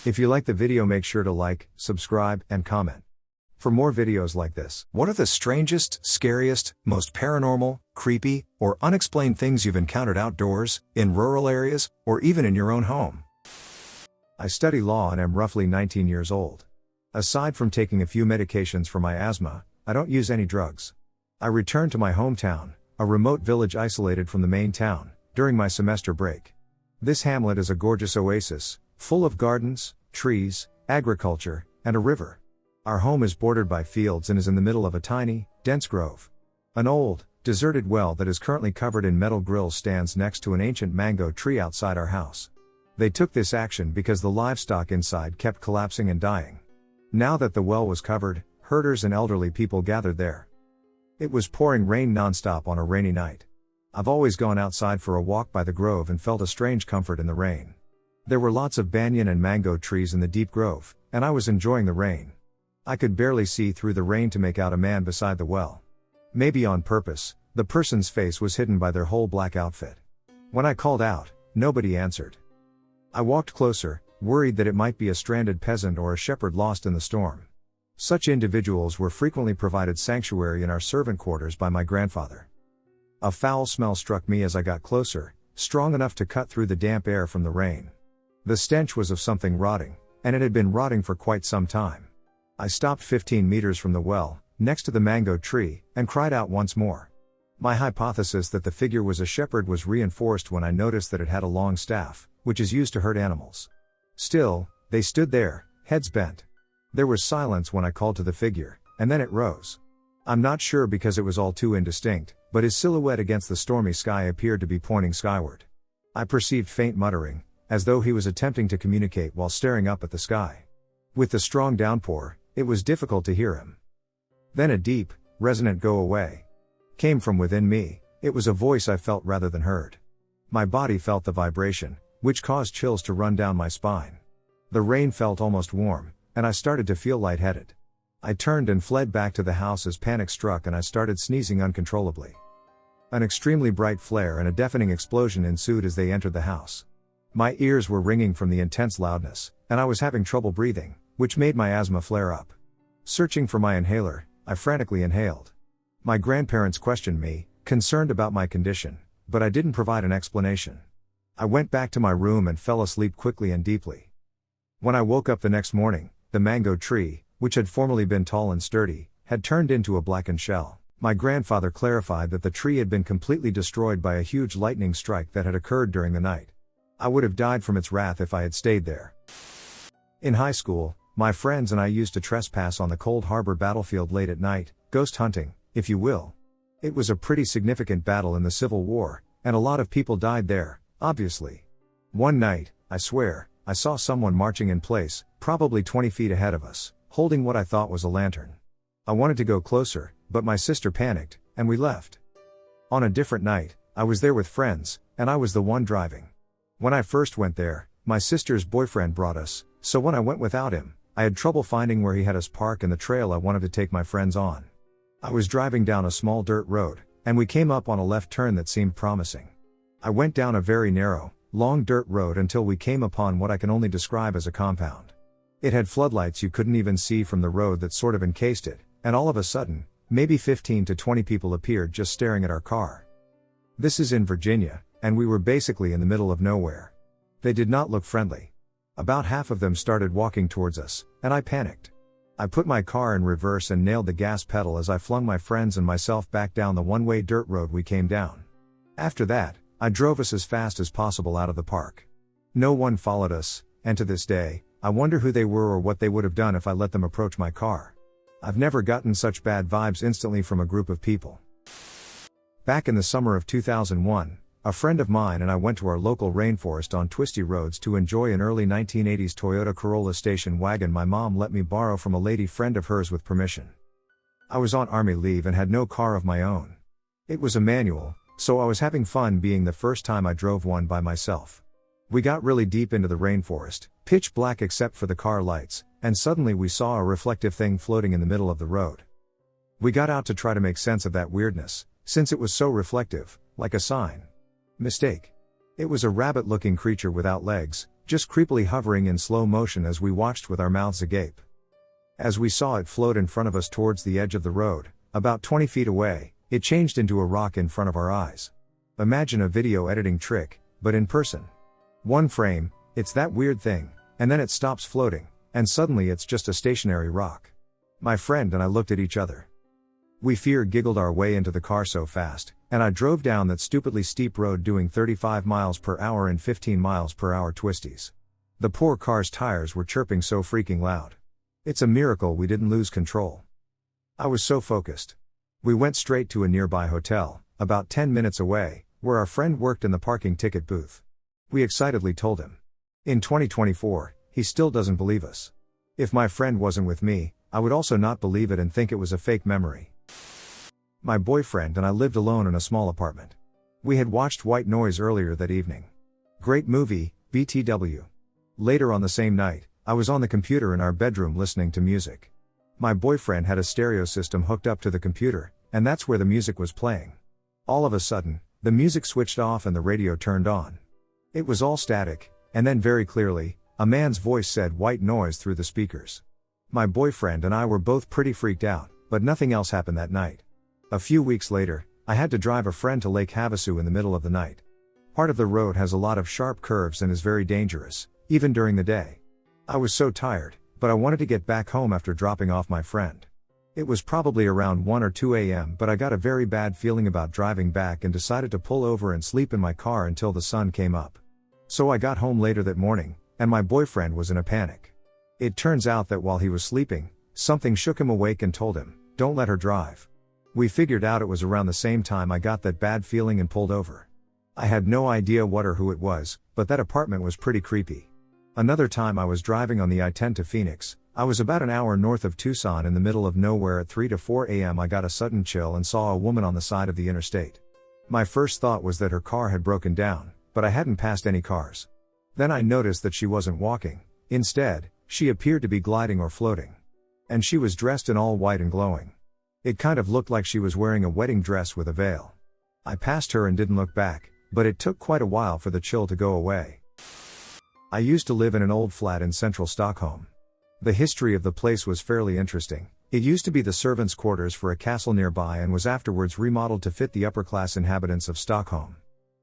If you like the video, make sure to like, subscribe, and comment for more videos like this. What are the strangest, scariest, most paranormal, creepy, or unexplained things you've encountered outdoors, in rural areas, or even in your own home? I study law and am roughly 19 years old. Aside from taking a few medications for my asthma, I don't use any drugs. I returned to my hometown, a remote village isolated from the main town, during my semester break. This hamlet is a gorgeous oasis, full of gardens, trees, agriculture, and a river. Our home is bordered by fields and is in the middle of a tiny, dense grove. An old, deserted well that is currently covered in metal grills stands next to an ancient mango tree outside our house. They took this action because the livestock inside kept collapsing and dying. Now that the well was covered, herders and elderly people gathered there. It was pouring rain nonstop on a rainy night. I've always gone outside for a walk by the grove and felt a strange comfort in the rain. There were lots of banyan and mango trees in the deep grove, and I was enjoying the rain. I could barely see through the rain to make out a man beside the well. Maybe on purpose, the person's face was hidden by their whole black outfit. When I called out, nobody answered. I walked closer, worried that it might be a stranded peasant or a shepherd lost in the storm. Such individuals were frequently provided sanctuary in our servant quarters by my grandfather. A foul smell struck me as I got closer, strong enough to cut through the damp air from the rain. The stench was of something rotting, and it had been rotting for quite some time. I stopped 15 meters from the well, next to the mango tree, and cried out once more. My hypothesis that the figure was a shepherd was reinforced when I noticed that it had a long staff, which is used to herd animals. Still, they stood there, heads bent. There was silence when I called to the figure, and then it rose. I'm not sure because it was all too indistinct, but his silhouette against the stormy sky appeared to be pointing skyward. I perceived faint muttering, as though he was attempting to communicate while staring up at the sky. With the strong downpour, it was difficult to hear him. Then a deep, resonant "go away" came from within me. It was a voice I felt rather than heard. My body felt the vibration, which caused chills to run down my spine. The rain felt almost warm, and I started to feel lightheaded. I turned and fled back to the house as panic struck and I started sneezing uncontrollably. An extremely bright flare and a deafening explosion ensued as they entered the house. My ears were ringing from the intense loudness, and I was having trouble breathing, which made my asthma flare up. Searching for my inhaler, I frantically inhaled. My grandparents questioned me, concerned about my condition, but I didn't provide an explanation. I went back to my room and fell asleep quickly and deeply. When I woke up the next morning, the mango tree, which had formerly been tall and sturdy, had turned into a blackened shell. My grandfather clarified that the tree had been completely destroyed by a huge lightning strike that had occurred during the night. I would have died from its wrath if I had stayed there. In high school, my friends and I used to trespass on the Cold Harbor battlefield late at night, ghost hunting, if you will. It was a pretty significant battle in the Civil War, and a lot of people died there, obviously. One night, I swear, I saw someone marching in place, probably 20 feet ahead of us, holding what I thought was a lantern. I wanted to go closer, but my sister panicked, and we left. On a different night, I was there with friends, and I was the one driving. When I first went there, my sister's boyfriend brought us, so when I went without him, I had trouble finding where he had us park in the trail I wanted to take my friends on. I was driving down a small dirt road, and we came up on a left turn that seemed promising. I went down a very narrow, long dirt road until we came upon what I can only describe as a compound. It had floodlights you couldn't even see from the road that sort of encased it, and all of a sudden, maybe 15 to 20 people appeared just staring at our car. This is in Virginia, and we were basically in the middle of nowhere. They did not look friendly. About half of them started walking towards us, and I panicked. I put my car in reverse and nailed the gas pedal as I flung my friends and myself back down the one-way dirt road we came down. After that, I drove us as fast as possible out of the park. No one followed us, and to this day, I wonder who they were or what they would have done if I let them approach my car. I've never gotten such bad vibes instantly from a group of people. Back in the summer of 2001, a friend of mine and I went to our local rainforest on twisty roads to enjoy an early 1980s Toyota Corolla station wagon my mom let me borrow from a lady friend of hers with permission. I was on army leave and had no car of my own. It was a manual, so I was having fun being the first time I drove one by myself. We got really deep into the rainforest, pitch black except for the car lights, and suddenly we saw a reflective thing floating in the middle of the road. We got out to try to make sense of that weirdness, since it was so reflective, like a sign. Mistake. It was a rabbit-looking creature without legs, just creepily hovering in slow motion as we watched with our mouths agape. As we saw it float in front of us towards the edge of the road, about 20 feet away, it changed into a rock in front of our eyes. Imagine a video editing trick, but in person. One frame, it's that weird thing, and then it stops floating, and suddenly it's just a stationary rock. My friend and I looked at each other. We giggled our way into the car so fast, and I drove down that stupidly steep road doing 35 miles per hour and 15 miles per hour twisties. The poor car's tires were chirping so freaking loud. It's a miracle we didn't lose control. I was so focused. We went straight to a nearby hotel, about 10 minutes away, where our friend worked in the parking ticket booth. We excitedly told him. In 2024, he still doesn't believe us. If my friend wasn't with me, I would also not believe it and think it was a fake memory. My boyfriend and I lived alone in a small apartment. We had watched White Noise earlier that evening. Great movie, BTW. Later on the same night, I was on the computer in our bedroom listening to music. My boyfriend had a stereo system hooked up to the computer, and that's where the music was playing. All of a sudden, the music switched off and the radio turned on. It was all static, and then very clearly, a man's voice said "White Noise" through the speakers. My boyfriend and I were both pretty freaked out, but nothing else happened that night. A few weeks later, I had to drive a friend to Lake Havasu in the middle of the night. Part of the road has a lot of sharp curves and is very dangerous, even during the day. I was so tired, but I wanted to get back home after dropping off my friend. It was probably around 1 or 2 a.m., but I got a very bad feeling about driving back and decided to pull over and sleep in my car until the sun came up. So I got home later that morning, and my boyfriend was in a panic. It turns out that while he was sleeping, something shook him awake and told him, "Don't let her drive." We figured out it was around the same time I got that bad feeling and pulled over. I had no idea what or who it was, but that apartment was pretty creepy. Another time I was driving on the I-10 to Phoenix. I was about an hour north of Tucson in the middle of nowhere at 3 to 4 a.m. I got a sudden chill and saw a woman on the side of the interstate. My first thought was that her car had broken down, but I hadn't passed any cars. Then I noticed that she wasn't walking. Instead, she appeared to be gliding or floating. And she was dressed in all white and glowing. It kind of looked like she was wearing a wedding dress with a veil. I passed her and didn't look back, but it took quite a while for the chill to go away. I used to live in an old flat in central Stockholm. The history of the place was fairly interesting. It used to be the servants' quarters for a castle nearby and was afterwards remodeled to fit the upper-class inhabitants of Stockholm.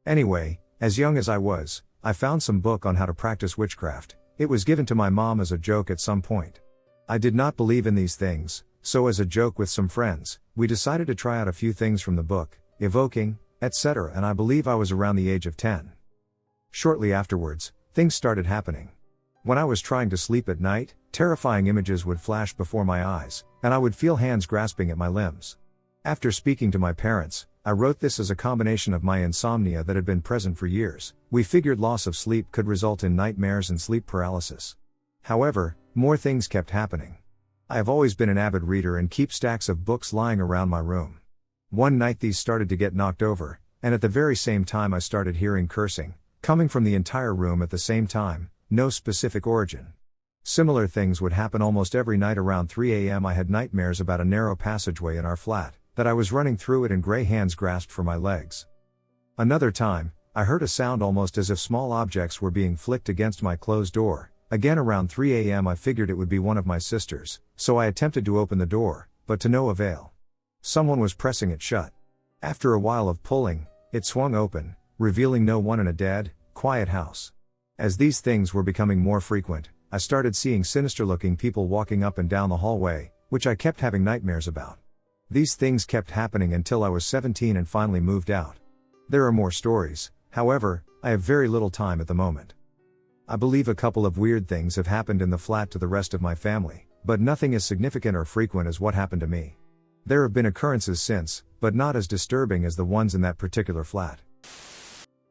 Anyway, as young as I was, I found some book on how to practice witchcraft. It was given to my mom as a joke at some point. I did not believe in these things, so as a joke with some friends, we decided to try out a few things from the book, evoking, etc., and I believe I was around the age of 10. Shortly afterwards, things started happening. When I was trying to sleep at night, terrifying images would flash before my eyes, and I would feel hands grasping at my limbs. After speaking to my parents, I wrote this as a combination of my insomnia that had been present for years. We figured loss of sleep could result in nightmares and sleep paralysis. However, more things kept happening. I have always been an avid reader and keep stacks of books lying around my room. One night these started to get knocked over, and at the very same time I started hearing cursing, coming from the entire room at the same time, no specific origin. Similar things would happen almost every night around 3 a.m. I had nightmares about a narrow passageway in our flat, that I was running through it and gray hands grasped for my legs. Another time, I heard a sound almost as if small objects were being flicked against my closed door. Again around 3 a.m. I figured it would be one of my sisters, so I attempted to open the door, but to no avail. Someone was pressing it shut. After a while of pulling, it swung open, revealing no one in a dead, quiet house. As these things were becoming more frequent, I started seeing sinister-looking people walking up and down the hallway, which I kept having nightmares about. These things kept happening until I was 17 and finally moved out. There are more stories, however, I have very little time at the moment. I believe a couple of weird things have happened in the flat to the rest of my family, but nothing as significant or frequent as what happened to me. There have been occurrences since, but not as disturbing as the ones in that particular flat.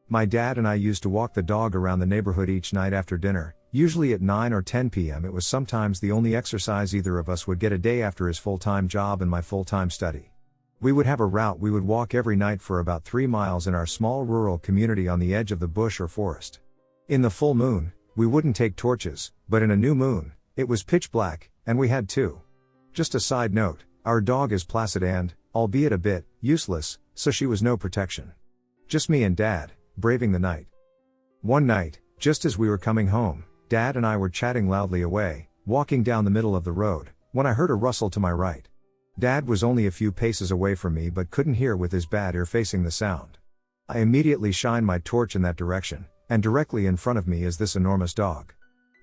My dad and I used to walk the dog around the neighborhood each night after dinner, usually at 9 or 10 p.m. It was sometimes the only exercise either of us would get a day after his full-time job and my full-time study. We would have a route we would walk every night for about 3 miles in our small rural community on the edge of the bush or forest. In the full moon, we wouldn't take torches, but in a new moon, it was pitch black, and we had two. Just a side note, our dog is placid and, albeit a bit, useless, so she was no protection. Just me and Dad, braving the night. One night, Just as we were coming home, Dad and I were chatting loudly away, walking down the middle of the road, when I heard a rustle to my right. Dad was only a few paces away from me but couldn't hear with his bad ear facing the sound. I immediately shined my torch in that direction, and directly in front of me is this enormous dog.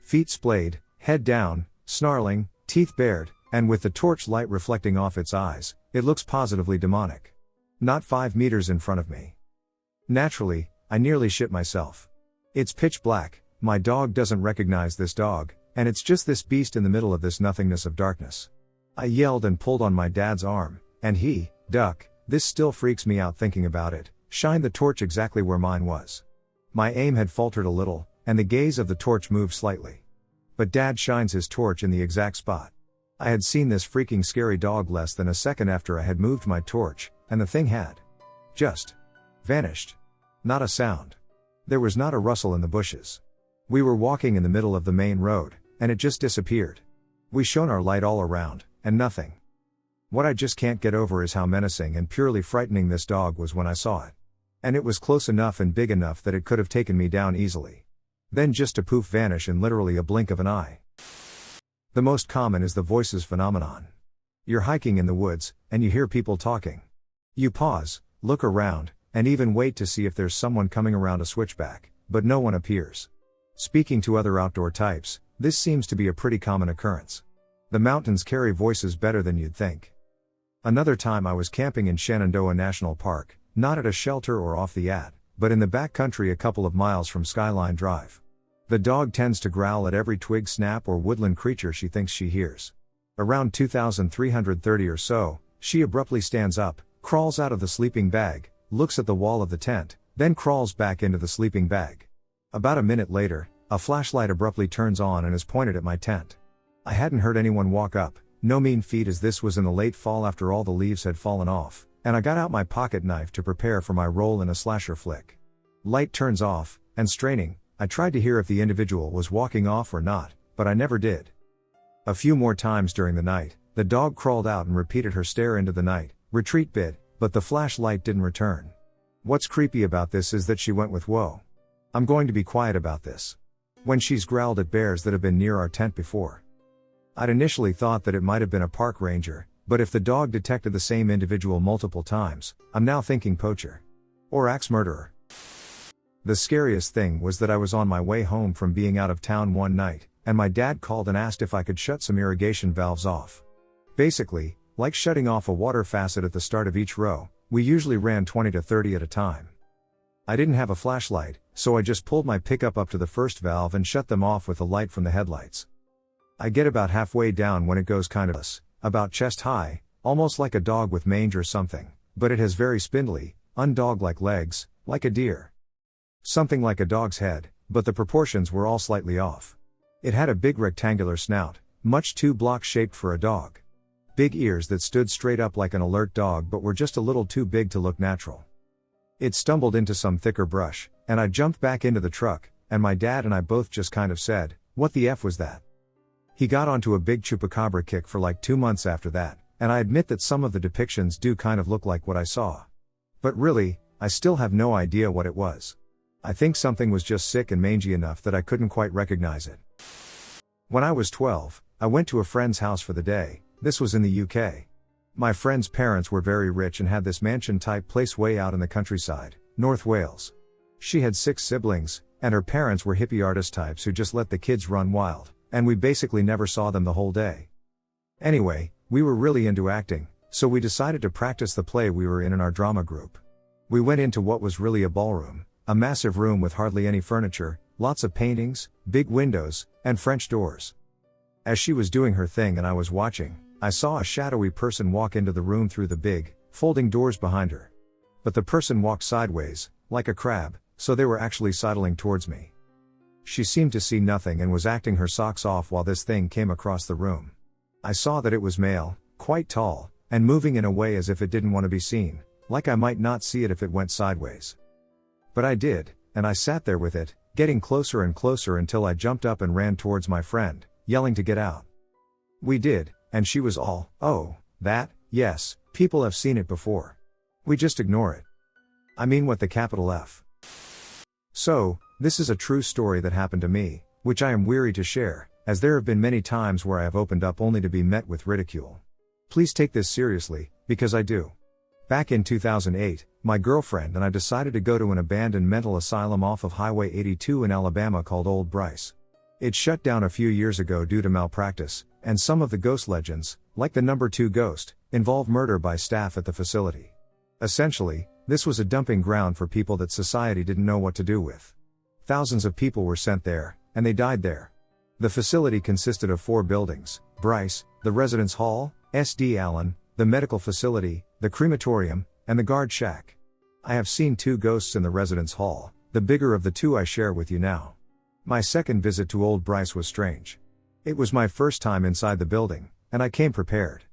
Feet splayed, head down, snarling, teeth bared, and with the torch light reflecting off its eyes, it looks positively demonic. Not 5 meters in front of me. Naturally, I nearly shit myself. It's pitch black, my dog doesn't recognize this dog, and it's just this beast in the middle of this nothingness of darkness. I yelled and pulled on my dad's arm, and he, duck, this still freaks me out thinking about it, shined the torch exactly where mine was. My aim had faltered a little, and the gaze of the torch moved slightly. But Dad shines his torch in the exact spot. I had seen this freaking scary dog less than a second after I had moved my torch, and the thing had just vanished. Not a sound. There was not a rustle in the bushes. We were walking in the middle of the main road, and it just disappeared. We shone our light all around, and nothing. What I just can't get over is how menacing and purely frightening this dog was when I saw it. And it was close enough and big enough that it could have taken me down easily. Then just to poof vanish in literally a blink of an eye. The most common is the voices phenomenon. You're hiking in the woods, and you hear people talking. You pause, look around, and even wait to see if there's someone coming around a switchback, but no one appears. Speaking to other outdoor types, this seems to be a pretty common occurrence. The mountains carry voices better than you'd think. Another time I was camping in Shenandoah National Park, not at a shelter or off the ad, but in the back country a couple of miles from Skyline Drive. The dog tends to growl at every twig snap or woodland creature she thinks she hears. Around 2330 or so, she abruptly stands up, crawls out of the sleeping bag, looks at the wall of the tent, then crawls back into the sleeping bag. About a minute later, a flashlight abruptly turns on and is pointed at my tent. I hadn't heard anyone walk up, no mean feat as this was in the late fall after all the leaves had fallen off, and I got out my pocket knife to prepare for my role in a slasher flick. Light turns off, and straining, I tried to hear if the individual was walking off or not, but I never did. A few more times during the night, the dog crawled out and repeated her stare into the night, retreat bid, but the flashlight didn't return. What's creepy about this is that she went with whoa. I'm going to be quiet about this. When she's growled at bears that have been near our tent before. I'd initially thought that it might have been a park ranger, but if the dog detected the same individual multiple times, I'm now thinking poacher. Or axe murderer. The scariest thing was that I was on my way home from being out of town one night, and my dad called and asked if I could shut some irrigation valves off. Basically, like shutting off a water faucet at the start of each row, we usually ran 20 to 30 at a time. I didn't have a flashlight, so I just pulled my pickup up to the first valve and shut them off with the light from the headlights. I get about halfway down when it goes kind of about chest high, almost like a dog with mange or something, but it has very spindly, undog-like legs, like a deer. Something like a dog's head, but the proportions were all slightly off. It had a big rectangular snout, much too block-shaped for a dog. Big ears that stood straight up like an alert dog but were just a little too big to look natural. It stumbled into some thicker brush, and I jumped back into the truck, and my dad and I both just kind of said, "What the F was that?" He got onto a big chupacabra kick for like 2 months after that, and I admit that some of the depictions do kind of look like what I saw. But really, I still have no idea what it was. I think something was just sick and mangy enough that I couldn't quite recognize it. When I was 12, I went to a friend's house for the day. This was in the UK. My friend's parents were very rich and had this mansion-type place way out in the countryside, North Wales. She had 6 siblings, and her parents were hippie artist types who just let the kids run wild, and we basically never saw them the whole day. Anyway, we were really into acting, so we decided to practice the play we were in our drama group. We went into what was really a ballroom, a massive room with hardly any furniture, lots of paintings, big windows, and French doors. As she was doing her thing and I was watching, I saw a shadowy person walk into the room through the big, folding doors behind her. But the person walked sideways, like a crab, so they were actually sidling towards me. She seemed to see nothing and was acting her socks off while this thing came across the room. I saw that it was male, quite tall, and moving in a way as if it didn't want to be seen, like I might not see it if it went sideways. But I did, and I sat there with it, getting closer and closer until I jumped up and ran towards my friend, yelling to get out. We did, and she was all, "Oh, that, yes, people have seen it before. We just ignore it. I mean what the capital F." So, This is a true story that happened to me, which I am weary to share, as there have been many times where I have opened up only to be met with ridicule. Please take this seriously, because I do. Back in 2008, my girlfriend and I decided to go to an abandoned mental asylum off of Highway 82 in Alabama called Old Bryce. It shut down a few years ago due to malpractice, and some of the ghost legends, like the number 2 ghost, involve murder by staff at the facility. Essentially, this was a dumping ground for people that society didn't know what to do with. Thousands of people were sent there, and they died there. The facility consisted of 4 buildings: Bryce, the residence hall, SD Allen, the medical facility, the crematorium, and the guard shack. I have seen 2 ghosts in the residence hall, the bigger of the 2 I share with you now. My second visit to Old Bryce was strange. It was my first time inside the building, and I came prepared.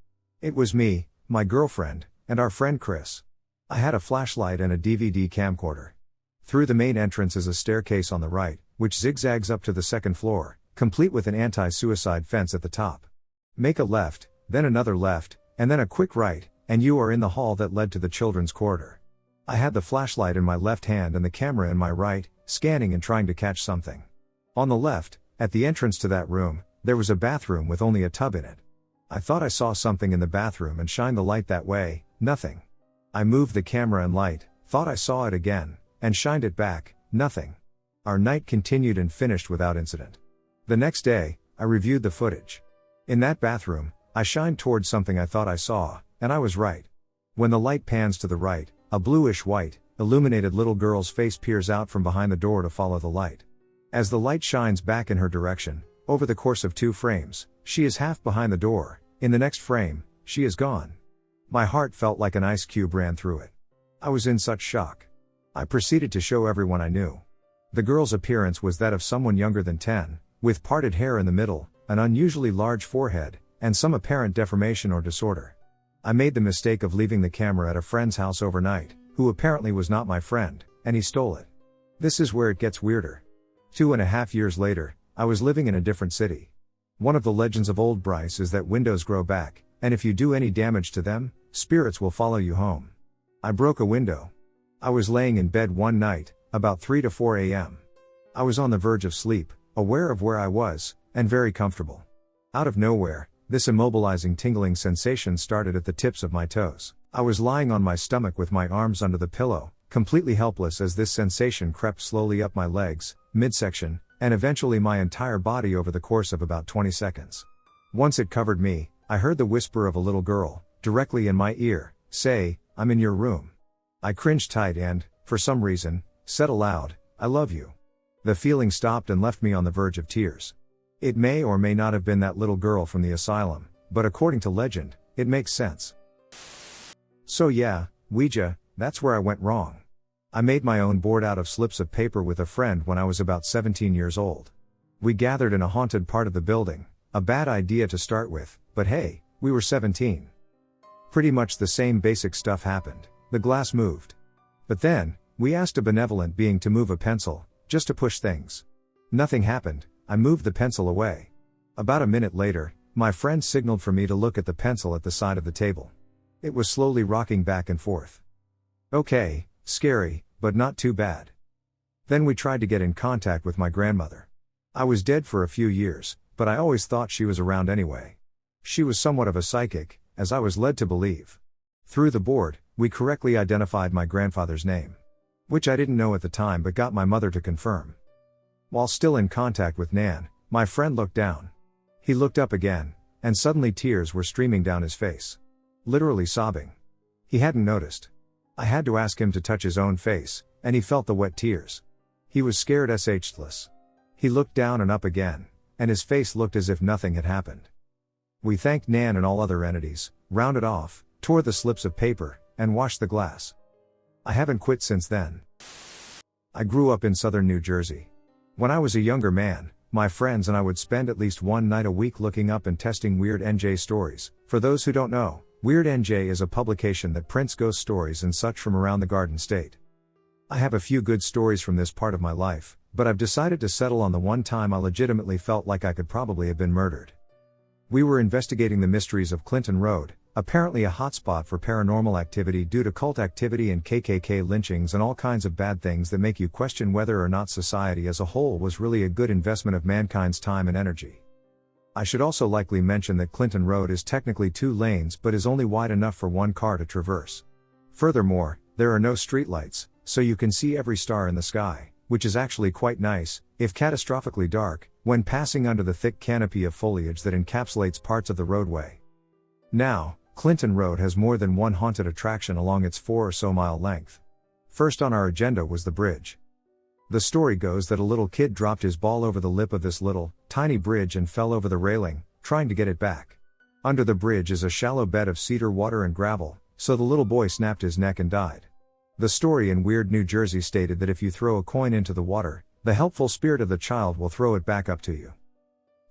It was me, my girlfriend, and our friend Chris. I had a flashlight and a DVD camcorder. Through the main entrance is a staircase on the right, which zigzags up to the 2nd floor, complete with an anti-suicide fence at the top. Make a left, then another left, and then a quick right, and you are in the hall that led to the children's corridor. I had the flashlight in my left hand and the camera in my right, scanning and trying to catch something. On the left, at the entrance to that room, there was a bathroom with only a tub in it. I thought I saw something in the bathroom and shined the light that way, nothing. I moved the camera and light, thought I saw it again, and shined it back, nothing. Our night continued and finished without incident. The next day, I reviewed the footage. In that bathroom, I shined towards something I thought I saw, and I was right. When the light pans to the right, a bluish-white, illuminated little girl's face peers out from behind the door to follow the light. As the light shines back in her direction, over the course of 2 frames, she is half behind the door, in the next frame, she is gone. My heart felt like an ice cube ran through it. I was in such shock. I proceeded to show everyone I knew. The girl's appearance was that of someone younger than 10, with parted hair in the middle, an unusually large forehead, and some apparent deformation or disorder. I made the mistake of leaving the camera at a friend's house overnight, who apparently was not my friend, and he stole it. This is where it gets weirder. 2.5 years later, I was living in a different city. One of the legends of Old Bryce is that windows grow back, and if you do any damage to them, spirits will follow you home. I broke a window. I was laying in bed one night, about 3 to 4 a.m. I was on the verge of sleep, aware of where I was, and very comfortable. Out of nowhere, this immobilizing tingling sensation started at the tips of my toes. I was lying on my stomach with my arms under the pillow, completely helpless as this sensation crept slowly up my legs, midsection, and eventually my entire body over the course of about 20 seconds. Once it covered me, I heard the whisper of a little girl, directly in my ear, say, "I'm in your room." I cringed tight and, for some reason, said aloud, "I love you." The feeling stopped and left me on the verge of tears. It may or may not have been that little girl from the asylum, but according to legend, it makes sense. So yeah, Ouija, that's where I went wrong. I made my own board out of slips of paper with a friend when I was about 17 years old. We gathered in a haunted part of the building, a bad idea to start with, but hey, we were 17. Pretty much the same basic stuff happened. The glass moved. But then, we asked a benevolent being to move a pencil, just to push things. Nothing happened. I moved the pencil away. About a minute later, my friend signaled for me to look at the pencil at the side of the table. It was slowly rocking back and forth. Okay, scary, but not too bad. Then we tried to get in contact with my grandmother. I was dead for a few years, but I always thought she was around anyway. She was somewhat of a psychic, as I was led to believe. Through the board, we correctly identified my grandfather's name, which I didn't know at the time but got my mother to confirm. While still in contact with Nan, my friend looked down. He looked up again, and suddenly tears were streaming down his face. Literally sobbing. He hadn't noticed. I had to ask him to touch his own face, and he felt the wet tears. He was scared shitless. He looked down and up again, and his face looked as if nothing had happened. We thanked Nan and all other entities, rounded off, tore the slips of paper, and washed the glass. I haven't quit since then. I grew up in southern New Jersey. When I was a younger man, my friends and I would spend at least one night a week looking up and testing Weird NJ stories. For those who don't know, Weird NJ is a publication that prints ghost stories and such from around the Garden State. I have a few good stories from this part of my life, but I've decided to settle on the one time I legitimately felt like I could probably have been murdered. We were investigating the mysteries of Clinton Road, Apparently a hotspot for paranormal activity due to cult activity and KKK lynchings and all kinds of bad things that make you question whether or not society as a whole was really a good investment of mankind's time and energy. I should also likely mention that Clinton Road is technically 2 lanes but is only wide enough for 1 car to traverse. Furthermore, there are no streetlights, so you can see every star in the sky, which is actually quite nice, if catastrophically dark, when passing under the thick canopy of foliage that encapsulates parts of the roadway. Now, Clinton Road has more than one haunted attraction along its 4 or so mile length. First on our agenda was the bridge. The story goes that a little kid dropped his ball over the lip of this little, tiny bridge and fell over the railing, trying to get it back. Under the bridge is a shallow bed of cedar water and gravel, so the little boy snapped his neck and died. The story in Weird New Jersey stated that if you throw a coin into the water, the helpful spirit of the child will throw it back up to you.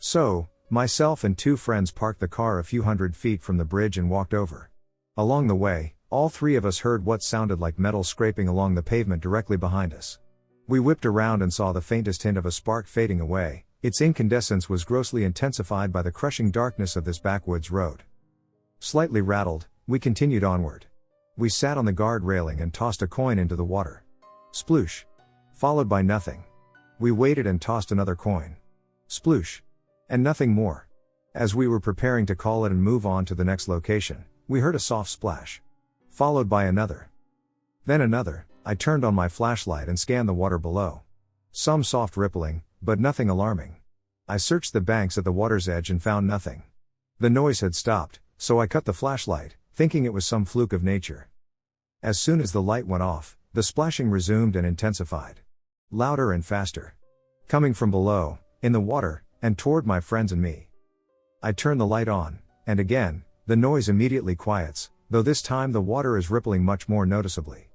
So, myself and 2 friends parked the car a few hundred feet from the bridge and walked over. Along the way, all 3 of us heard what sounded like metal scraping along the pavement directly behind us. We whipped around and saw the faintest hint of a spark fading away. Its incandescence was grossly intensified by the crushing darkness of this backwoods road. Slightly rattled, we continued onward. We sat on the guard railing and tossed a coin into the water. Sploosh. Followed by nothing. We waited and tossed another coin. Sploosh. And nothing more. As we were preparing to call it and move on to the next location, we heard a soft splash. Followed by another. Then another. I turned on my flashlight and scanned the water below. Some soft rippling, but nothing alarming. I searched the banks at the water's edge and found nothing. The noise had stopped, so I cut the flashlight, thinking it was some fluke of nature. As soon as the light went off, the splashing resumed and intensified. Louder and faster. Coming from below, in the water, and toward my friends and me. I turn the light on, and again, the noise immediately quiets, though this time the water is rippling much more noticeably.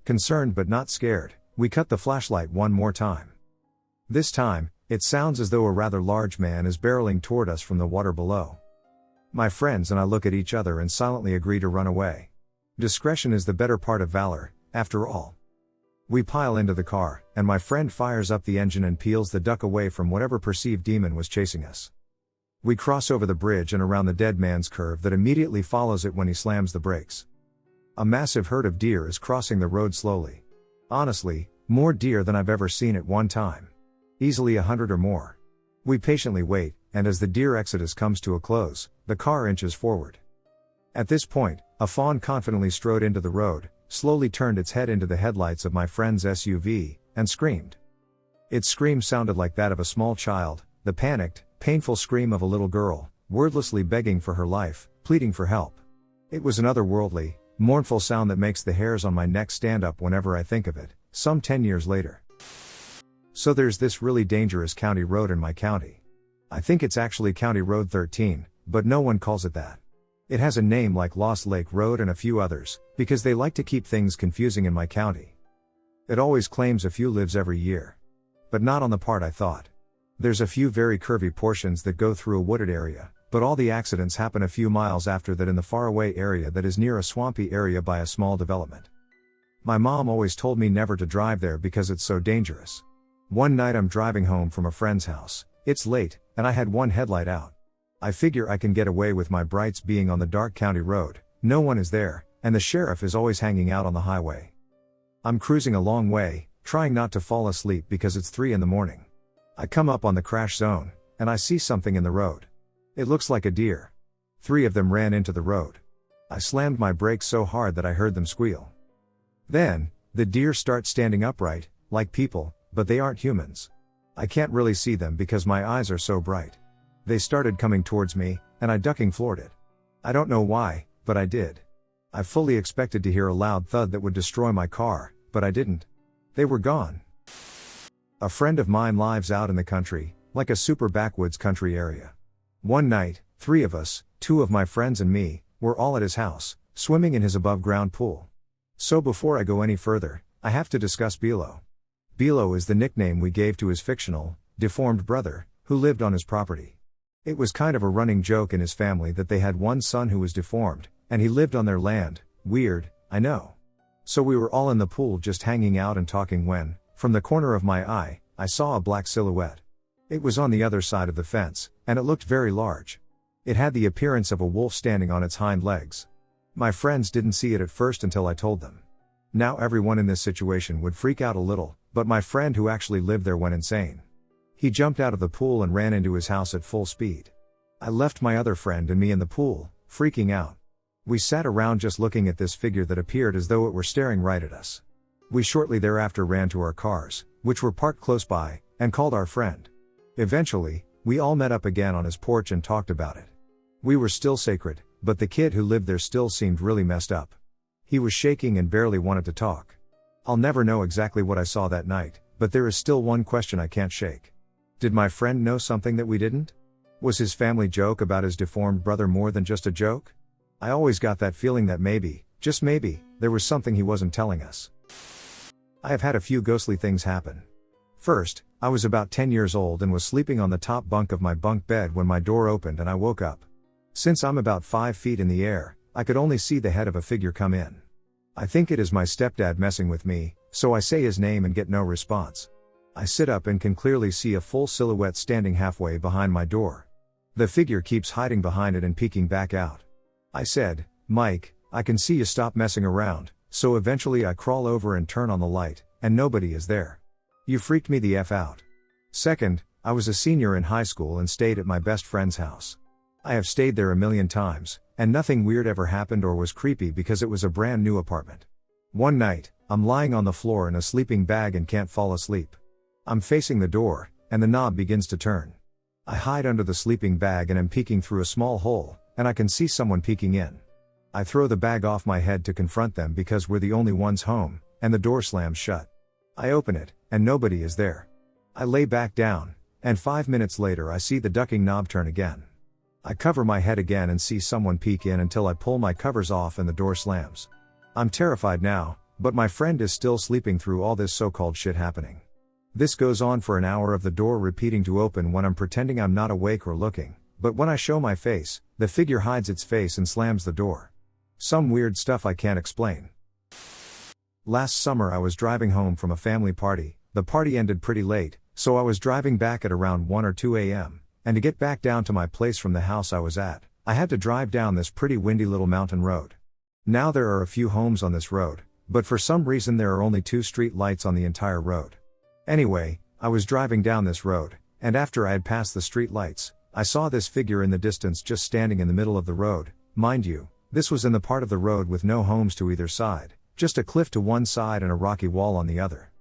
Concerned but not scared, we cut the flashlight one more time. This time, it sounds as though a rather large man is barreling toward us from the water below. My friends and I look at each other and silently agree to run away. Discretion is the better part of valor, after all. We pile into the car, and my friend fires up the engine and peels the duck away from whatever perceived demon was chasing us. We cross over the bridge and around the dead man's curve that immediately follows it when he slams the brakes. A massive herd of deer is crossing the road slowly. Honestly, more deer than I've ever seen at one time. Easily 100 or more. We patiently wait, and as the deer exodus comes to a close, the car inches forward. At this point, a fawn confidently strode into the road, slowly turned its head into the headlights of my friend's SUV, and screamed. Its scream sounded like that of a small child, the panicked, painful scream of a little girl, wordlessly begging for her life, pleading for help. It was an otherworldly, mournful sound that makes the hairs on my neck stand up whenever I think of it, some 10 years later. So there's this really dangerous county road in my county. I think it's actually County Road 13, but no one calls it that. It has a name like Lost Lake Road and a few others, because they like to keep things confusing in my county. It always claims a few lives every year. But not on the part I thought. There's a few very curvy portions that go through a wooded area, but all the accidents happen a few miles after that in the faraway area that is near a swampy area by a small development. My mom always told me never to drive there because it's so dangerous. One night I'm driving home from a friend's house. It's late, and I had one headlight out. I figure I can get away with my brights being on the dark county road, no one is there, and the sheriff is always hanging out on the highway. I'm cruising a long way, trying not to fall asleep because it's 3 in the morning. I come up on the crash zone, and I see something in the road. It looks like a deer. 3 of them ran into the road. I slammed my brakes so hard that I heard them squeal. Then, the deer start standing upright, like people, but they aren't humans. I can't really see them because my eyes are so bright. They started coming towards me, and I ducking floored it. I don't know why, but I did. I fully expected to hear a loud thud that would destroy my car, but I didn't. They were gone. A friend of mine lives out in the country, like a super backwoods country area. One night, 3 of us, 2 of my friends and me, were all at his house, swimming in his above-ground pool. So before I go any further, I have to discuss Bilo. Bilo is the nickname we gave to his fictional, deformed brother, who lived on his property. It was kind of a running joke in his family that they had one son who was deformed, and he lived on their land. Weird, I know. So we were all in the pool just hanging out and talking when, from the corner of my eye, I saw a black silhouette. It was on the other side of the fence, and it looked very large. It had the appearance of a wolf standing on its hind legs. My friends didn't see it at first until I told them. Now everyone in this situation would freak out a little, but my friend who actually lived there went insane. He jumped out of the pool and ran into his house at full speed. I left my other friend and me in the pool, freaking out. We sat around just looking at this figure that appeared as though it were staring right at us. We shortly thereafter ran to our cars, which were parked close by, and called our friend. Eventually, we all met up again on his porch and talked about it. We were still sacred, but the kid who lived there still seemed really messed up. He was shaking and barely wanted to talk. I'll never know exactly what I saw that night, but there is still one question I can't shake. Did my friend know something that we didn't? Was his family joke about his deformed brother more than just a joke? I always got that feeling that maybe, just maybe, there was something he wasn't telling us. I have had a few ghostly things happen. First, I was about 10 years old and was sleeping on the top bunk of my bunk bed when my door opened and I woke up. Since I'm about 5 feet in the air, I could only see the head of a figure come in. I think it is my stepdad messing with me, so I say his name and get no response. I sit up and can clearly see a full silhouette standing halfway behind my door. The figure keeps hiding behind it and peeking back out. I said, "Mike, I can see you, stop messing around," so eventually I crawl over and turn on the light, and nobody is there. You freaked me the F out. Second, I was a senior in high school and stayed at my best friend's house. I have stayed there a million times, and nothing weird ever happened or was creepy because it was a brand new apartment. One night, I'm lying on the floor in a sleeping bag and can't fall asleep. I'm facing the door, and the knob begins to turn. I hide under the sleeping bag and am peeking through a small hole, and I can see someone peeking in. I throw the bag off my head to confront them because we're the only ones home, and the door slams shut. I open it, and nobody is there. I lay back down, and 5 minutes later I see the ducking knob turn again. I cover my head again and see someone peek in until I pull my covers off and the door slams. I'm terrified now, but my friend is still sleeping through all this so-called shit happening. This goes on for an hour of the door repeating to open when I'm pretending I'm not awake or looking, but when I show my face, the figure hides its face and slams the door. Some weird stuff I can't explain. Last summer I was driving home from a family party. The party ended pretty late, so I was driving back at around 1 or 2 a.m., and to get back down to my place from the house I was at, I had to drive down this pretty windy little mountain road. Now there are a few homes on this road, but for some reason there are only 2 street lights on the entire road. Anyway, I was driving down this road, and after I had passed the street lights, I saw this figure in the distance just standing in the middle of the road. Mind you, this was in the part of the road with no homes to either side, just a cliff to one side and a rocky wall on the other.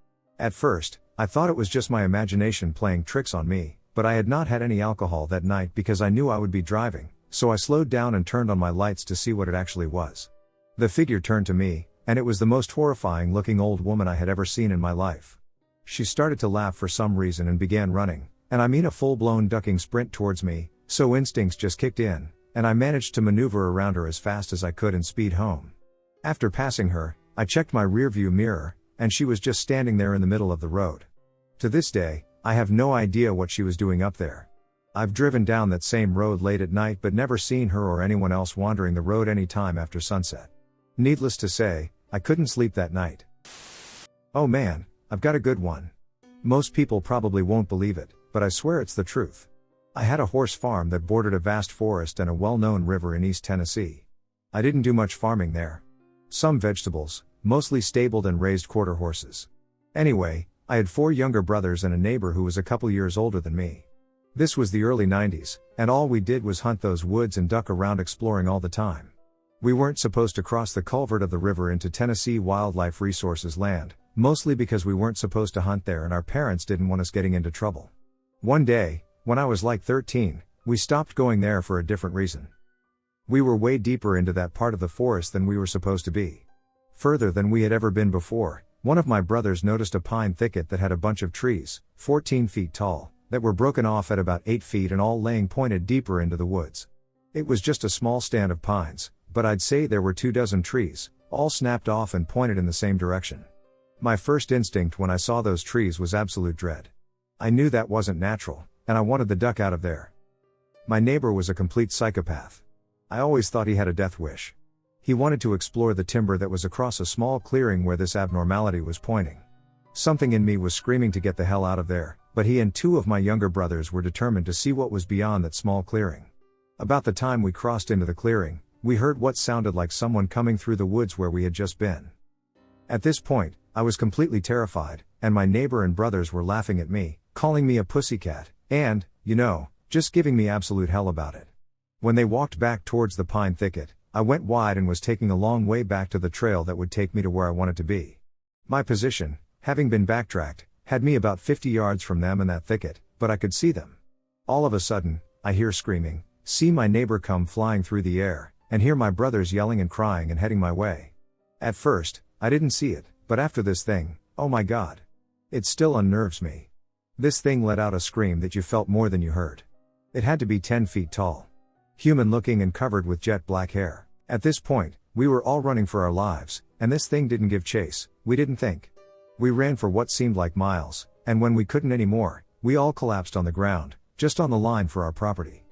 At first, I thought it was just my imagination playing tricks on me, but I had not had any alcohol that night because I knew I would be driving, so I slowed down and turned on my lights to see what it actually was. The figure turned to me, and it was the most horrifying looking old woman I had ever seen in my life. She started to laugh for some reason and began running, and I mean a full-blown ducking sprint towards me, so instincts just kicked in, and I managed to maneuver around her as fast as I could and speed home. After passing her, I checked my rearview mirror, and she was just standing there in the middle of the road. To this day, I have no idea what she was doing up there. I've driven down that same road late at night but never seen her or anyone else wandering the road any time after sunset. Needless to say, I couldn't sleep that night. Oh man, I've got a good one. Most people probably won't believe it, but I swear it's the truth. I had a horse farm that bordered a vast forest and a well-known river in East Tennessee. I didn't do much farming there. Some vegetables, mostly stabled and raised quarter horses. Anyway, I had 4 younger brothers and a neighbor who was a couple years older than me. This was the early 90s, and all we did was hunt those woods and duck around exploring all the time. We weren't supposed to cross the culvert of the river into Tennessee Wildlife Resources land, mostly because we weren't supposed to hunt there and our parents didn't want us getting into trouble. One day, when I was like 13, we stopped going there for a different reason. We were way deeper into that part of the forest than we were supposed to be. Further than we had ever been before. One of my brothers noticed a pine thicket that had a bunch of trees, 14 feet tall, that were broken off at about 8 feet and all laying pointed deeper into the woods. It was just a small stand of pines, but I'd say there were 24 trees, all snapped off and pointed in the same direction. My first instinct when I saw those trees was absolute dread. I knew that wasn't natural, and I wanted the duck out of there. My neighbor was a complete psychopath. I always thought he had a death wish. He wanted to explore the timber that was across a small clearing where this abnormality was pointing. Something in me was screaming to get the hell out of there, but he and 2 of my younger brothers were determined to see what was beyond that small clearing. About the time we crossed into the clearing, we heard what sounded like someone coming through the woods where we had just been. At this point, I was completely terrified, and my neighbor and brothers were laughing at me, calling me a pussycat, and, just giving me absolute hell about it. When they walked back towards the pine thicket, I went wide and was taking a long way back to the trail that would take me to where I wanted to be. My position, having been backtracked, had me about 50 yards from them in that thicket, but I could see them. All of a sudden, I hear screaming, see my neighbor come flying through the air, and hear my brothers yelling and crying and heading my way. At first, I didn't see it, but after this thing, oh my God. It still unnerves me. This thing let out a scream that you felt more than you heard. It had to be 10 feet tall. Human looking and covered with jet black hair. At this point, we were all running for our lives, and this thing didn't give chase, we didn't think. We ran for what seemed like miles, and when we couldn't anymore, we all collapsed on the ground, just on the line for our property.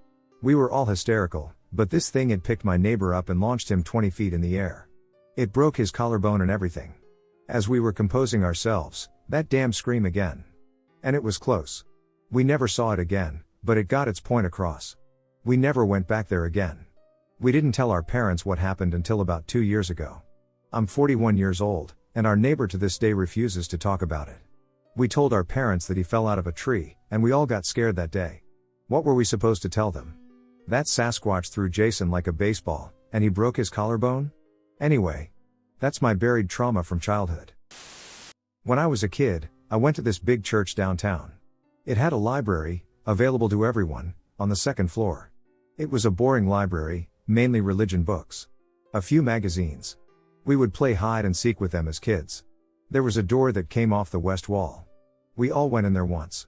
We were all hysterical, but this thing had picked my neighbor up and launched him 20 feet in the air. It broke his collarbone and everything. As we were composing ourselves, that damn scream again. And it was close. We never saw it again, but it got its point across. We never went back there again. We didn't tell our parents what happened until about 2 years ago. I'm 41 years old, and our neighbor to this day refuses to talk about it. We told our parents that he fell out of a tree, and we all got scared that day. What were we supposed to tell them? That Sasquatch threw Jason like a baseball, and he broke his collarbone? Anyway. That's my buried trauma from childhood. When I was a kid, I went to this big church downtown. It had a library, available to everyone, on the second floor. It was a boring library, mainly religion books. A few magazines. We would play hide and seek with them as kids. There was a door that came off the west wall. We all went in there once.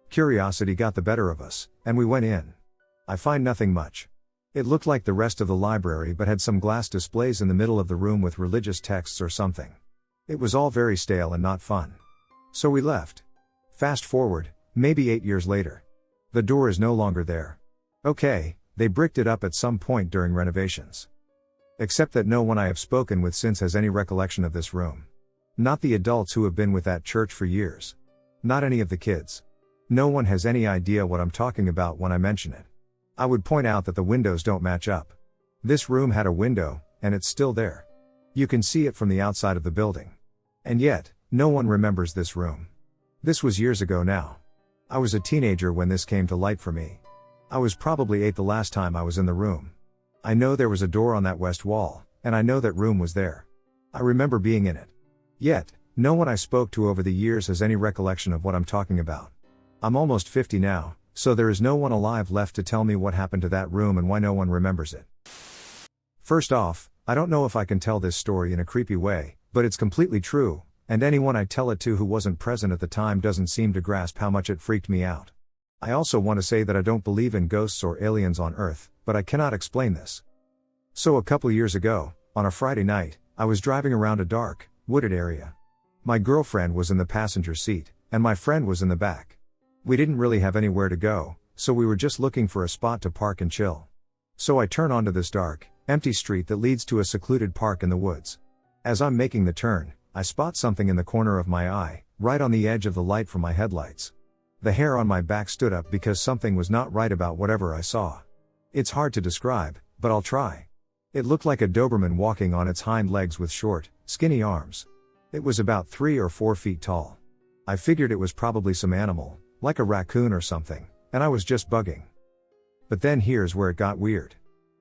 Curiosity got the better of us, and we went in. I find nothing much. It looked like the rest of the library but had some glass displays in the middle of the room with religious texts or something. It was all very stale and not fun. So we left. Fast forward, maybe 8 years later. The door is no longer there. Okay, they bricked it up at some point during renovations. Except that no one I have spoken with since has any recollection of this room. Not the adults who have been with that church for years. Not any of the kids. No one has any idea what I'm talking about when I mention it. I would point out that the windows don't match up. This room had a window, and it's still there. You can see it from the outside of the building. And yet, no one remembers this room. This was years ago now. I was a teenager when this came to light for me. I was probably 8 the last time I was in the room. I know there was a door on that west wall, and I know that room was there. I remember being in it. Yet, no one I spoke to over the years has any recollection of what I'm talking about. I'm almost 50 now. So there is no one alive left to tell me what happened to that room and why no one remembers it. First off, I don't know if I can tell this story in a creepy way, but it's completely true, and anyone I tell it to who wasn't present at the time doesn't seem to grasp how much it freaked me out. I also want to say that I don't believe in ghosts or aliens on Earth, but I cannot explain this. So a couple years ago, on a Friday night, I was driving around a dark, wooded area. My girlfriend was in the passenger seat, and my friend was in the back. We didn't really have anywhere to go, so we were just looking for a spot to park and chill. So I turn onto this dark, empty street that leads to a secluded park in the woods. As I'm making the turn, I spot something in the corner of my eye, right on the edge of the light from my headlights. The hair on my back stood up because something was not right about whatever I saw. It's hard to describe, but I'll try. It looked like a Doberman walking on its hind legs with short, skinny arms. It was about 3 or 4 feet tall. I figured it was probably some animal, like a raccoon or something, and I was just bugging. But then here's where it got weird.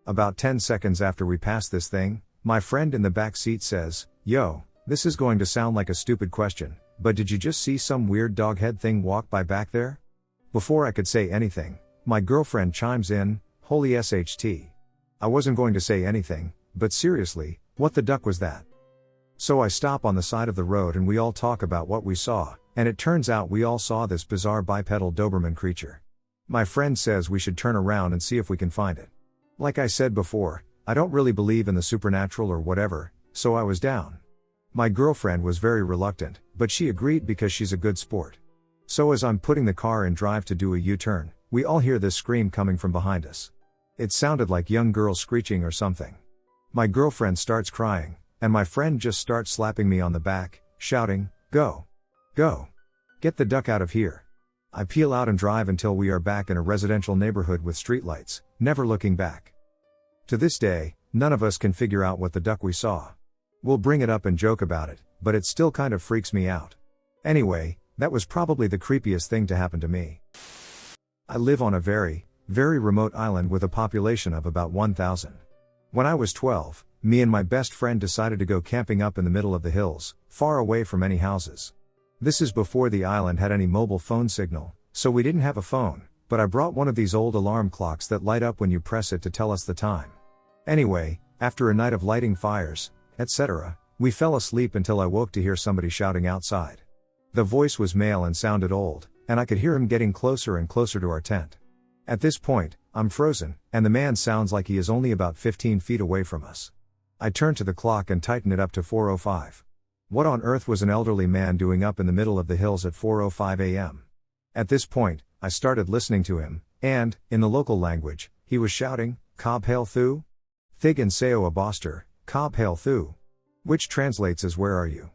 About 10 seconds after we passed this thing, my friend in the back seat says, "Yo, this is going to sound like a stupid question, but did you just see some weird dog head thing walk by back there?" Before I could say anything, my girlfriend chimes in, "Holy SHT. I wasn't going to say anything, but seriously, what the duck was that?" So I stop on the side of the road and we all talk about what we saw, and it turns out we all saw this bizarre bipedal Doberman creature. My friend says we should turn around and see if we can find it. Like I said before, I don't really believe in the supernatural or whatever, so I was down. My girlfriend was very reluctant, but she agreed because she's a good sport. So as I'm putting the car in drive to do a U-turn, we all hear this scream coming from behind us. It sounded like young girls screeching or something. My girlfriend starts crying, and my friend just starts slapping me on the back, shouting, "Go! Go! Get the duck out of here!" I peel out and drive until we are back in a residential neighborhood with streetlights, never looking back. To this day, none of us can figure out what the duck we saw. We'll bring it up and joke about it, but it still kind of freaks me out. Anyway, that was probably the creepiest thing to happen to me. I live on a very, very remote island with a population of about 1,000. When I was 12, me and my best friend decided to go camping up in the middle of the hills, far away from any houses. This is before the island had any mobile phone signal, so we didn't have a phone, but I brought one of these old alarm clocks that light up when you press it to tell us the time. Anyway, after a night of lighting fires, etc., we fell asleep until I woke to hear somebody shouting outside. The voice was male and sounded old, and I could hear him getting closer and closer to our tent. At this point, I'm frozen, and the man sounds like he is only about 15 feet away from us. I turned to the clock and tightened it up to 4:05. What on earth was an elderly man doing up in the middle of the hills at 4:05 a.m.? At this point, I started listening to him, and, in the local language, he was shouting, "Cobb hail thu? Thig and Seo a Boster, Cobb hail thu." Which translates as "Where are you?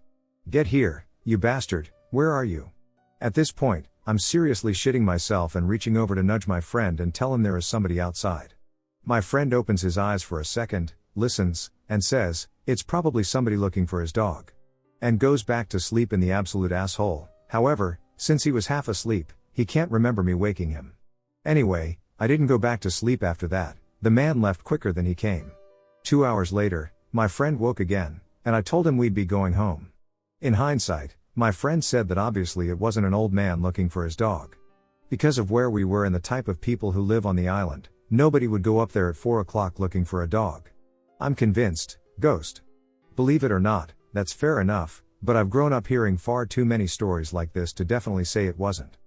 Get here, you bastard, where are you?" At this point, I'm seriously shitting myself and reaching over to nudge my friend and tell him there is somebody outside. My friend opens his eyes for a second, listens, and says, "It's probably somebody looking for his dog." And goes back to sleep in the absolute asshole. However, since he was half asleep, he can't remember me waking him. Anyway, I didn't go back to sleep after that. The man left quicker than he came. 2 hours later, my friend woke again, and I told him we'd be going home. In hindsight, my friend said that obviously it wasn't an old man looking for his dog. Because of where we were and the type of people who live on the island, nobody would go up there at 4 o'clock looking for a dog. I'm convinced, ghost. Believe it or not, that's fair enough, but I've grown up hearing far too many stories like this to definitely say it wasn't.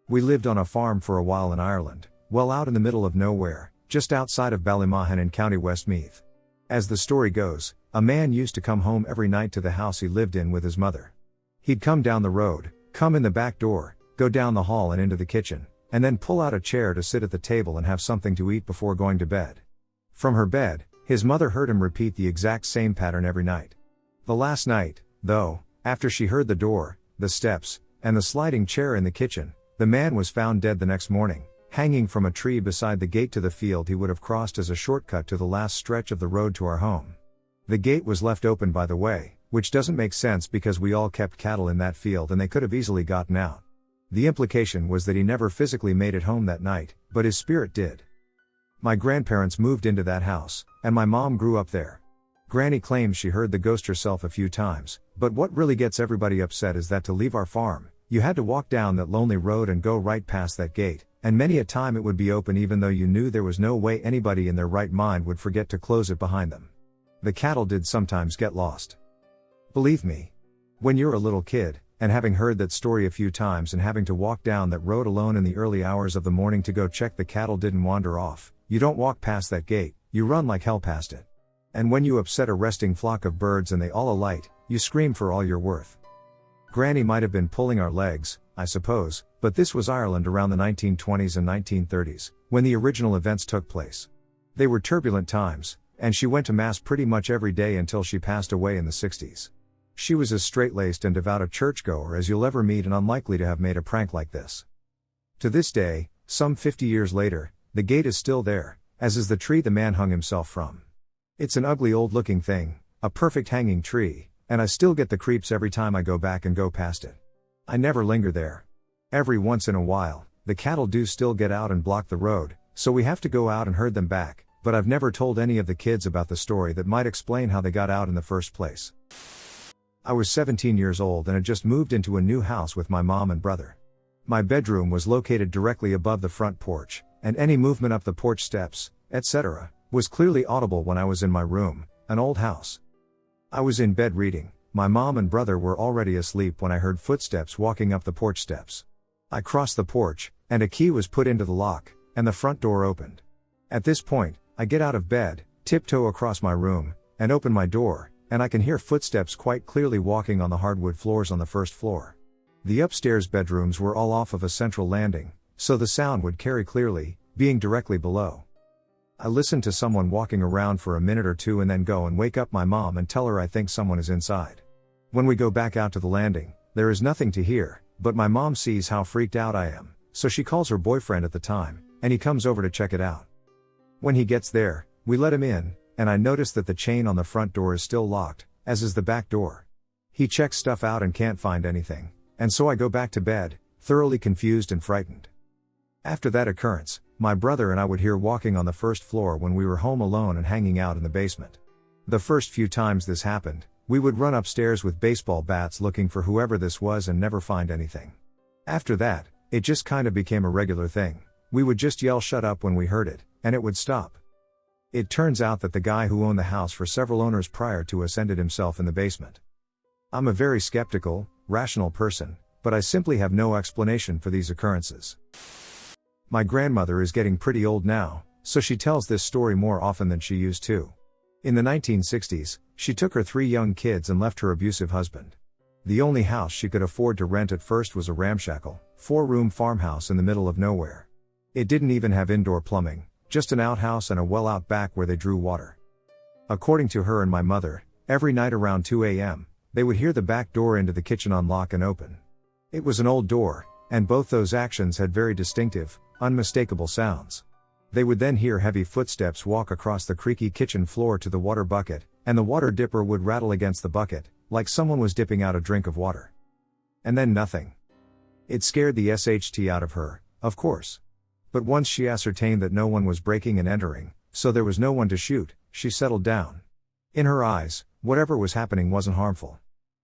We lived on a farm for a while in Ireland, well out in the middle of nowhere, just outside of Ballymahan in County Westmeath. As the story goes, a man used to come home every night to the house he lived in with his mother. He'd come down the road, come in the back door, go down the hall and into the kitchen, and then pull out a chair to sit at the table and have something to eat before going to bed. From her bed, his mother heard him repeat the exact same pattern every night. The last night, though, after she heard the door, the steps, and the sliding chair in the kitchen, the man was found dead the next morning, hanging from a tree beside the gate to the field he would have crossed as a shortcut to the last stretch of the road to our home. The gate was left open by the way, which doesn't make sense because we all kept cattle in that field and they could have easily gotten out. The implication was that he never physically made it home that night, but his spirit did. My grandparents moved into that house, and my mom grew up there. Granny claims she heard the ghost herself a few times, but what really gets everybody upset is that to leave our farm, you had to walk down that lonely road and go right past that gate, and many a time it would be open even though you knew there was no way anybody in their right mind would forget to close it behind them. The cattle did sometimes get lost. Believe me. When you're a little kid, and having heard that story a few times and having to walk down that road alone in the early hours of the morning to go check the cattle didn't wander off, you don't walk past that gate, you run like hell past it. And when you upset a resting flock of birds and they all alight, you scream for all you're worth. Granny might have been pulling our legs, I suppose, but this was Ireland around the 1920s and 1930s, when the original events took place. They were turbulent times, and she went to mass pretty much every day until she passed away in the 60s. She was as straight-laced and devout a churchgoer as you'll ever meet and unlikely to have made a prank like this. To this day, some 50 years later, the gate is still there, as is the tree the man hung himself from. It's an ugly old-looking thing, a perfect hanging tree, and I still get the creeps every time I go back and go past it. I never linger there. Every once in a while, the cattle do still get out and block the road, so we have to go out and herd them back, but I've never told any of the kids about the story that might explain how they got out in the first place. I was 17 years old and had just moved into a new house with my mom and brother. My bedroom was located directly above the front porch, and any movement up the porch steps, etc., was clearly audible when I was in my room, an old house. I was in bed reading. My mom and brother were already asleep when I heard footsteps walking up the porch steps. I crossed the porch, and a key was put into the lock, and the front door opened. At this point, I get out of bed, tiptoe across my room, and open my door, and I can hear footsteps quite clearly walking on the hardwood floors on the first floor. The upstairs bedrooms were all off of a central landing, so the sound would carry clearly, being directly below. I listened to someone walking around for a minute or two and then go and wake up my mom and tell her I think someone is inside. When we go back out to the landing, there is nothing to hear, but my mom sees how freaked out I am, so she calls her boyfriend at the time, and he comes over to check it out. When he gets there, we let him in, and I notice that the chain on the front door is still locked, as is the back door. He checks stuff out and can't find anything, and so I go back to bed, thoroughly confused and frightened. After that occurrence, my brother and I would hear walking on the first floor when we were home alone and hanging out in the basement. The first few times this happened, we would run upstairs with baseball bats looking for whoever this was and never find anything. After that, it just kind of became a regular thing. We would just yell "shut up" when we heard it, and it would stop. It turns out that the guy who owned the house for several owners prior to us ended himself in the basement. I'm a very skeptical, rational person, but I simply have no explanation for these occurrences. My grandmother is getting pretty old now, so she tells this story more often than she used to. In the 1960s, she took her 3 young kids and left her abusive husband. The only house she could afford to rent at first was a ramshackle, 4-room farmhouse in the middle of nowhere. It didn't even have indoor plumbing, just an outhouse and a well out back where they drew water. According to her and my mother, every night around 2 a.m., they would hear the back door into the kitchen unlock and open. It was an old door, and both those actions had very distinctive, unmistakable sounds. They would then hear heavy footsteps walk across the creaky kitchen floor to the water bucket, and the water dipper would rattle against the bucket, like someone was dipping out a drink of water. And then nothing. It scared the SHT out of her, of course. But once she ascertained that no one was breaking and entering, so there was no one to shoot, she settled down. In her eyes, whatever was happening wasn't harmful.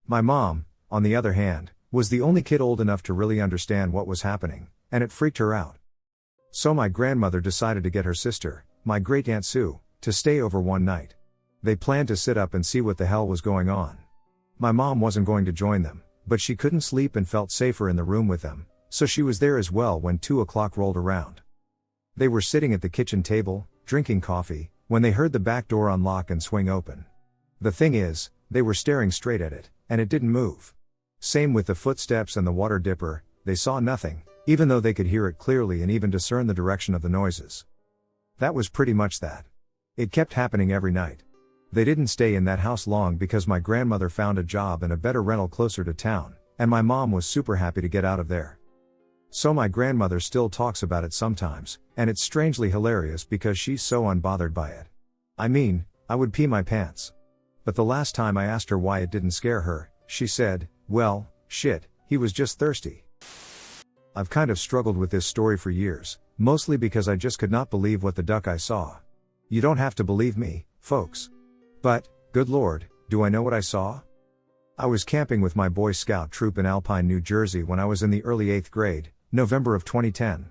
My mom, on the other hand, was the only kid old enough to really understand what was happening, and it freaked her out. So my grandmother decided to get her sister, my great-aunt Sue, to stay over one night. They planned to sit up and see what the hell was going on. My mom wasn't going to join them, but she couldn't sleep and felt safer in the room with them, so she was there as well when 2 o'clock rolled around. They were sitting at the kitchen table, drinking coffee, when they heard the back door unlock and swing open. The thing is, they were staring straight at it, and it didn't move. Same with the footsteps and the water dipper, they saw nothing, even though they could hear it clearly and even discern the direction of the noises. That was pretty much that. It kept happening every night. They didn't stay in that house long because my grandmother found a job and a better rental closer to town, and my mom was super happy to get out of there. So my grandmother still talks about it sometimes, and it's strangely hilarious because she's so unbothered by it. I mean, I would pee my pants. But the last time I asked her why it didn't scare her, she said, "Well, shit, he was just thirsty." I've kind of struggled with this story for years, mostly because I just could not believe what the duck I saw. You don't have to believe me, folks. But, good lord, do I know what I saw? I was camping with my Boy Scout troop in Alpine, New Jersey when I was in the early 8th grade, November of 2010,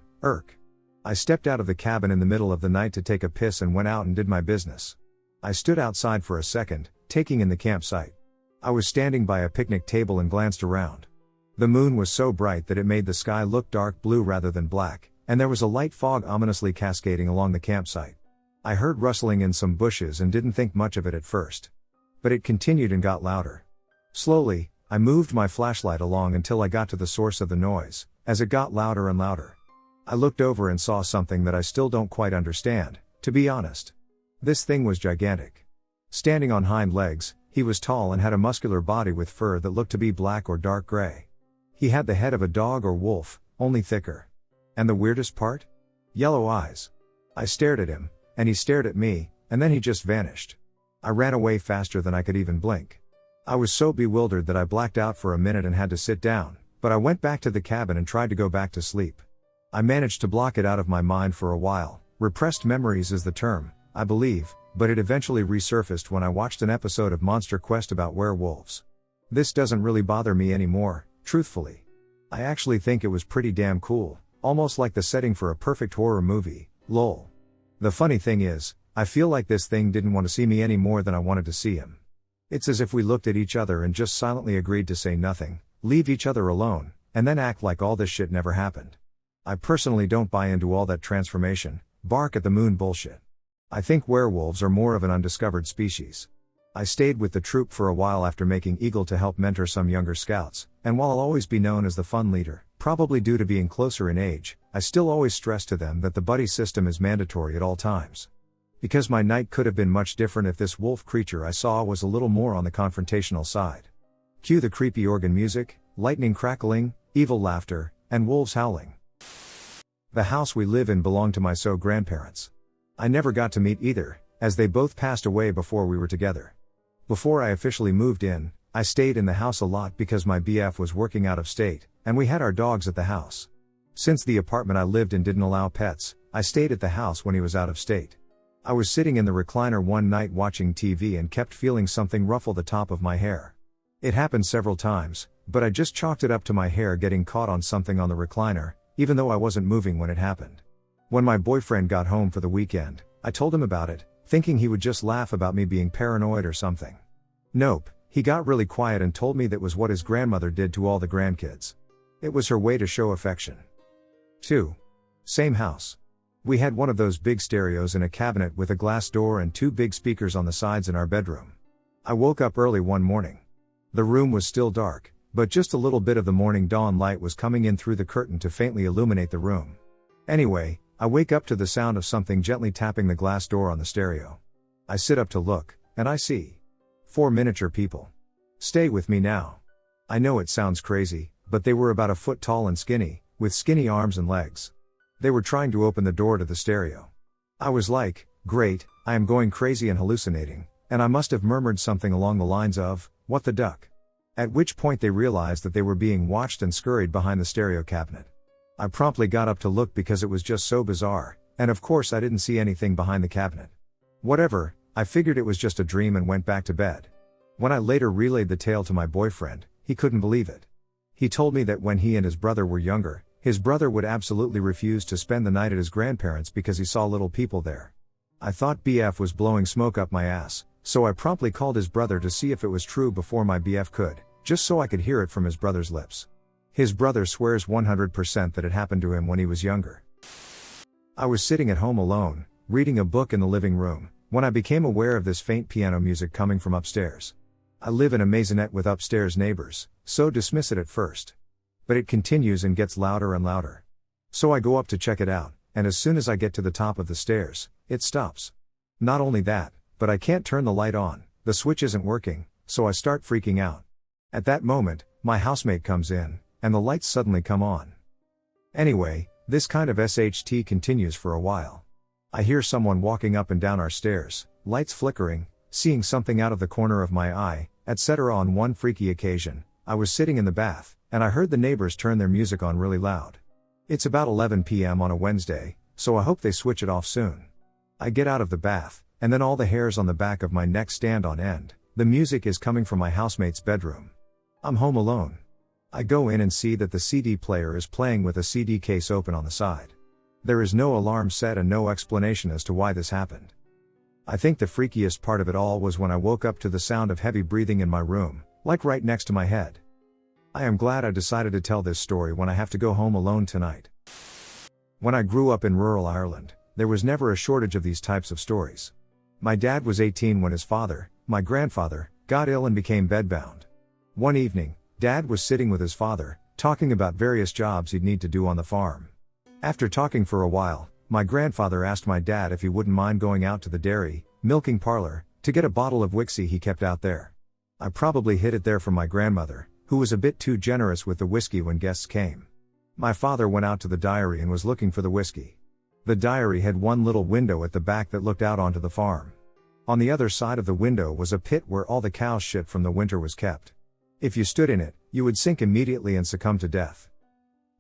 I stepped out of the cabin in the middle of the night to take a piss and went out and did my business. I stood outside for a second, taking in the campsite. I was standing by a picnic table and glanced around. The moon was so bright that it made the sky look dark blue rather than black, and there was a light fog ominously cascading along the campsite. I heard rustling in some bushes and didn't think much of it at first. But it continued and got louder. Slowly, I moved my flashlight along until I got to the source of the noise, as it got louder and louder. I looked over and saw something that I still don't quite understand, to be honest. This thing was gigantic. Standing on hind legs, he was tall and had a muscular body with fur that looked to be black or dark gray. He had the head of a dog or wolf, only thicker. And the weirdest part? Yellow eyes. I stared at him, and he stared at me, and then he just vanished. I ran away faster than I could even blink. I was so bewildered that I blacked out for a minute and had to sit down, but I went back to the cabin and tried to go back to sleep. I managed to block it out of my mind for a while. Repressed memories is the term, I believe, but it eventually resurfaced when I watched an episode of Monster Quest about werewolves. This doesn't really bother me anymore, truthfully. I actually think it was pretty damn cool, almost like the setting for a perfect horror movie, lol. The funny thing is, I feel like this thing didn't want to see me any more than I wanted to see him. It's as if we looked at each other and just silently agreed to say nothing, leave each other alone, and then act like all this shit never happened. I personally don't buy into all that transformation, bark at the moon bullshit. I think werewolves are more of an undiscovered species. I stayed with the troop for a while after making Eagle to help mentor some younger scouts, and while I'll always be known as the fun leader, probably due to being closer in age, I still always stress to them that the buddy system is mandatory at all times. Because my night could have been much different if this wolf creature I saw was a little more on the confrontational side. Cue the creepy organ music, lightning crackling, evil laughter, and wolves howling. The house we live in belonged to my grandparents. I never got to meet either, as they both passed away before we were together. Before I officially moved in, I stayed in the house a lot because my BF was working out of state, and we had our dogs at the house. Since the apartment I lived in didn't allow pets, I stayed at the house when he was out of state. I was sitting in the recliner one night watching TV and kept feeling something ruffle the top of my hair. It happened several times, but I just chalked it up to my hair getting caught on something on the recliner, even though I wasn't moving when it happened. When my boyfriend got home for the weekend, I told him about it, thinking he would just laugh about me being paranoid or something. Nope, he got really quiet and told me that was what his grandmother did to all the grandkids. It was her way to show affection. 2. Same house. We had one of those big stereos in a cabinet with a glass door and 2 big speakers on the sides in our bedroom. I woke up early one morning. The room was still dark, but just a little bit of the morning dawn light was coming in through the curtain to faintly illuminate the room. Anyway, I wake up to the sound of something gently tapping the glass door on the stereo. I sit up to look, and I see 4 miniature people. Stay with me now. I know it sounds crazy, but they were about a foot tall and skinny, with skinny arms and legs. They were trying to open the door to the stereo. I was like, great, I am going crazy and hallucinating, and I must have murmured something along the lines of, what the duck? At which point they realized that they were being watched and scurried behind the stereo cabinet. I promptly got up to look because it was just so bizarre, and of course I didn't see anything behind the cabinet. Whatever, I figured it was just a dream and went back to bed. When I later relayed the tale to my boyfriend, he couldn't believe it. He told me that when he and his brother were younger, his brother would absolutely refuse to spend the night at his grandparents' because he saw little people there. I thought BF was blowing smoke up my ass, so I promptly called his brother to see if it was true before my BF could, just so I could hear it from his brother's lips. His brother swears 100% that it happened to him when he was younger. I was sitting at home alone, reading a book in the living room, when I became aware of this faint piano music coming from upstairs. I live in a maisonette with upstairs neighbors, so dismiss it at first. But it continues and gets louder and louder. So I go up to check it out, and as soon as I get to the top of the stairs, it stops. Not only that, but I can't turn the light on, the switch isn't working, so I start freaking out. At that moment, my housemate comes in, and the lights suddenly come on. Anyway, this kind of SHT continues for a while. I hear someone walking up and down our stairs, lights flickering, seeing something out of the corner of my eye, etc. On one freaky occasion, I was sitting in the bath, and I heard the neighbors turn their music on really loud. It's about 11 p.m. on a Wednesday, so I hope they switch it off soon. I get out of the bath, and then all the hairs on the back of my neck stand on end. The music is coming from my housemate's bedroom. I'm home alone. I go in and see that the CD player is playing with a CD case open on the side. There is no alarm set and no explanation as to why this happened. I think the freakiest part of it all was when I woke up to the sound of heavy breathing in my room, like right next to my head. I am glad I decided to tell this story when I have to go home alone tonight. When I grew up in rural Ireland, there was never a shortage of these types of stories. My dad was 18 when his father, my grandfather, got ill and became bedbound. One evening, Dad was sitting with his father, talking about various jobs he'd need to do on the farm. After talking for a while, my grandfather asked my dad if he wouldn't mind going out to the dairy, milking parlor, to get a bottle of whiskey he kept out there. I probably hid it there from my grandmother, who was a bit too generous with the whiskey when guests came. My father went out to the dairy and was looking for the whiskey. The dairy had one little window at the back that looked out onto the farm. On the other side of the window was a pit where all the cow shit from the winter was kept. If you stood in it, you would sink immediately and succumb to death.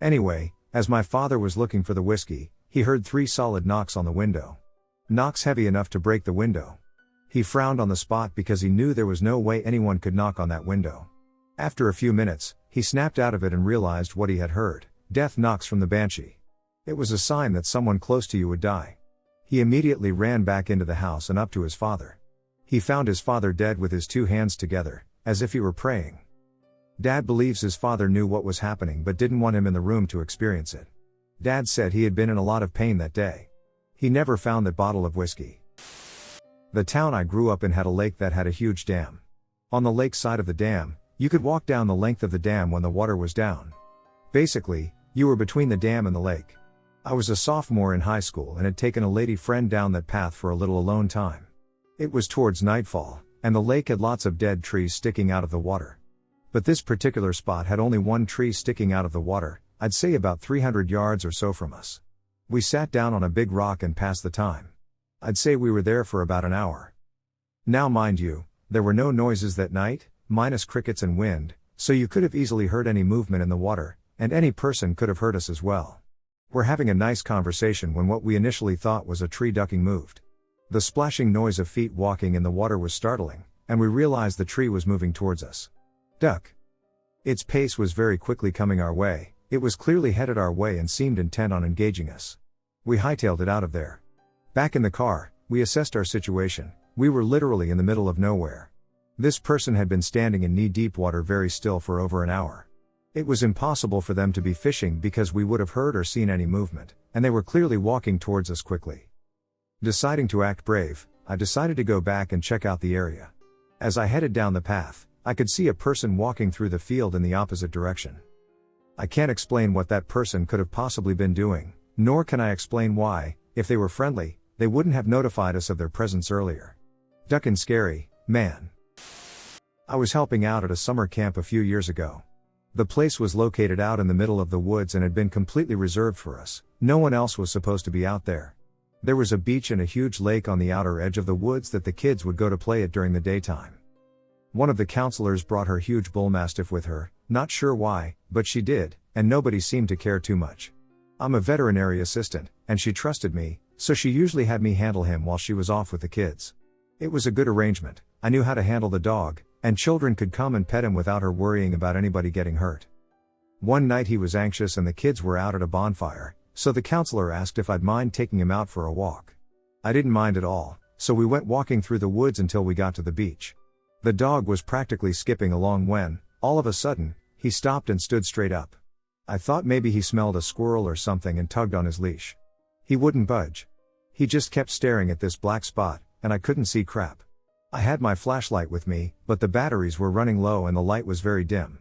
Anyway, as my father was looking for the whiskey, he heard 3 solid knocks on the window. Knocks heavy enough to break the window. He frowned on the spot because he knew there was no way anyone could knock on that window. After a few minutes, he snapped out of it and realized what he had heard: death knocks from the banshee. It was a sign that someone close to you would die. He immediately ran back into the house and up to his father. He found his father dead with his 2 hands together, as if he were praying. Dad believes his father knew what was happening but didn't want him in the room to experience it. Dad said he had been in a lot of pain that day. He never found that bottle of whiskey. The town I grew up in had a lake that had a huge dam. On the lake side of the dam, you could walk down the length of the dam when the water was down. Basically, you were between the dam and the lake. I was a sophomore in high school and had taken a lady friend down that path for a little alone time. It was towards nightfall, and the lake had lots of dead trees sticking out of the water. But this particular spot had only one tree sticking out of the water, I'd say about 300 yards or so from us. We sat down on a big rock and passed the time. I'd say we were there for about an hour. Now mind you, there were no noises that night, minus crickets and wind, so you could have easily heard any movement in the water, and any person could have heard us as well. We're having a nice conversation when what we initially thought was a tree ducking moved. The splashing noise of feet walking in the water was startling, and we realized the tree was moving towards us. Duck. Its pace was very quickly coming our way, it was clearly headed our way and seemed intent on engaging us. We hightailed it out of there. Back in the car, we assessed our situation. We were literally in the middle of nowhere. This person had been standing in knee-deep water very still for over an hour. It was impossible for them to be fishing because we would have heard or seen any movement, and they were clearly walking towards us quickly. Deciding to act brave, I decided to go back and check out the area. As I headed down the path, I could see a person walking through the field in the opposite direction. I can't explain what that person could have possibly been doing, nor can I explain why, if they were friendly, they wouldn't have notified us of their presence earlier. Duckin' scary, man. I was helping out at a summer camp a few years ago. The place was located out in the middle of the woods and had been completely reserved for us. No one else was supposed to be out there. There was a beach and a huge lake on the outer edge of the woods that the kids would go to play at during the daytime. One of the counselors brought her huge bull mastiff with her, not sure why, but she did, and nobody seemed to care too much. I'm a veterinary assistant, and she trusted me, so she usually had me handle him while she was off with the kids. It was a good arrangement. I knew how to handle the dog, and children could come and pet him without her worrying about anybody getting hurt. One night he was anxious and the kids were out at a bonfire, so the counselor asked if I'd mind taking him out for a walk. I didn't mind at all, so we went walking through the woods until we got to the beach. The dog was practically skipping along when, all of a sudden, he stopped and stood straight up. I thought maybe he smelled a squirrel or something and tugged on his leash. He wouldn't budge. He just kept staring at this black spot, and I couldn't see crap. I had my flashlight with me, but the batteries were running low and the light was very dim.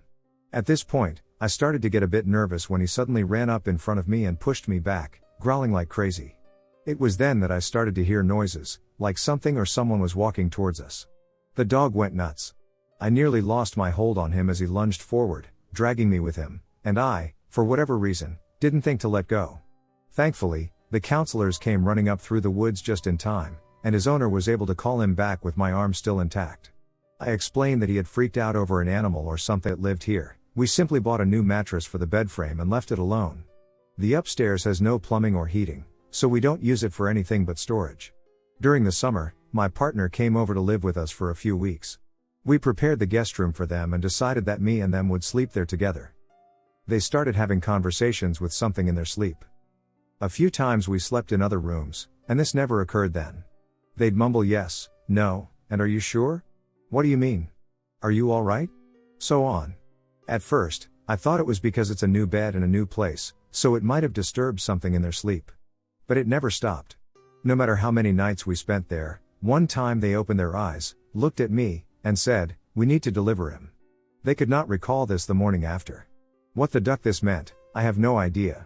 At this point, I started to get a bit nervous when he suddenly ran up in front of me and pushed me back, growling like crazy. It was then that I started to hear noises, like something or someone was walking towards us. The dog went nuts. I nearly lost my hold on him as he lunged forward, dragging me with him, and I, for whatever reason, didn't think to let go. Thankfully, the counselors came running up through the woods just in time, and his owner was able to call him back with my arm still intact. I explained that he had freaked out over an animal or something that lived here. We simply bought a new mattress for the bed frame and left it alone. The upstairs has no plumbing or heating, so we don't use it for anything but storage. During the summer, my partner came over to live with us for a few weeks. We prepared the guest room for them and decided that me and them would sleep there together. They started having conversations with something in their sleep. A few times we slept in other rooms, and this never occurred then. They'd mumble yes, no, and are you sure? What do you mean? Are you alright? So on. At first, I thought it was because it's a new bed and a new place, so it might have disturbed something in their sleep. But it never stopped. No matter how many nights we spent there, one time they opened their eyes, looked at me, and said, "We need to deliver him." They could not recall this the morning after. What the duck this meant, I have no idea.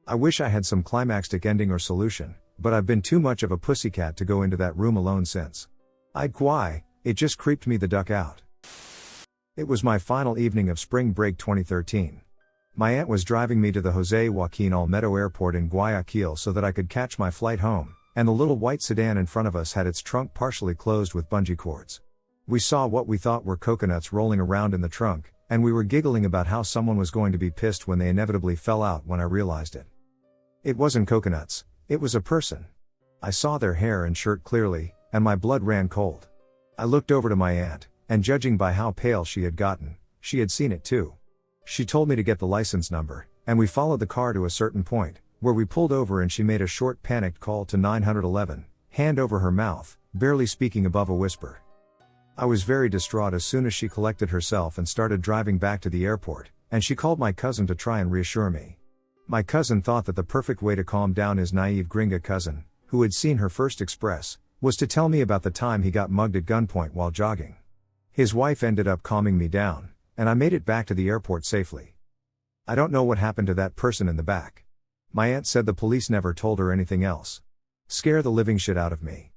I wish I had some climactic ending or solution, but I've been too much of a pussycat to go into that room alone since. I'd why, it just creeped me the duck out. It was my final evening of spring break 2013. My aunt was driving me to the Jose Joaquin Olmedo Airport in Guayaquil so that I could catch my flight home, and the little white sedan in front of us had its trunk partially closed with bungee cords. We saw what we thought were coconuts rolling around in the trunk, and we were giggling about how someone was going to be pissed when they inevitably fell out when I realized it. It wasn't coconuts, it was a person. I saw their hair and shirt clearly, and my blood ran cold. I looked over to my aunt, and judging by how pale she had gotten, she had seen it too. She told me to get the license number, and we followed the car to a certain point, where we pulled over and she made a short panicked call to 911, hand over her mouth, barely speaking above a whisper. I was very distraught as soon as she collected herself and started driving back to the airport, and she called my cousin to try and reassure me. My cousin thought that the perfect way to calm down his naive gringa cousin, who had seen her first express, was to tell me about the time he got mugged at gunpoint while jogging. His wife ended up calming me down, and I made it back to the airport safely. I don't know what happened to that person in the back. My aunt said the police never told her anything else. Scare the living shit out of me.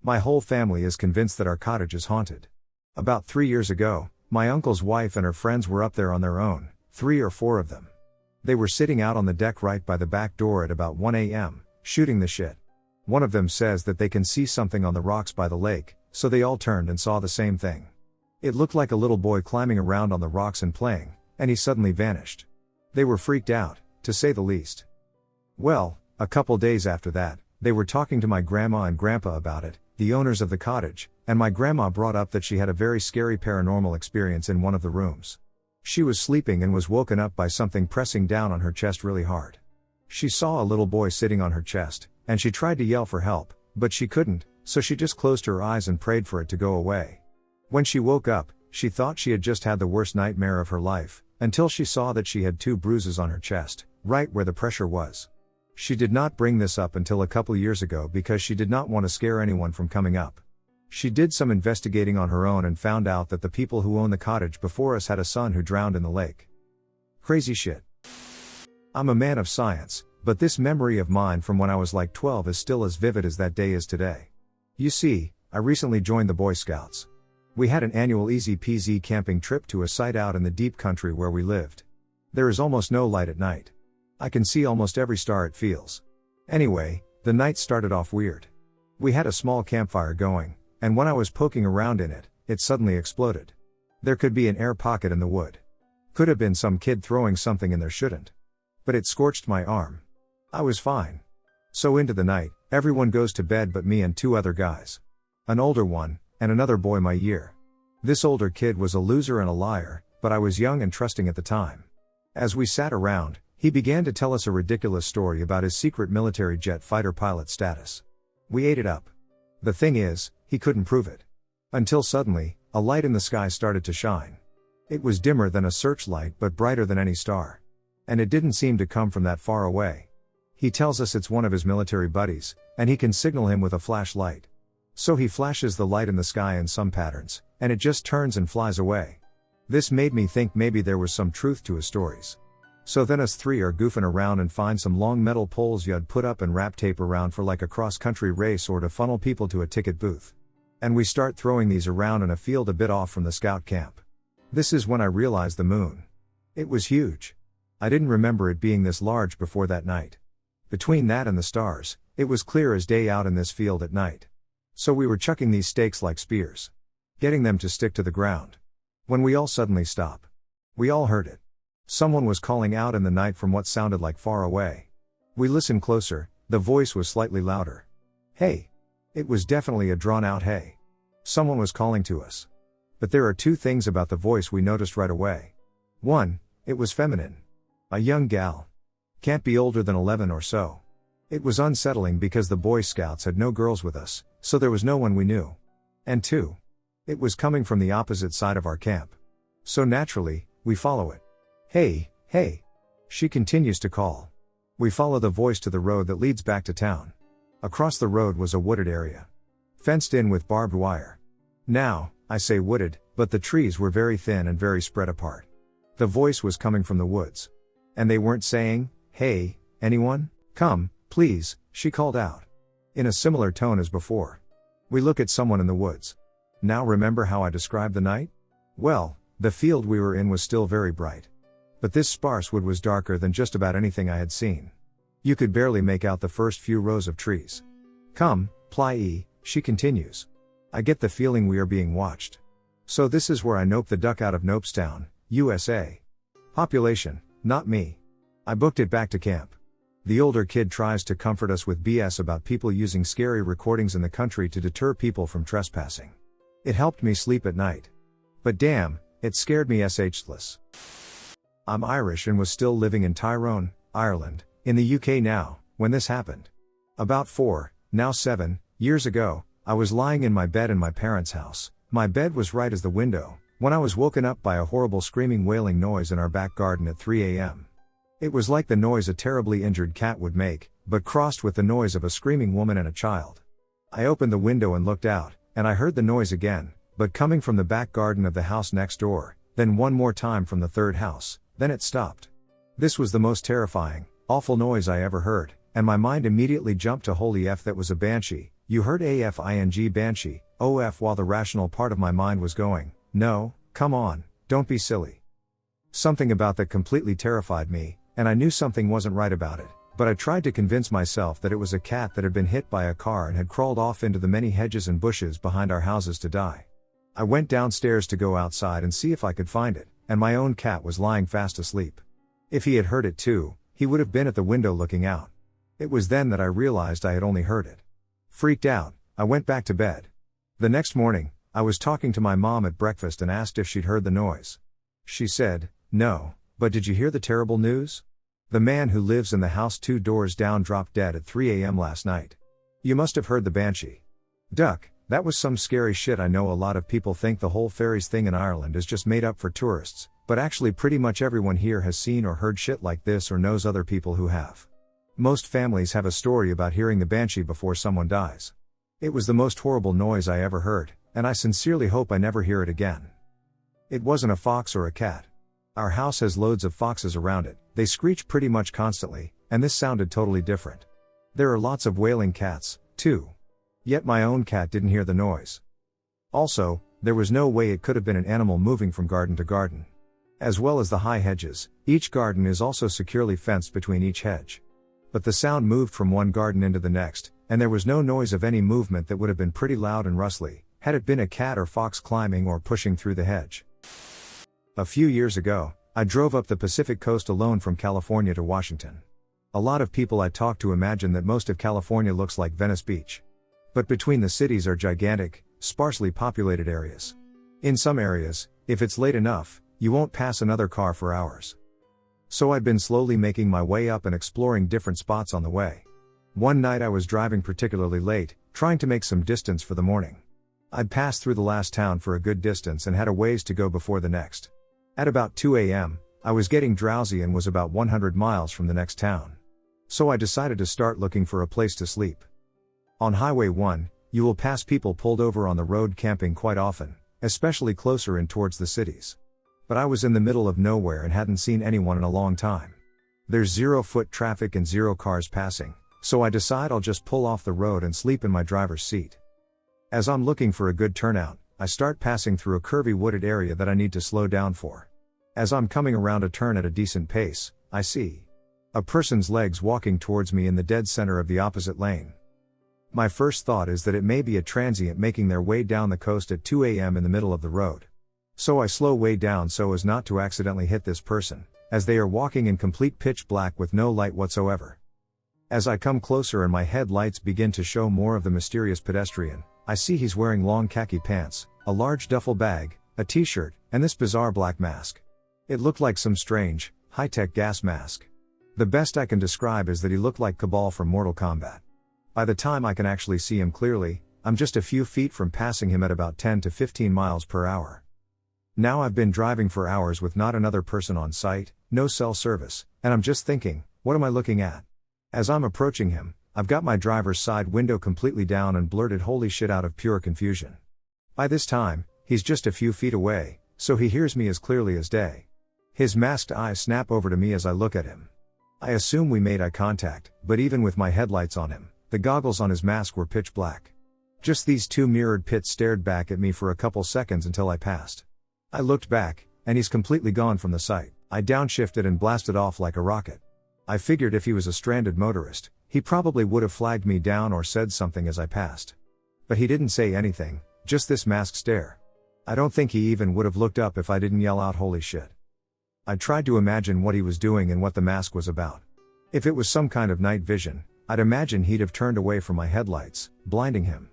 My whole family is convinced that our cottage is haunted. About 3 years ago, my uncle's wife and her friends were up there on their own, 3 or 4 of them. They were sitting out on the deck right by the back door at about 1 a.m., shooting the shit. One of them says that they can see something on the rocks by the lake, so they all turned and saw the same thing. It looked like a little boy climbing around on the rocks and playing, and he suddenly vanished. They were freaked out, to say the least. Well, a couple days after that, they were talking to my grandma and grandpa about it, the owners of the cottage, and my grandma brought up that she had a very scary paranormal experience in one of the rooms. She was sleeping and was woken up by something pressing down on her chest really hard. She saw a little boy sitting on her chest, and she tried to yell for help, but she couldn't, so she just closed her eyes and prayed for it to go away. When she woke up, she thought she had just had the worst nightmare of her life, until she saw that she had 2 bruises on her chest, right where the pressure was. She did not bring this up until a couple years ago because she did not want to scare anyone from coming up. She did some investigating on her own and found out that the people who owned the cottage before us had a son who drowned in the lake. Crazy shit. I'm a man of science, but this memory of mine from when I was like 12 is still as vivid as that day is today. You see, I recently joined the Boy Scouts. We had an annual easy-peasy camping trip to a site out in the deep country where we lived. There is almost no light at night. I can see almost every star it feels. Anyway, the night started off weird. We had a small campfire going, and when I was poking around in it, it suddenly exploded. There could be an air pocket in the wood. Could have been some kid throwing something in there shouldn't. But it scorched my arm. I was fine. So into the night, everyone goes to bed but me and 2 other guys. An older one, and another boy my year. This older kid was a loser and a liar, but I was young and trusting at the time. As we sat around, he began to tell us a ridiculous story about his secret military jet fighter pilot status. We ate it up. The thing is, he couldn't prove it. Until suddenly, a light in the sky started to shine. It was dimmer than a searchlight but brighter than any star. And it didn't seem to come from that far away. He tells us it's one of his military buddies, and he can signal him with a flashlight. So he flashes the light in the sky in some patterns, and it just turns and flies away. This made me think maybe there was some truth to his stories. So then us 3 are goofing around and find some long metal poles you'd put up and wrap tape around for like a cross-country race or to funnel people to a ticket booth. And we start throwing these around in a field a bit off from the scout camp. This is when I realized the moon. It was huge. I didn't remember it being this large before that night. Between that and the stars, it was clear as day out in this field at night. So we were chucking these stakes like spears. Getting them to stick to the ground. When we all suddenly stop. We all heard it. Someone was calling out in the night from what sounded like far away. We listened closer, the voice was slightly louder. Hey! It was definitely a drawn-out hey. Someone was calling to us. But there are 2 things about the voice we noticed right away. 1, it was feminine. A young gal. Can't be older than 11 or so. It was unsettling because the Boy Scouts had no girls with us, so there was no one we knew. And 2, it was coming from the opposite side of our camp. So naturally, we follow it. Hey, hey. She continues to call. We follow the voice to the road that leads back to town. Across the road was a wooded area. Fenced in with barbed wire. Now, I say wooded, but the trees were very thin and very spread apart. The voice was coming from the woods. And they weren't saying, hey, anyone? Come, please, she called out. In a similar tone as before. We look at someone in the woods. Now remember how I described the night? Well, the field we were in was still very bright. But this sparse wood was darker than just about anything I had seen. You could barely make out the first few rows of trees. Come, Ply-E, she continues. I get the feeling we are being watched. So this is where I nope the duck out of Nopestown, USA. Population, not me. I booked it back to camp. The older kid tries to comfort us with BS about people using scary recordings in the country to deter people from trespassing. It helped me sleep at night. But damn, it scared me shitless. I'm Irish and was still living in Tyrone, Ireland, in the UK now, when this happened. About 4, now 7, years ago, I was lying in my bed in my parents' house. My bed was right as the window, when I was woken up by a horrible screaming wailing noise in our back garden at 3 a.m. It was like the noise a terribly injured cat would make, but crossed with the noise of a screaming woman and a child. I opened the window and looked out, and I heard the noise again, but coming from the back garden of the house next door, then one more time from the 3rd house, then it stopped. This was the most terrifying, awful noise I ever heard, and my mind immediately jumped to holy F, that was a banshee. You heard AFING banshee, OF, while the rational part of my mind was going, no, come on, don't be silly. Something about that completely terrified me, and I knew something wasn't right about it, But I tried to convince myself that it was a cat that had been hit by a car and had crawled off into the many hedges and bushes behind our houses to die. I went downstairs to go outside and see if I could find it, and my own cat was lying fast asleep. If he had heard it too, he would have been at the window looking out. It was then that I realized I had only heard it. Freaked out, I went back to bed. The next morning, I was talking to my mom at breakfast and asked if she'd heard the noise. She said, "No, but did you hear the terrible news? The man who lives in the house 2 doors down dropped dead at 3 a.m. last night. You must have heard the banshee." Duck, that was some scary shit. I know a lot of people think the whole fairies thing in Ireland is just made up for tourists, but actually pretty much everyone here has seen or heard shit like this or knows other people who have. Most families have a story about hearing the banshee before someone dies. It was the most horrible noise I ever heard, and I sincerely hope I never hear it again. It wasn't a fox or a cat. Our house has loads of foxes around it, they screech pretty much constantly, and this sounded totally different. There are lots of wailing cats, too. Yet my own cat didn't hear the noise. Also, there was no way it could have been an animal moving from garden to garden. As well as the high hedges, each garden is also securely fenced between each hedge. But the sound moved from one garden into the next, and there was no noise of any movement that would have been pretty loud and rustly, had it been a cat or fox climbing or pushing through the hedge. A few years ago, I drove up the Pacific coast alone from California to Washington. A lot of people I talk to imagine that most of California looks like Venice Beach. But between the cities are gigantic, sparsely populated areas. In some areas, if it's late enough, you won't pass another car for hours. So I'd been slowly making my way up and exploring different spots on the way. One night I was driving particularly late, trying to make some distance for the morning. I'd passed through the last town for a good distance and had a ways to go before the next. At about 2 a.m., I was getting drowsy and was about 100 miles from the next town. So I decided to start looking for a place to sleep. On Highway 1, you will pass people pulled over on the road camping quite often, especially closer in towards the cities. But I was in the middle of nowhere and hadn't seen anyone in a long time. There's 0 foot traffic and 0 cars passing, so I decide I'll just pull off the road and sleep in my driver's seat. As I'm looking for a good turnout, I start passing through a curvy wooded area that I need to slow down for. As I'm coming around a turn at a decent pace, I see a person's legs walking towards me in the dead center of the opposite lane. My first thought is that it may be a transient making their way down the coast at 2 a.m. in the middle of the road. So I slow way down so as not to accidentally hit this person, as they are walking in complete pitch black with no light whatsoever. As I come closer and my headlights begin to show more of the mysterious pedestrian, I see he's wearing long khaki pants, a large duffel bag, a t-shirt, and this bizarre black mask. It looked like some strange, high-tech gas mask. The best I can describe is that he looked like Cabal from Mortal Kombat. By the time I can actually see him clearly, I'm just a few feet from passing him at about 10 to 15 miles per hour. Now I've been driving for hours with not another person on site, no cell service, and I'm just thinking, what am I looking at? As I'm approaching him, I've got my driver's side window completely down and blurted holy shit out of pure confusion. By this time, he's just a few feet away, so he hears me as clearly as day. His masked eyes snap over to me as I look at him. I assume we made eye contact, but even with my headlights on him, the goggles on his mask were pitch black. Just these 2 mirrored pits stared back at me for a couple seconds until I passed. I looked back, and he's completely gone from the sight. I downshifted and blasted off like a rocket. I figured if he was a stranded motorist, he probably would have flagged me down or said something as I passed. But he didn't say anything, just this masked stare. I don't think he even would have looked up if I didn't yell out holy shit. I tried to imagine what he was doing and what the mask was about. If it was some kind of night vision, I'd imagine he'd have turned away from my headlights, blinding him.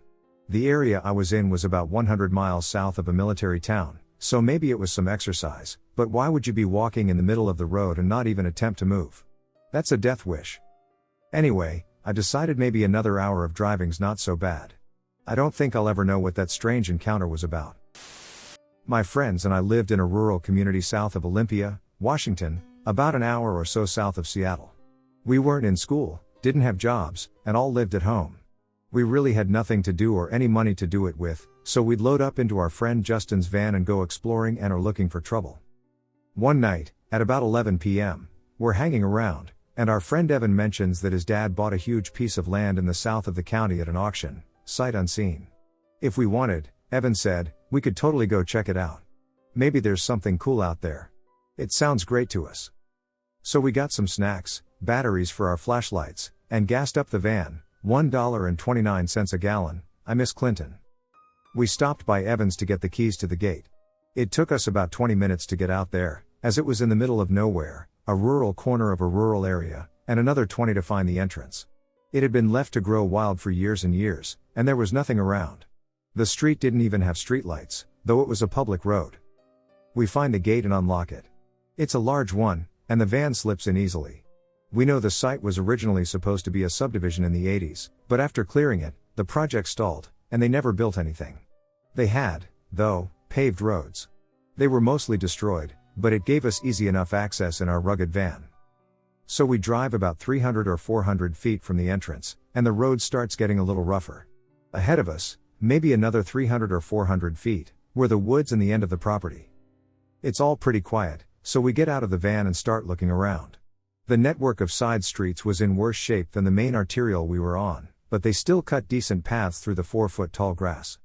The area I was in was about 100 miles south of a military town, so maybe it was some exercise, but why would you be walking in the middle of the road and not even attempt to move? That's a death wish. Anyway, I decided maybe another hour of driving's not so bad. I don't think I'll ever know what that strange encounter was about. My friends and I lived in a rural community south of Olympia, Washington, about an hour or so south of Seattle. We weren't in school, didn't have jobs, and all lived at home. We really had nothing to do or any money to do it with, so we'd load up into our friend Justin's van and go exploring and or looking for trouble. One night, at about 11 p.m., we're hanging around, and our friend Evan mentions that his dad bought a huge piece of land in the south of the county at an auction, sight unseen. If we wanted, Evan said, we could totally go check it out. Maybe there's something cool out there. It sounds great to us. So we got some snacks, batteries for our flashlights, and gassed up the van, $1.29 a gallon. I miss Clinton. We stopped by Evans to get the keys to the gate. It took us about 20 minutes to get out there, as it was in the middle of nowhere, a rural corner of a rural area, and another 20 to find the entrance. It had been left to grow wild for years and years, and there was nothing around. The street didn't even have streetlights, though it was a public road. We find the gate and unlock it. It's a large one, and the van slips in easily. We know the site was originally supposed to be a subdivision in the 80s, but after clearing it, the project stalled, and they never built anything. They had, though, paved roads. They were mostly destroyed, but it gave us easy enough access in our rugged van. So we drive about 300 or 400 feet from the entrance, and the road starts getting a little rougher. Ahead of us, maybe another 300 or 400 feet, were the woods and the end of the property. It's all pretty quiet, so we get out of the van and start looking around. The network of side streets was in worse shape than the main arterial we were on, but they still cut decent paths through the 4-foot-tall grass.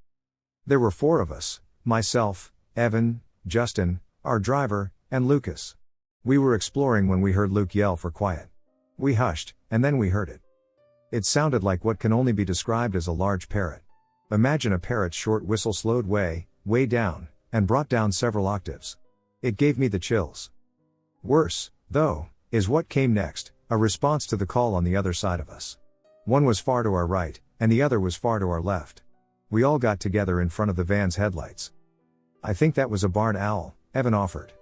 There were 4 of us, myself, Evan, Justin, our driver, and Lucas. We were exploring when we heard Luke yell for quiet. We hushed, and then we heard it. It sounded like what can only be described as a large parrot. Imagine a parrot's short whistle slowed way down, and brought down several octaves. It gave me the chills. Worse, though, is what came next, a response to the call on the other side of us. One was far to our right, and the other was far to our left. We all got together in front of the van's headlights. I think that was a barn owl, Evan offered.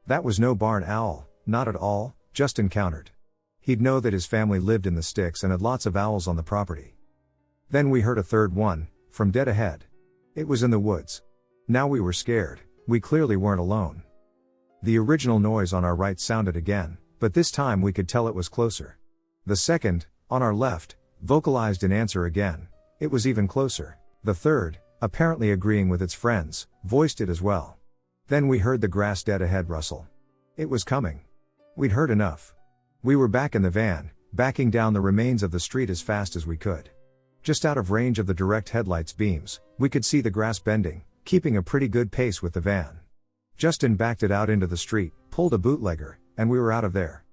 That was no barn owl, not at all, Justin countered. He'd know that his family lived in the sticks and had lots of owls on the property. Then we heard a third one, from dead ahead. It was in the woods. Now we were scared, we clearly weren't alone. The original noise on our right sounded again, but this time we could tell it was closer. The second, on our left, vocalized in answer again. It was even closer. The third, apparently agreeing with its friends, voiced it as well. Then we heard the grass dead ahead rustle. It was coming. We'd heard enough. We were back in the van, backing down the remains of the street as fast as we could. Just out of range of the direct headlights beams, we could see the grass bending, keeping a pretty good pace with the van. Justin backed it out into the street, pulled a bootlegger, and we were out of there.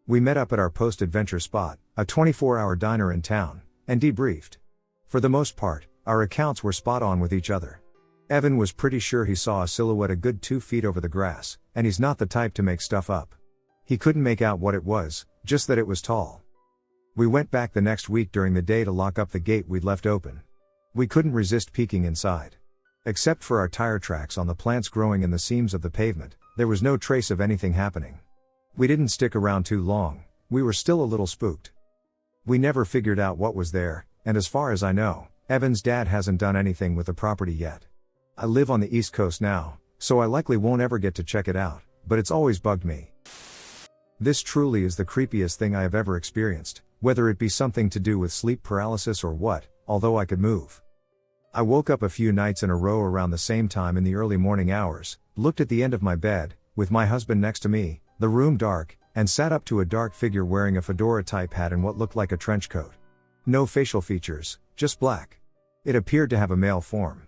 We met up at our post-adventure spot, a 24-hour diner in town, and debriefed. For the most part, our accounts were spot on with each other. Evan was pretty sure he saw a silhouette a good 2 feet over the grass, and he's not the type to make stuff up. He couldn't make out what it was, just that it was tall. We went back the next week during the day to lock up the gate we'd left open. We couldn't resist peeking inside. Except for our tire tracks on the plants growing in the seams of the pavement, there was no trace of anything happening. We didn't stick around too long, we were still a little spooked. We never figured out what was there, and as far as I know, Evan's dad hasn't done anything with the property yet. I live on the East Coast now, so I likely won't ever get to check it out, but it's always bugged me. This truly is the creepiest thing I have ever experienced, whether it be something to do with sleep paralysis or what, although I could move. I woke up a few nights in a row around the same time in the early morning hours, looked at the end of my bed, with my husband next to me, the room dark, and sat up to a dark figure wearing a fedora-type hat and what looked like a trench coat. No facial features, just black. It appeared to have a male form.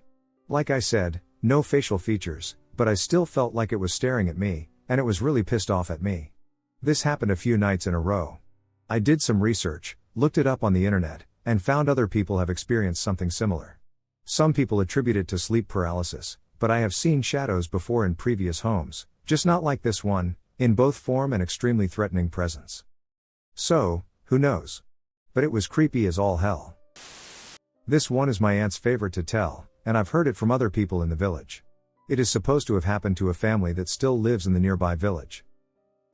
Like I said, no facial features, but I still felt like it was staring at me, and it was really pissed off at me. This happened a few nights in a row. I did some research, looked it up on the internet, and found other people have experienced something similar. Some people attribute it to sleep paralysis, but I have seen shadows before in previous homes, just not like this one, in both form and extremely threatening presence. So, who knows? But it was creepy as all hell. This one is my aunt's favorite to tell, and I've heard it from other people in the village. It is supposed to have happened to a family that still lives in the nearby village.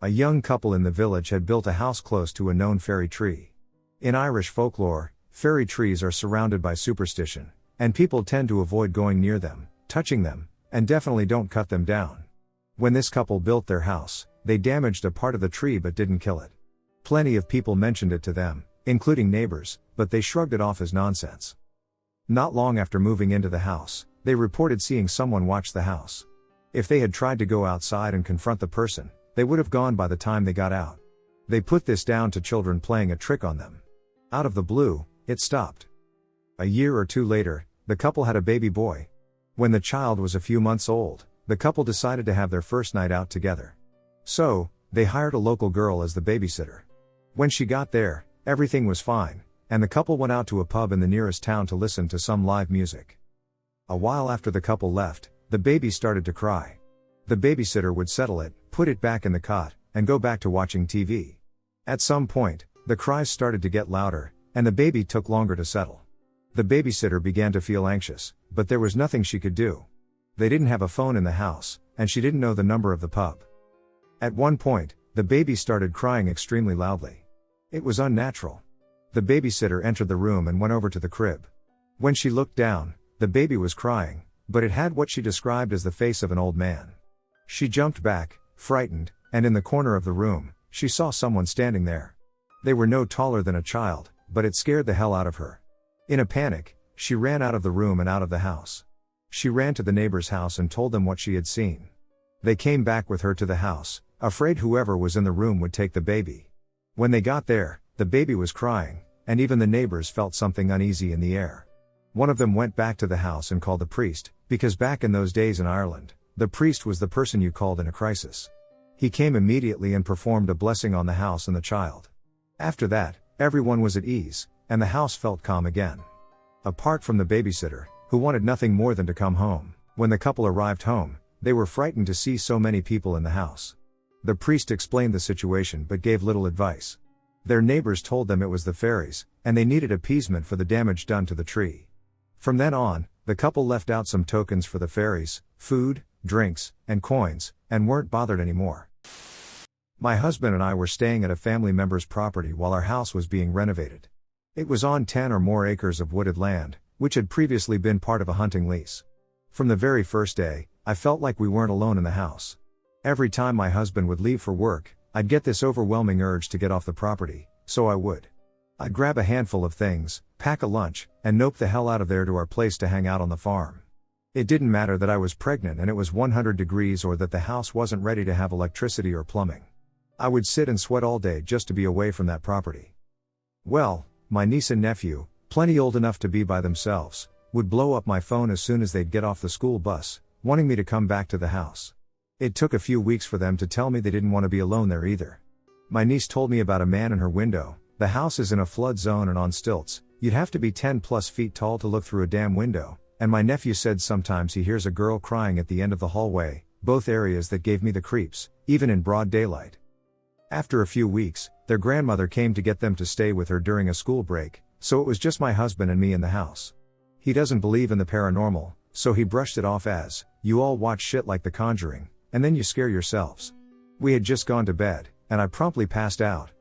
A young couple in the village had built a house close to a known fairy tree. In Irish folklore, fairy trees are surrounded by superstition, and people tend to avoid going near them, touching them, and definitely don't cut them down. When this couple built their house, they damaged a part of the tree but didn't kill it. Plenty of people mentioned it to them, including neighbors, but they shrugged it off as nonsense. Not long after moving into the house, they reported seeing someone watch the house. If they had tried to go outside and confront the person, they would have gone by the time they got out. They put this down to children playing a trick on them. Out of the blue, it stopped. A year or two later, the couple had a baby boy. When the child was a few months old, the couple decided to have their first night out together. So, they hired a local girl as the babysitter. When she got there, everything was fine, and the couple went out to a pub in the nearest town to listen to some live music. A while after the couple left, the baby started to cry. The babysitter would settle it, put it back in the cot, and go back to watching TV. At some point, the cries started to get louder, and the baby took longer to settle. The babysitter began to feel anxious, but there was nothing she could do. They didn't have a phone in the house, and she didn't know the number of the pub. At one point, the baby started crying extremely loudly. It was unnatural. The babysitter entered the room and went over to the crib. When she looked down, the baby was crying, but it had what she described as the face of an old man. She jumped back, frightened, and in the corner of the room, she saw someone standing there. They were no taller than a child, but it scared the hell out of her. In a panic, she ran out of the room and out of the house. She ran to the neighbor's house and told them what she had seen. They came back with her to the house, afraid whoever was in the room would take the baby. When they got there, the baby was crying, and even the neighbors felt something uneasy in the air. One of them went back to the house and called the priest, because back in those days in Ireland, the priest was the person you called in a crisis. He came immediately and performed a blessing on the house and the child. After that, everyone was at ease, and the house felt calm again. Apart from the babysitter, who wanted nothing more than to come home, when the couple arrived home, they were frightened to see so many people in the house. The priest explained the situation but gave little advice. Their neighbors told them it was the fairies, and they needed appeasement for the damage done to the tree. From then on, the couple left out some tokens for the fairies, food, drinks, and coins, and weren't bothered anymore. My husband and I were staying at a family member's property while our house was being renovated. It was on 10 or more acres of wooded land, which had previously been part of a hunting lease. From the very first day, I felt like we weren't alone in the house. Every time my husband would leave for work, I'd get this overwhelming urge to get off the property, so I would. I'd grab a handful of things, pack a lunch, and nope the hell out of there to our place to hang out on the farm. It didn't matter that I was pregnant and it was 100 degrees or that the house wasn't ready to have electricity or plumbing. I would sit and sweat all day just to be away from that property. Well, my niece and nephew, plenty old enough to be by themselves, would blow up my phone as soon as they'd get off the school bus, wanting me to come back to the house. It took a few weeks for them to tell me they didn't want to be alone there either. My niece told me about a man in her window. The house is in a flood zone and on stilts, you'd have to be 10+ feet tall to look through a damn window, and my nephew said sometimes he hears a girl crying at the end of the hallway, both areas that gave me the creeps, even in broad daylight. After a few weeks, their grandmother came to get them to stay with her during a school break, so it was just my husband and me in the house. He doesn't believe in the paranormal, so he brushed it off as, you all watch shit like The Conjuring, and then you scare yourselves. We had just gone to bed, and I promptly passed out,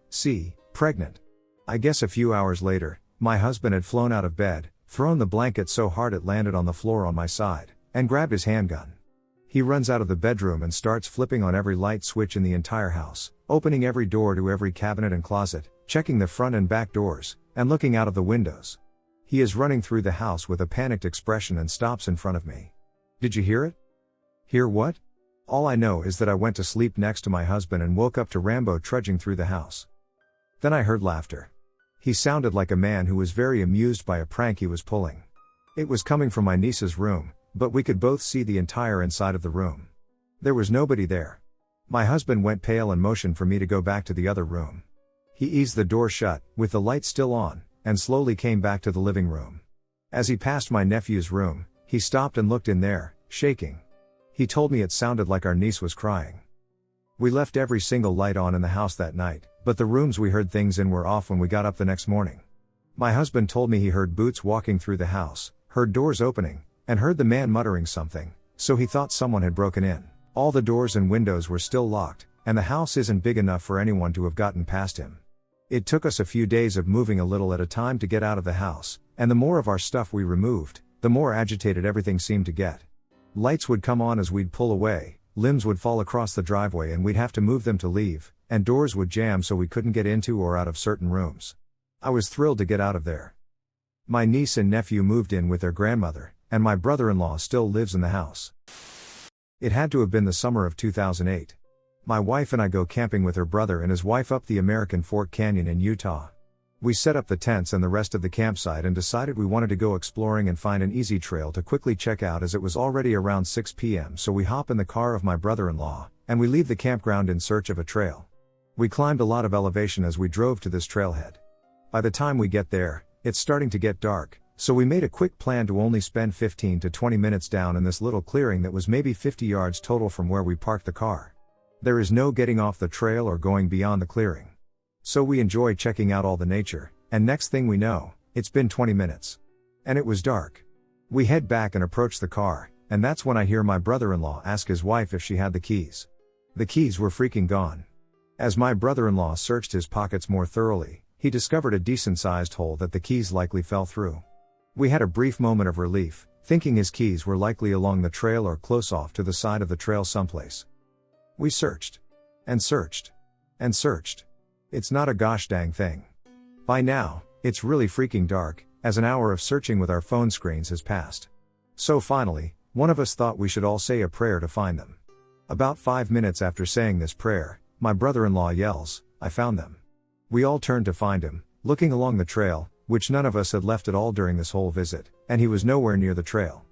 pregnant. I guess a few hours later, my husband had flown out of bed, thrown the blanket so hard it landed on the floor on my side, and grabbed his handgun. He runs out of the bedroom and starts flipping on every light switch in the entire house, opening every door to every cabinet and closet, checking the front and back doors, and looking out of the windows. He is running through the house with a panicked expression and stops in front of me. Did you hear it? Hear what? All I know is that I went to sleep next to my husband and woke up to Rambo trudging through the house. Then I heard laughter. He sounded like a man who was very amused by a prank he was pulling. It was coming from my niece's room, but we could both see the entire inside of the room. There was nobody there. My husband went pale and motioned for me to go back to the other room. He eased the door shut, with the light still on, and slowly came back to the living room. As he passed my nephew's room, he stopped and looked in there, shaking. He told me it sounded like our niece was crying. We left every single light on in the house that night, but the rooms we heard things in were off when we got up the next morning. My husband told me he heard boots walking through the house, heard doors opening, and heard the man muttering something, so he thought someone had broken in. All the doors and windows were still locked, and the house isn't big enough for anyone to have gotten past him. It took us a few days of moving a little at a time to get out of the house, and the more of our stuff we removed, the more agitated everything seemed to get. Lights would come on as we'd pull away, limbs would fall across the driveway and we'd have to move them to leave, and doors would jam so we couldn't get into or out of certain rooms. I was thrilled to get out of there. My niece and nephew moved in with their grandmother, and my brother-in-law still lives in the house. It had to have been the summer of 2008. My wife and I go camping with her brother and his wife up the American Fork Canyon in Utah. We set up the tents and the rest of the campsite and decided we wanted to go exploring and find an easy trail to quickly check out as it was already around 6 p.m. So we hop in the car of my brother-in-law, and we leave the campground in search of a trail. We climbed a lot of elevation as we drove to this trailhead. By the time we get there, it's starting to get dark, so we made a quick plan to only spend 15 to 20 minutes down in this little clearing that was maybe 50 yards total from where we parked the car. There is no getting off the trail or going beyond the clearing. So we enjoy checking out all the nature, and next thing we know, it's been 20 minutes. And it was dark. We head back and approach the car, and that's when I hear my brother-in-law ask his wife if she had the keys. The keys were freaking gone. As my brother-in-law searched his pockets more thoroughly, he discovered a decent-sized hole that the keys likely fell through. We had a brief moment of relief, thinking his keys were likely along the trail or close off to the side of the trail someplace. We searched. And searched. And searched. It's not a gosh dang thing. By now, it's really freaking dark, as an hour of searching with our phone screens has passed. So finally, one of us thought we should all say a prayer to find them. About 5 minutes after saying this prayer, my brother-in-law yells, "I found them." We all turned to find him, looking along the trail, which none of us had left at all during this whole visit, and he was nowhere near the trail.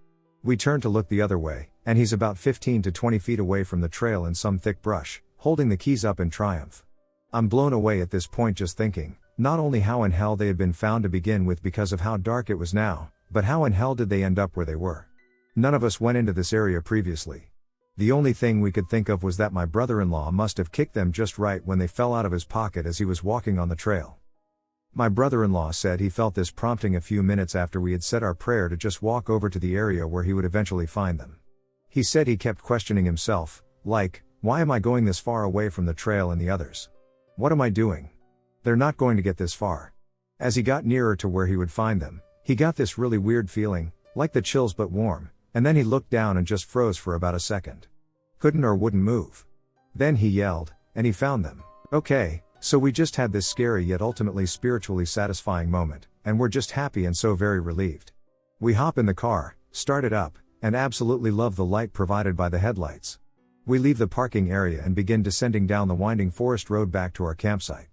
We turned to look the other way, and he's about 15 to 20 feet away from the trail in some thick brush, holding the keys up in triumph. I'm blown away at this point just thinking, not only how in hell they had been found to begin with because of how dark it was now, but how in hell did they end up where they were. None of us went into this area previously. The only thing we could think of was that my brother-in-law must have kicked them just right when they fell out of his pocket as he was walking on the trail. My brother-in-law said he felt this prompting a few minutes after we had said our prayer to just walk over to the area where he would eventually find them. He said he kept questioning himself, like, why am I going this far away from the trail and the others? What am I doing? They're not going to get this far. As he got nearer to where he would find them, he got this really weird feeling, like the chills but warm, and then he looked down and just froze for about a second. Couldn't or wouldn't move. Then he yelled, and he found them. Okay, so we just had this scary yet ultimately spiritually satisfying moment, and we're just happy and so very relieved. We hop in the car, start it up, and absolutely love the light provided by the headlights. We leave the parking area and begin descending down the winding forest road back to our campsite.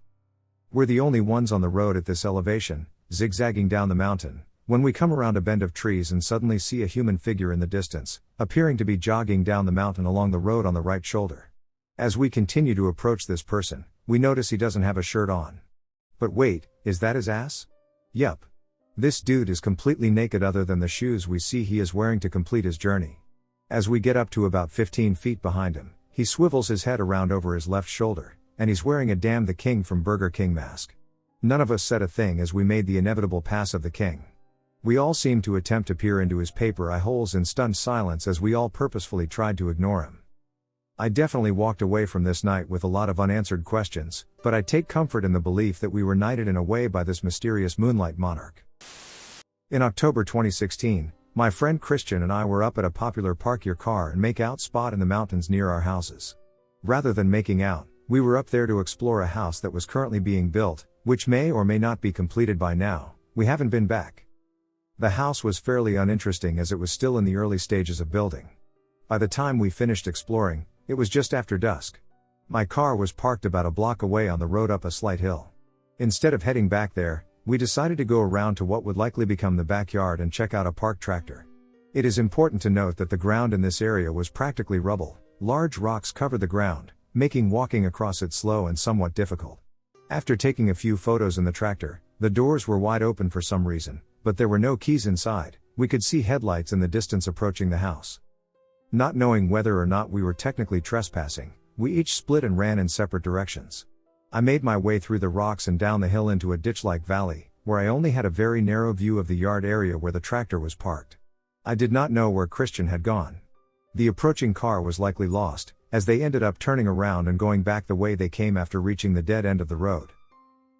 We're the only ones on the road at this elevation, zigzagging down the mountain, when we come around a bend of trees and suddenly see a human figure in the distance, appearing to be jogging down the mountain along the road on the right shoulder. As we continue to approach this person, we notice he doesn't have a shirt on. But wait, is that his ass? Yup. This dude is completely naked other than the shoes we see he is wearing to complete his journey. As we get up to about 15 feet behind him, he swivels his head around over his left shoulder, and he's wearing a "Damn the King from Burger King" mask. None of us said a thing as we made the inevitable pass of the king. We all seemed to attempt to peer into his paper eye holes in stunned silence as we all purposefully tried to ignore him. I definitely walked away from this night with a lot of unanswered questions, but I take comfort in the belief that we were knighted in a way by this mysterious moonlight monarch. In October 2016, my friend Christian and I were up at a popular park your car and make out spot in the mountains near our houses. Rather than making out, we were up there to explore a house that was currently being built, which may or may not be completed by now. We haven't been back. The house was fairly uninteresting as it was still in the early stages of building. By the time we finished exploring, it was just after dusk. My car was parked about a block away on the road up a slight hill. Instead of heading back there, we decided to go around to what would likely become the backyard and check out a parked tractor. It is important to note that the ground in this area was practically rubble. Large rocks covered the ground, making walking across it slow and somewhat difficult. After taking a few photos in the tractor, the doors were wide open for some reason, but there were no keys inside. We could see headlights in the distance approaching the house. Not knowing whether or not we were technically trespassing, we each split and ran in separate directions. I made my way through the rocks and down the hill into a ditch-like valley, where I only had a very narrow view of the yard area where the tractor was parked. I did not know where Christian had gone. The approaching car was likely lost, as they ended up turning around and going back the way they came after reaching the dead end of the road.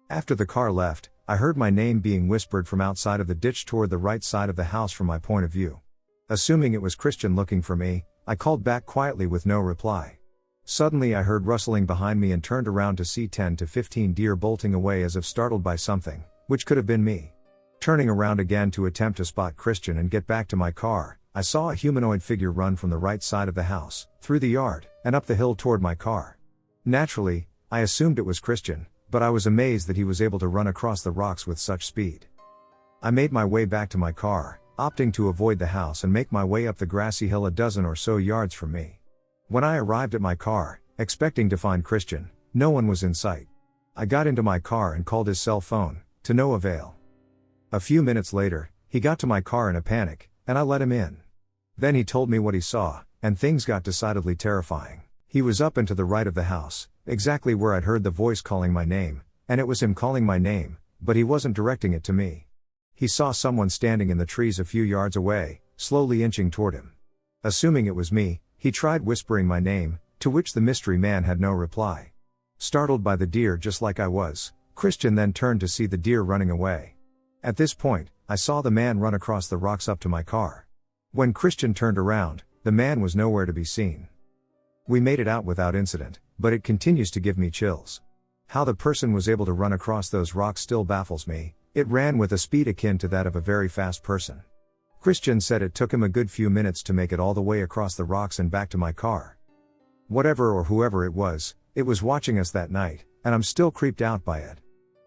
After the car left, I heard my name being whispered from outside of the ditch toward the right side of the house from my point of view. Assuming it was Christian looking for me, I called back quietly with no reply. Suddenly I heard rustling behind me and turned around to see 10 to 15 deer bolting away as if startled by something, which could have been me. Turning around again to attempt to spot Christian and get back to my car, I saw a humanoid figure run from the right side of the house, through the yard, and up the hill toward my car. Naturally, I assumed it was Christian, but I was amazed that he was able to run across the rocks with such speed. I made my way back to my car, opting to avoid the house and make my way up the grassy hill a dozen or so yards from me. When I arrived at my car, expecting to find Christian, No one was in sight. I got into my car and called his cell phone, to no avail. A few minutes later, he got to my car in a panic, and I let him in. Then he told me what he saw, and things got decidedly terrifying. He was up and to the right of the house, exactly where I'd heard the voice calling my name, and it was him calling my name, but he wasn't directing it to me. He saw someone standing in the trees a few yards away, slowly inching toward him. Assuming it was me, he tried whispering my name, to which the mystery man had no reply. Startled by the deer just like I was, Christian then turned to see the deer running away. At this point, I saw the man run across the rocks up to my car. When Christian turned around, the man was nowhere to be seen. We made it out without incident, but it continues to give me chills. How the person was able to run across those rocks still baffles me. It ran with a speed akin to that of a very fast person. Christian said it took him a good few minutes to make it all the way across the rocks and back to my car. Whatever or whoever it was watching us that night, and I'm still creeped out by it.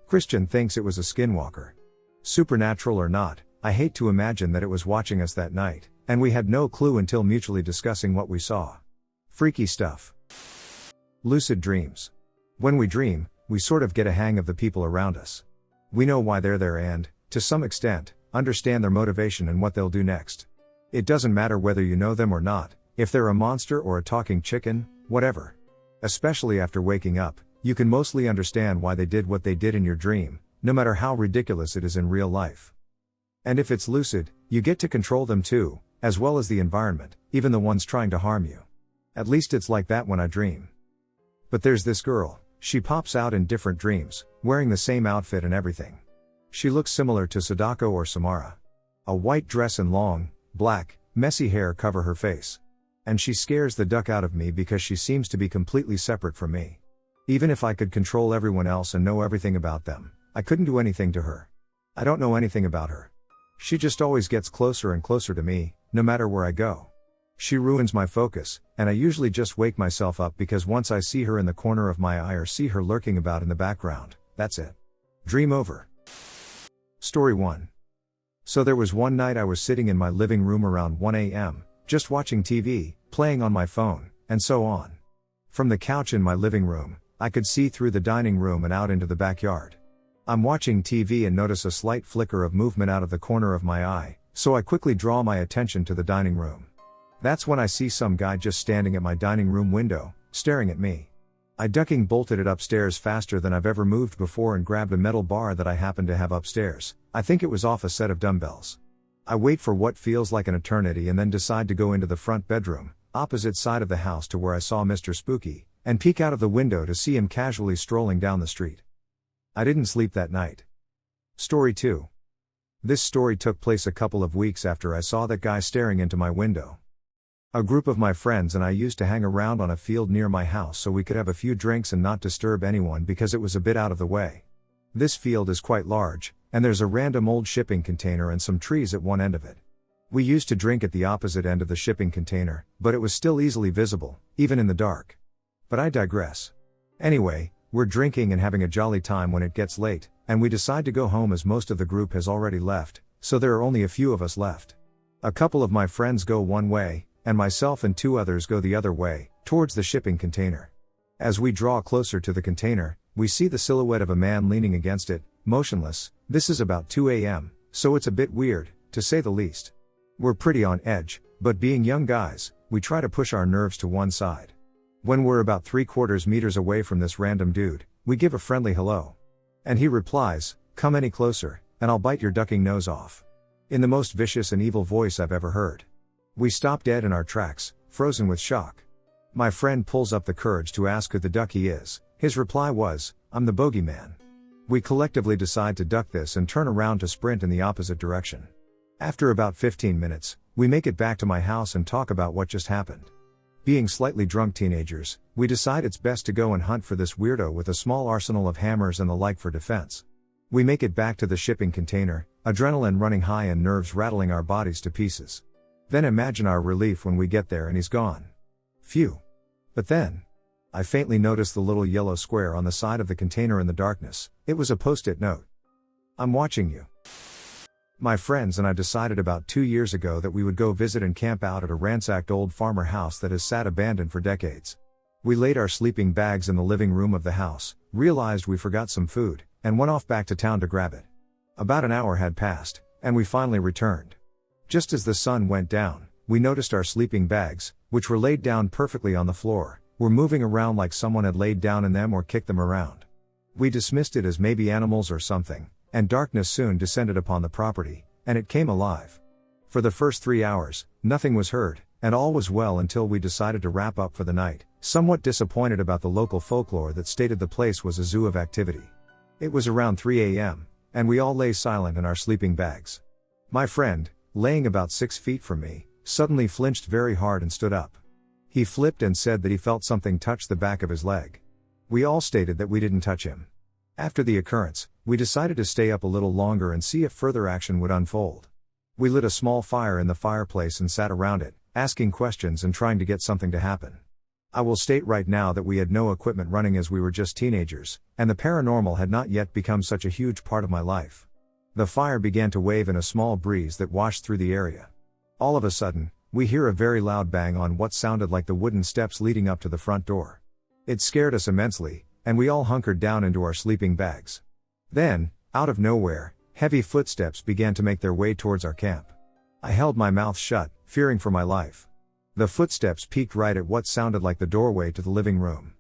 Christian thinks it was a skinwalker. Supernatural or not, I hate to imagine that it was watching us that night, and we had no clue until mutually discussing what we saw. Freaky stuff. Lucid dreams. When we dream, we sort of get a hang of the people around us. We know why they're there and, to some extent, understand their motivation and what they'll do next. It doesn't matter whether you know them or not, if they're a monster or a talking chicken, whatever. Especially after waking up, you can mostly understand why they did what they did in your dream, no matter how ridiculous it is in real life. And if it's lucid, you get to control them too, as well as the environment, even the ones trying to harm you. At least it's like that when I dream. But there's this girl, she pops out in different dreams, wearing the same outfit and everything. She looks similar to Sadako or Samara. A white dress and long, black, messy hair cover her face. And she scares the duck out of me because she seems to be completely separate from me. Even if I could control everyone else and know everything about them, I couldn't do anything to her. I don't know anything about her. She just always gets closer and closer to me, no matter where I go. She ruins my focus, and I usually just wake myself up because once I see her in the corner of my eye or see her lurking about in the background, that's it. Dream over. Story 1. So there was one night I was sitting in my living room around 1 a.m., just watching TV, playing on my phone, and so on. From the couch in my living room, I could see through the dining room and out into the backyard. I'm watching TV and notice a slight flicker of movement out of the corner of my eye, so I quickly draw my attention to the dining room. That's when I see some guy just standing at my dining room window, staring at me. I ducking bolted it upstairs faster than I've ever moved before and grabbed a metal bar that I happened to have upstairs. I think it was off a set of dumbbells. I wait for what feels like an eternity and then decide to go into the front bedroom, opposite side of the house to where I saw Mr. Spooky, and peek out of the window to see him casually strolling down the street. I didn't sleep that night. Story 2. This story took place a couple of weeks after I saw that guy staring into my window. A group of my friends and I used to hang around on a field near my house so we could have a few drinks and not disturb anyone because it was a bit out of the way. This field is quite large, and there's a random old shipping container and some trees at one end of it. We used to drink at the opposite end of the shipping container, but it was still easily visible, even in the dark. But I digress. Anyway, we're drinking and having a jolly time when it gets late, and we decide to go home as most of the group has already left, so there are only a few of us left. A couple of my friends go one way, and myself and 2 others go the other way, towards the shipping container. As we draw closer to the container, we see the silhouette of a man leaning against it, motionless. This is about 2 a.m., so it's a bit weird, to say the least. We're pretty on edge, but being young guys, we try to push our nerves to one side. When we're about 3/4 meters away from this random dude, we give a friendly hello. And he replies, "Come any closer, and I'll bite your ducking nose off." In the most vicious and evil voice I've ever heard. We stop dead in our tracks, frozen with shock. My friend pulls up the courage to ask who the ducky is. His reply was, "I'm the bogeyman." We collectively decide to duck this and turn around to sprint in the opposite direction. After about 15 minutes, we make it back to my house and talk about what just happened. Being slightly drunk teenagers, we decide it's best to go and hunt for this weirdo with a small arsenal of hammers and the like for defense. We make it back to the shipping container, adrenaline running high and nerves rattling our bodies to pieces. Then imagine our relief when we get there and he's gone. Phew. But then, I faintly noticed the little yellow square on the side of the container in the darkness. It was a post-it note. "I'm watching you." My friends and I decided about 2 years ago that we would go visit and camp out at a ransacked old farmer house that has sat abandoned for decades. We laid our sleeping bags in the living room of the house, realized we forgot some food, and went off back to town to grab it. About an hour had passed, and we finally returned. Just as the sun went down, we noticed our sleeping bags, which were laid down perfectly on the floor, were moving around like someone had laid down in them or kicked them around. We dismissed it as maybe animals or something, and darkness soon descended upon the property, and it came alive. For the first 3 hours, nothing was heard, and all was well until we decided to wrap up for the night, somewhat disappointed about the local folklore that stated the place was a zoo of activity. It was around 3 a.m., and we all lay silent in our sleeping bags. My friend, laying about 6 feet from me, suddenly flinched very hard and stood up. He flipped and said that he felt something touch the back of his leg. We all stated that we didn't touch him. After the occurrence, we decided to stay up a little longer and see if further action would unfold. We lit a small fire in the fireplace and sat around it, asking questions and trying to get something to happen. I will state right now that we had no equipment running as we were just teenagers, and the paranormal had not yet become such a huge part of my life. The fire began to wave in a small breeze that washed through the area. All of a sudden, we hear a very loud bang on what sounded like the wooden steps leading up to the front door. It scared us immensely, and we all hunkered down into our sleeping bags. Then, out of nowhere, heavy footsteps began to make their way towards our camp. I held my mouth shut, fearing for my life. The footsteps peaked right at what sounded like the doorway to the living room.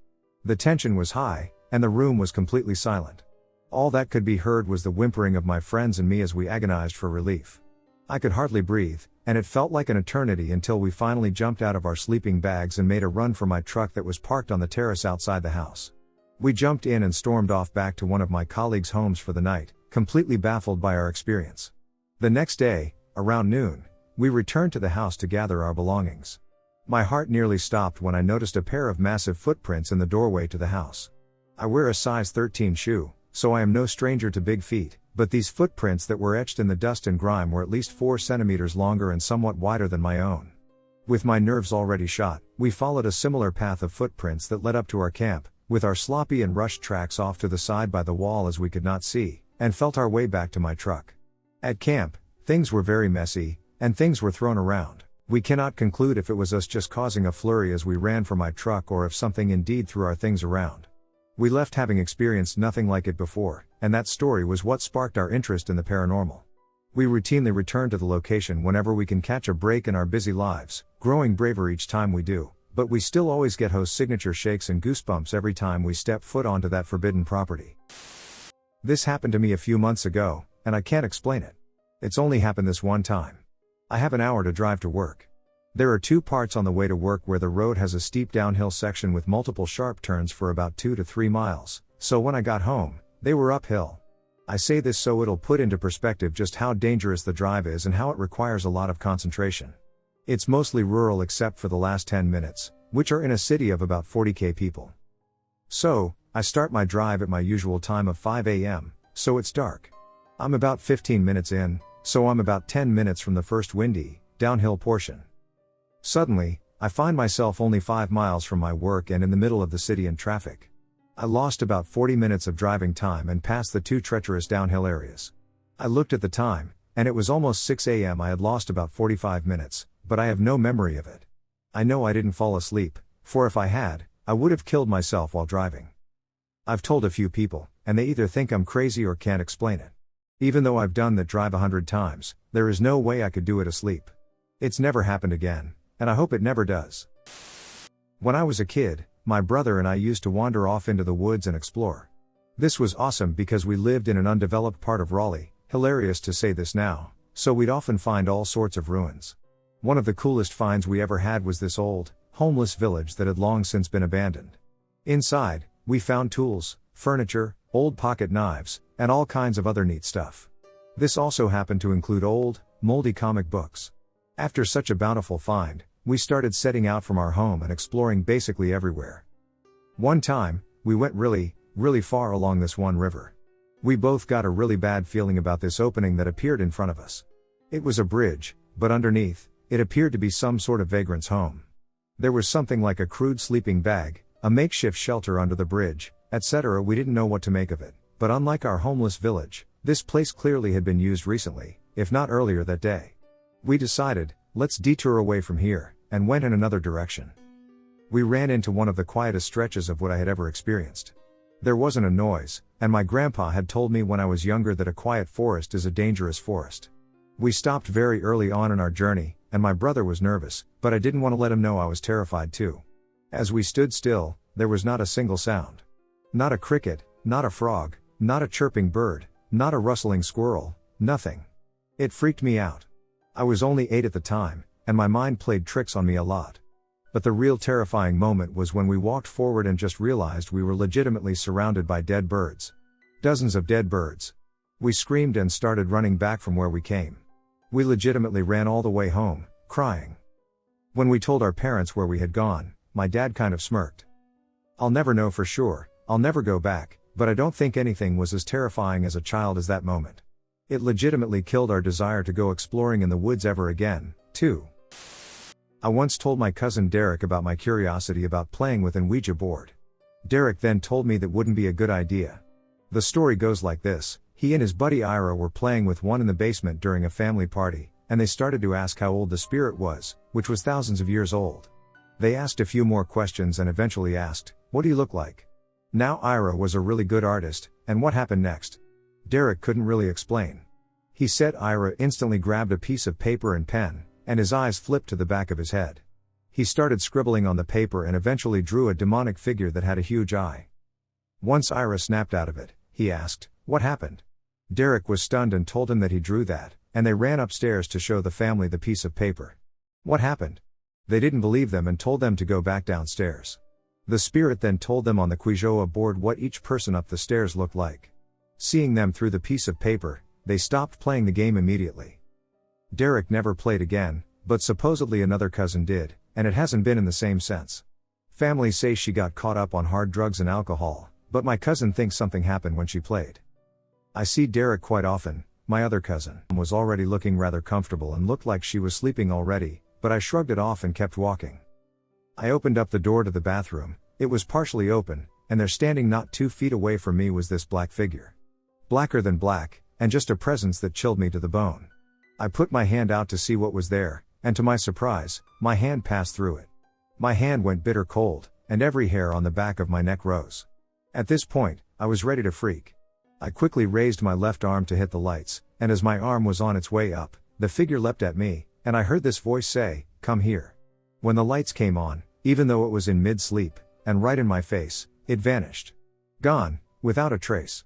The tension was high, and the room was completely silent. All that could be heard was the whimpering of my friends and me as we agonized for relief. I could hardly breathe, and it felt like an eternity until we finally jumped out of our sleeping bags and made a run for my truck that was parked on the terrace outside the house. We jumped in and stormed off back to one of my colleagues' homes for the night, completely baffled by our experience. The next day, around noon, we returned to the house to gather our belongings. My heart nearly stopped when I noticed a pair of massive footprints in the doorway to the house. I wear a size 13 shoe, so I am no stranger to big feet, but these footprints that were etched in the dust and grime were at least 4 centimeters longer and somewhat wider than my own. With my nerves already shot, we followed a similar path of footprints that led up to our camp, with our sloppy and rushed tracks off to the side by the wall as we could not see, and felt our way back to my truck. At camp, things were very messy, and things were thrown around. We cannot conclude if it was us just causing a flurry as we ran for my truck or if something indeed threw our things around. We left having experienced nothing like it before, and that story was what sparked our interest in the paranormal. We routinely return to the location whenever we can catch a break in our busy lives, growing braver each time we do, but we still always get host signature shakes and goosebumps every time we step foot onto that forbidden property. This happened to me a few months ago, and I can't explain it. It's only happened this one time. I have an hour to drive to work. There are 2 parts on the way to work where the road has a steep downhill section with multiple sharp turns for about 2 to 3 miles, so when I got home, they were uphill. I say this so it'll put into perspective just how dangerous the drive is and how it requires a lot of concentration. It's mostly rural except for the last 10 minutes, which are in a city of about 40,000 people. So, I start my drive at my usual time of 5 a.m., so it's dark. I'm about 15 minutes in, so I'm about 10 minutes from the first windy, downhill portion. Suddenly, I find myself only 5 miles from my work and in the middle of the city in traffic. I lost about 40 minutes of driving time and passed the 2 treacherous downhill areas. I looked at the time, and it was almost 6 a.m. I had lost about 45 minutes, but I have no memory of it. I know I didn't fall asleep, for if I had, I would have killed myself while driving. I've told a few people, and they either think I'm crazy or can't explain it. Even though I've done that drive 100 times, there is no way I could do it asleep. It's never happened again, and I hope it never does. When I was a kid, my brother and I used to wander off into the woods and explore. This was awesome because we lived in an undeveloped part of Raleigh, hilarious to say this now, so we'd often find all sorts of ruins. One of the coolest finds we ever had was this old, homeless village that had long since been abandoned. Inside, we found tools, furniture, old pocket knives, and all kinds of other neat stuff. This also happened to include old, moldy comic books. After such a bountiful find, we started setting out from our home and exploring basically everywhere. One time, we went really far along this one river. We both got a really bad feeling about this opening that appeared in front of us. It was a bridge, but underneath, it appeared to be some sort of vagrant's home. There was something like a crude sleeping bag, a makeshift shelter under the bridge, etc. We didn't know what to make of it, but unlike our homeless village, this place clearly had been used recently, if not earlier that day. We decided, let's detour away from here, and went in another direction. We ran into one of the quietest stretches of what I had ever experienced. There wasn't a noise, and my grandpa had told me when I was younger that a quiet forest is a dangerous forest. We stopped very early on in our journey, and my brother was nervous, but I didn't want to let him know I was terrified too. As we stood still, there was not a single sound. Not a cricket, not a frog, not a chirping bird, not a rustling squirrel, nothing. It freaked me out. I was only 8 at the time, and my mind played tricks on me a lot. But the real terrifying moment was when we walked forward and just realized we were legitimately surrounded by dead birds. Dozens of dead birds. We screamed and started running back from where we came. We legitimately ran all the way home, crying. When we told our parents where we had gone, my dad kind of smirked. I'll never know for sure, I'll never go back, but I don't think anything was as terrifying as a child as that moment. It legitimately killed our desire to go exploring in the woods ever again, too. I once told my cousin Derek about my curiosity about playing with an Ouija board. Derek then told me that wouldn't be a good idea. The story goes like this: he and his buddy Ira were playing with one in the basement during a family party, and they started to ask how old the spirit was, which was thousands of years old. They asked a few more questions and eventually asked, "What do you look like?" Now Ira was a really good artist, and what happened next? Derek couldn't really explain. He said Ira instantly grabbed a piece of paper and pen, and his eyes flipped to the back of his head. He started scribbling on the paper and eventually drew a demonic figure that had a huge eye. Once Ira snapped out of it, he asked, "What happened?" Derek was stunned and told him that he drew that, and they ran upstairs to show the family the piece of paper. What happened? They didn't believe them and told them to go back downstairs. The spirit then told them on the Ouija board what each person up the stairs looked like. Seeing them through the piece of paper, they stopped playing the game immediately. Derek never played again, but supposedly another cousin did, and it hasn't been in the same since. Family say she got caught up on hard drugs and alcohol, but my cousin thinks something happened when she played. I see Derek quite often. My other cousin was already looking rather comfortable and looked like she was sleeping already, but I shrugged it off and kept walking. I opened up the door to the bathroom. It was partially open, and there standing not 2 feet away from me was this black figure. Blacker than black, and just a presence that chilled me to the bone. I put my hand out to see what was there, and to my surprise, my hand passed through it. My hand went bitter cold, and every hair on the back of my neck rose. At this point, I was ready to freak. I quickly raised my left arm to hit the lights, and as my arm was on its way up, the figure leapt at me, and I heard this voice say, "Come here." When the lights came on, even though it was in mid-sleep, and right in my face, it vanished. Gone, without a trace.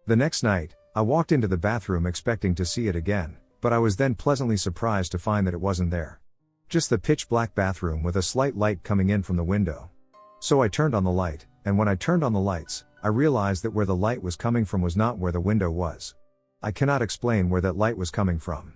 The next night, I walked into the bathroom expecting to see it again, but I was then pleasantly surprised to find that it wasn't there. Just the pitch-black bathroom with a slight light coming in from the window. So I turned on the light, and when I turned on the lights, I realized that where the light was coming from was not where the window was. I cannot explain where that light was coming from.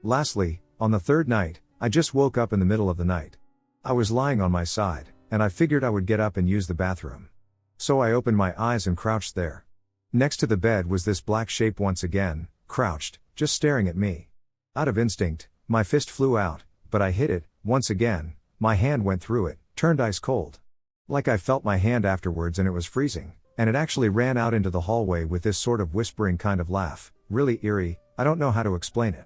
Lastly, on the third night, I just woke up in the middle of the night. I was lying on my side, and I figured I would get up and use the bathroom. So I opened my eyes and crouched there. Next to the bed was this black shape once again, crouched, just staring at me. Out of instinct, my fist flew out, but I hit it. Once again, my hand went through it, turned ice cold. Like I felt my hand afterwards and it was freezing, and it actually ran out into the hallway with this sort of whispering kind of laugh, really eerie. I don't know how to explain it.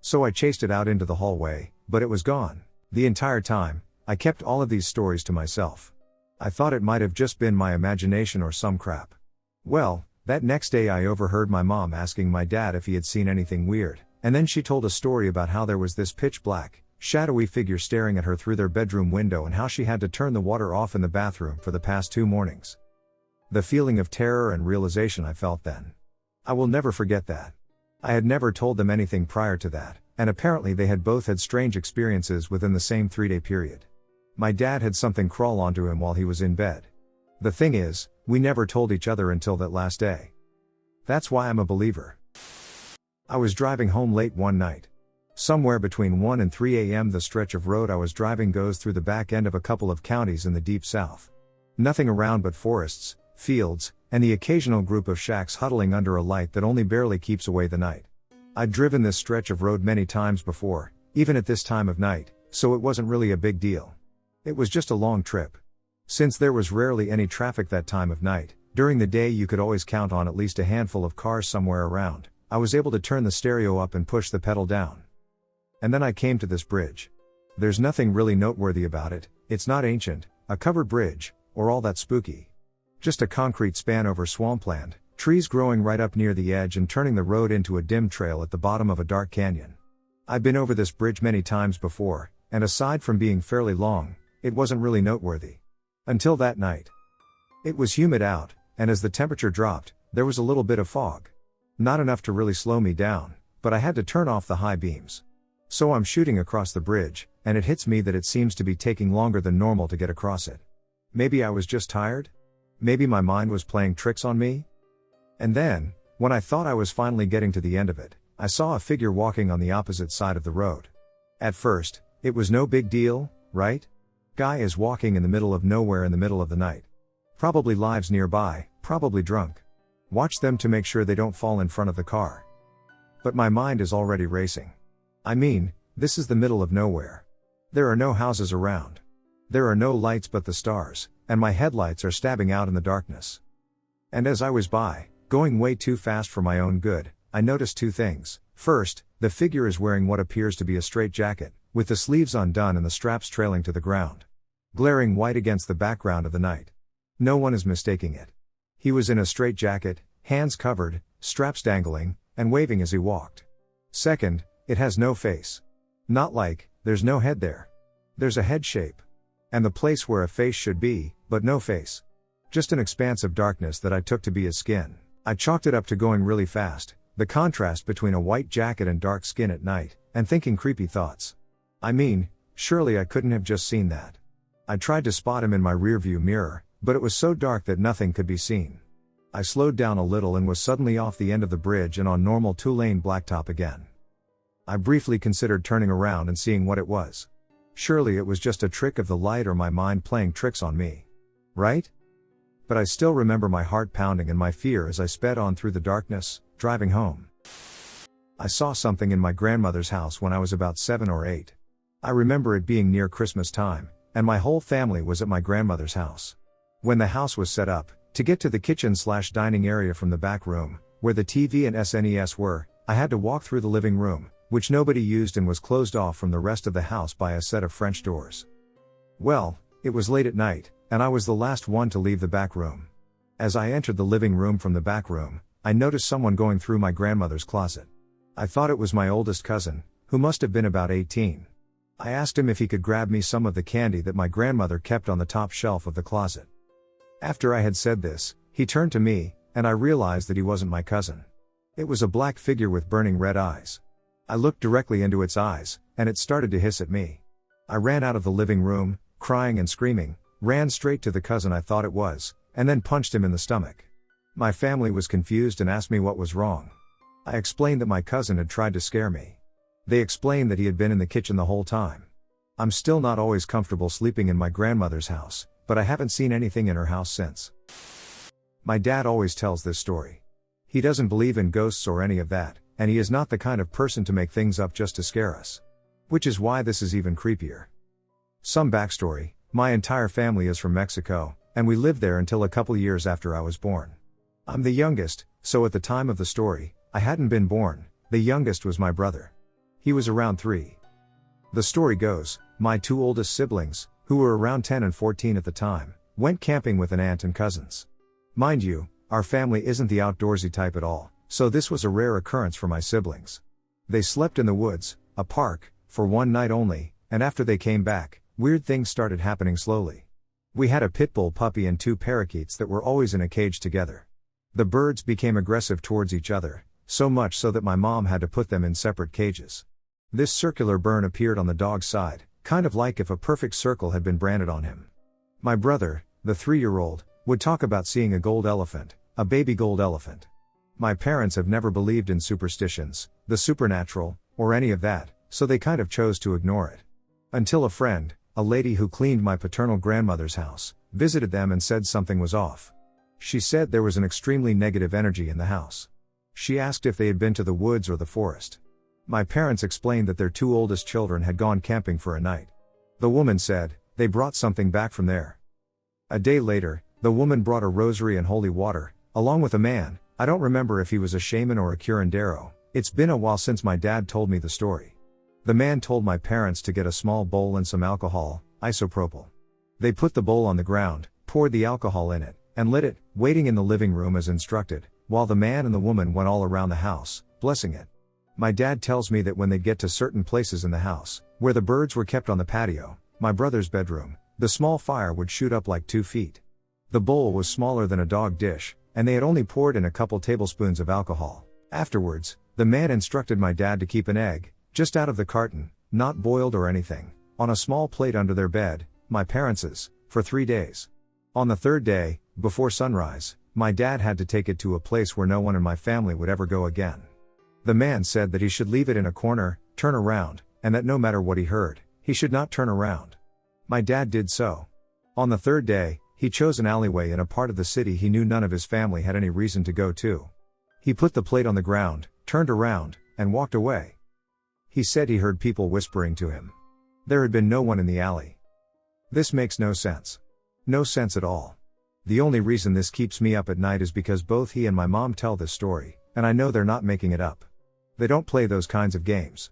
So I chased it out into the hallway, but it was gone. The entire time, I kept all of these stories to myself. I thought it might have just been my imagination or some crap. Well, that next day I overheard my mom asking my dad if he had seen anything weird, and then she told a story about how there was this pitch black, shadowy figure staring at her through their bedroom window and how she had to turn the water off in the bathroom for the past 2 mornings. The feeling of terror and realization I felt then. I will never forget that. I had never told them anything prior to that, and apparently they had both had strange experiences within the same 3-day period. My dad had something crawl onto him while he was in bed. The thing is, we never told each other until that last day. That's why I'm a believer. I was driving home late one night. Somewhere between 1 and 3 a.m. the stretch of road I was driving goes through the back end of a couple of counties in the deep south. Nothing around but forests, fields, and the occasional group of shacks huddling under a light that only barely keeps away the night. I'd driven this stretch of road many times before, even at this time of night, so it wasn't really a big deal. It was just a long trip. Since there was rarely any traffic that time of night, during the day you could always count on at least a handful of cars somewhere around. I was able to turn the stereo up and push the pedal down. And then I came to this bridge. There's nothing really noteworthy about it, It's not ancient, a covered bridge, or all that spooky. Just a concrete span over swampland, trees growing right up near the edge and turning the road into a dim trail at the bottom of a dark canyon. I've been over this bridge many times before, and aside from being fairly long, it wasn't really noteworthy. Until that night. It was humid out, and as the temperature dropped, there was a little bit of fog. Not enough to really slow me down, but I had to turn off the high beams. So I'm shooting across the bridge, and it hits me that it seems to be taking longer than normal to get across it. Maybe I was just tired? Maybe my mind was playing tricks on me? And then, when I thought I was finally getting to the end of it, I saw a figure walking on the opposite side of the road. At first, it was no big deal, right? Guy is walking in the middle of nowhere in the middle of the night. Probably lives nearby, probably drunk. Watch them to make sure they don't fall in front of the car. But my mind is already racing. I mean, this is the middle of nowhere. There are no houses around. There are no lights but the stars, and my headlights are stabbing out in the darkness. And as I was by, going way too fast for my own good, I noticed two things. First, the figure is wearing what appears to be a straitjacket, with the sleeves undone and the straps trailing to the ground. Glaring white against the background of the night. No one is mistaking it. He was in a straitjacket, hands covered, straps dangling, and waving as he walked. Second, it has no face. Not like, there's no head there. There's a head shape. And the place where a face should be, but no face. Just an expanse of darkness that I took to be his skin. I chalked it up to going really fast, the contrast between a white jacket and dark skin at night, and thinking creepy thoughts. I mean, surely I couldn't have just seen that. I tried to spot him in my rearview mirror, but it was so dark that nothing could be seen. I slowed down a little and was suddenly off the end of the bridge and on normal 2-lane blacktop again. I briefly considered turning around and seeing what it was. Surely it was just a trick of the light or my mind playing tricks on me. Right? But I still remember my heart pounding and my fear as I sped on through the darkness, driving home. I saw something in my grandmother's house when I was about 7 or 8. I remember it being near Christmas time, and my whole family was at my grandmother's house. When the house was set up, to get to the kitchen/dining area from the back room, where the TV and SNES were, I had to walk through the living room, which nobody used and was closed off from the rest of the house by a set of French doors. Well, it was late at night, and I was the last one to leave the back room. As I entered the living room from the back room, I noticed someone going through my grandmother's closet. I thought it was my oldest cousin, who must have been about 18. I asked him if he could grab me some of the candy that my grandmother kept on the top shelf of the closet. After I had said this, he turned to me, and I realized that he wasn't my cousin. It was a black figure with burning red eyes. I looked directly into its eyes, and it started to hiss at me. I ran out of the living room, crying and screaming, ran straight to the cousin I thought it was, and then punched him in the stomach. My family was confused and asked me what was wrong. I explained that my cousin had tried to scare me. They explained that he had been in the kitchen the whole time. I'm still not always comfortable sleeping in my grandmother's house, but I haven't seen anything in her house since. My dad always tells this story. He doesn't believe in ghosts or any of that, and he is not the kind of person to make things up just to scare us. Which is why this is even creepier. Some backstory: my entire family is from Mexico, and we lived there until a couple years after I was born. I'm the youngest, so at the time of the story, I hadn't been born. The youngest was my brother. He was around 3. The story goes, my 2 oldest siblings, who were around 10 and 14 at the time, went camping with an aunt and cousins. Mind you, our family isn't the outdoorsy type at all, so this was a rare occurrence for my siblings. They slept in the woods, a park, for one night only, and after they came back, weird things started happening slowly. We had a pit bull puppy and 2 parakeets that were always in a cage together. The birds became aggressive towards each other, so much so that my mom had to put them in separate cages. This circular burn appeared on the dog's side, kind of like if a perfect circle had been branded on him. My brother, the 3-year-old, would talk about seeing a gold elephant, a baby gold elephant. My parents have never believed in superstitions, the supernatural, or any of that, so they kind of chose to ignore it. Until a friend, a lady who cleaned my paternal grandmother's house, visited them and said something was off. She said there was an extremely negative energy in the house. She asked if they had been to the woods or the forest. My parents explained that their 2 oldest children had gone camping for a night. The woman said, they brought something back from there. A day later, the woman brought a rosary and holy water, along with a man. I don't remember if he was a shaman or a curandero. It's been a while since my dad told me the story. The man told my parents to get a small bowl and some alcohol, isopropyl. They put the bowl on the ground, poured the alcohol in it, and lit it, waiting in the living room as instructed, while the man and the woman went all around the house, blessing it. My dad tells me that when they get to certain places in the house, where the birds were kept on the patio, my brother's bedroom, the small fire would shoot up like 2 feet. The bowl was smaller than a dog dish, and they had only poured in a couple tablespoons of alcohol. Afterwards, the man instructed my dad to keep an egg, just out of the carton, not boiled or anything, on a small plate under their bed, my parents's, for 3 days. On the 3rd day, before sunrise, my dad had to take it to a place where no one in my family would ever go again. The man said that he should leave it in a corner, turn around, and that no matter what he heard, he should not turn around. My dad did so. On the 3rd day, he chose an alleyway in a part of the city he knew none of his family had any reason to go to. He put the plate on the ground, turned around, and walked away. He said he heard people whispering to him. There had been no one in the alley. This makes no sense. No sense at all. The only reason this keeps me up at night is because both he and my mom tell this story, and I know they're not making it up. They don't play those kinds of games.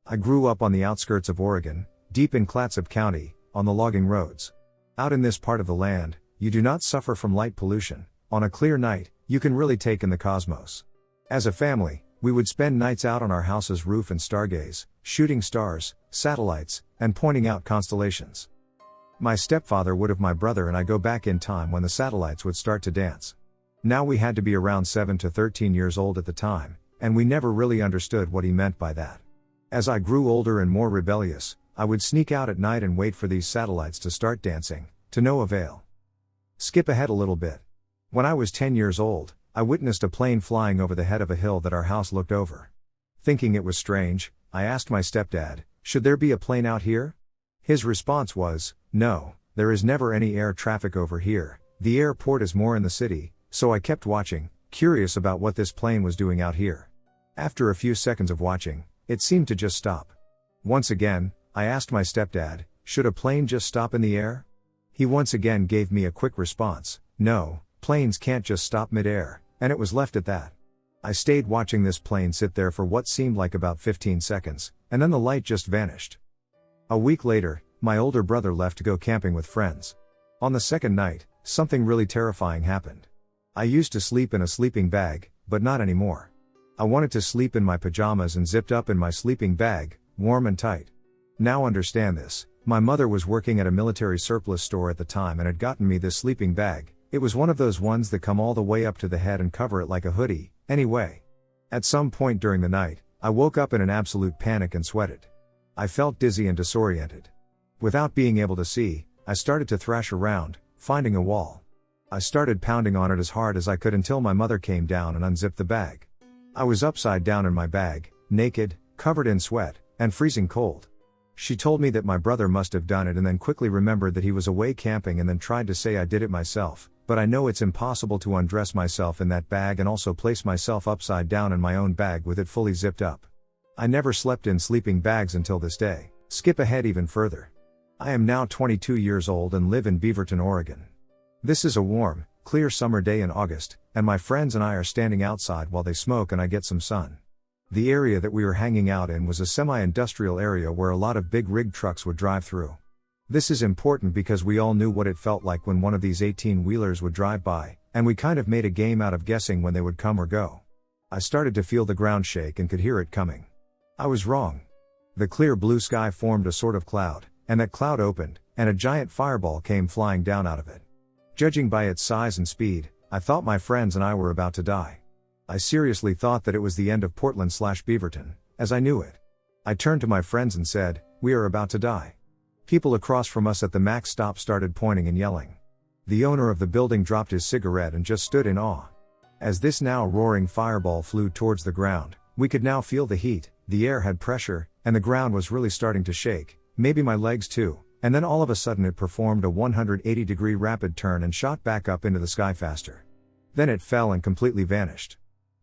I grew up on the outskirts of Oregon, deep in Clatsop County, on the logging roads. Out in this part of the land, you do not suffer from light pollution. On a clear night, you can really take in the cosmos. As a family, we would spend nights out on our house's roof and stargaze, shooting stars, satellites, and pointing out constellations. My stepfather would have my brother and I go back in time when the satellites would start to dance. Now we had to be around 7 to 13 years old at the time, and we never really understood what he meant by that. As I grew older and more rebellious, I would sneak out at night and wait for these satellites to start dancing, to no avail. Skip ahead a little bit. When I was 10 years old, I witnessed a plane flying over the head of a hill that our house looked over. Thinking it was strange, I asked my stepdad, "Should there be a plane out here?" His response was, "No, there is never any air traffic over here, the airport is more in the city," so I kept watching, curious about what this plane was doing out here. After a few seconds of watching, it seemed to just stop. Once again, I asked my stepdad, "Should a plane just stop in the air?" He once again gave me a quick response, "No, planes can't just stop mid-air," and it was left at that. I stayed watching this plane sit there for what seemed like about 15 seconds, and then the light just vanished. A week later, my older brother left to go camping with friends. On the 2nd night, something really terrifying happened. I used to sleep in a sleeping bag, but not anymore. I wanted to sleep in my pajamas and zipped up in my sleeping bag, warm and tight. Now understand this, my mother was working at a military surplus store at the time and had gotten me this sleeping bag. It was one of those ones that come all the way up to the head and cover it like a hoodie, anyway. At some point during the night, I woke up in an absolute panic and sweated. I felt dizzy and disoriented. Without being able to see, I started to thrash around, finding a wall. I started pounding on it as hard as I could until my mother came down and unzipped the bag. I was upside down in my bag, naked, covered in sweat, and freezing cold. She told me that my brother must have done it and then quickly remembered that he was away camping and then tried to say I did it myself, but I know it's impossible to undress myself in that bag and also place myself upside down in my own bag with it fully zipped up. I never slept in sleeping bags until this day. Skip ahead even further. I am now 22 years old and live in Beaverton, Oregon. This is a warm, clear summer day in August, and my friends and I are standing outside while they smoke and I get some sun. The area that we were hanging out in was a semi-industrial area where a lot of big rig trucks would drive through. This is important because we all knew what it felt like when one of these 18-wheelers would drive by, and we kind of made a game out of guessing when they would come or go. I started to feel the ground shake and could hear it coming. I was wrong. The clear blue sky formed a sort of cloud, and that cloud opened, and a giant fireball came flying down out of it. Judging by its size and speed, I thought my friends and I were about to die. I seriously thought that it was the end of Portland/Beaverton, as I knew it. I turned to my friends and said, "We are about to die." People across from us at the Max stop started pointing and yelling. The owner of the building dropped his cigarette and just stood in awe. As this now roaring fireball flew towards the ground, we could now feel the heat, the air had pressure, and the ground was really starting to shake, maybe my legs too, and then all of a sudden it performed a 180-degree rapid turn and shot back up into the sky faster. Then it fell and completely vanished.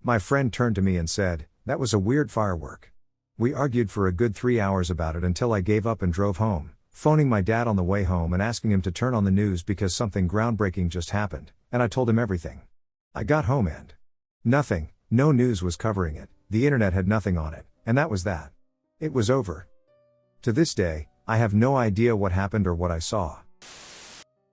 My friend turned to me and said, "That was a weird firework." We argued for a good 3 hours about it until I gave up and drove home, phoning my dad on the way home and asking him to turn on the news because something groundbreaking just happened, and I told him everything. I got home and nothing, no news was covering it, the internet had nothing on it, and that was that. It was over. To this day, I have no idea what happened or what I saw.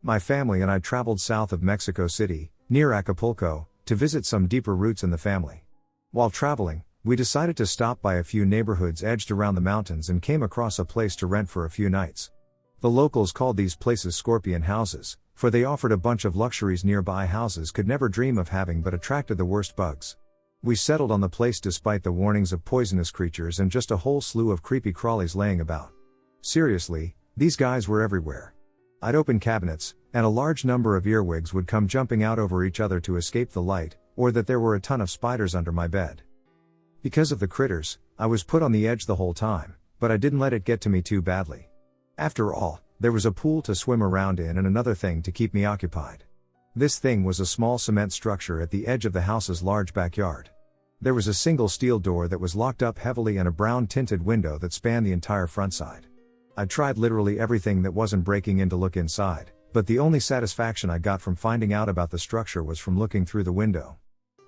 My family and I traveled south of Mexico City, near Acapulco, to visit some deeper roots in the family. While traveling, we decided to stop by a few neighborhoods edged around the mountains and came across a place to rent for a few nights. The locals called these places scorpion houses, for they offered a bunch of luxuries nearby houses could never dream of having but attracted the worst bugs. We settled on the place despite the warnings of poisonous creatures and just a whole slew of creepy crawlies laying about. Seriously, these guys were everywhere. I'd open cabinets, and a large number of earwigs would come jumping out over each other to escape the light, or that there were a ton of spiders under my bed. Because of the critters, I was put on the edge the whole time, but I didn't let it get to me too badly. After all, there was a pool to swim around in and another thing to keep me occupied. This thing was a small cement structure at the edge of the house's large backyard. There was a single steel door that was locked up heavily and a brown-tinted window that spanned the entire front side. I tried literally everything that wasn't breaking in to look inside, but the only satisfaction I got from finding out about the structure was from looking through the window.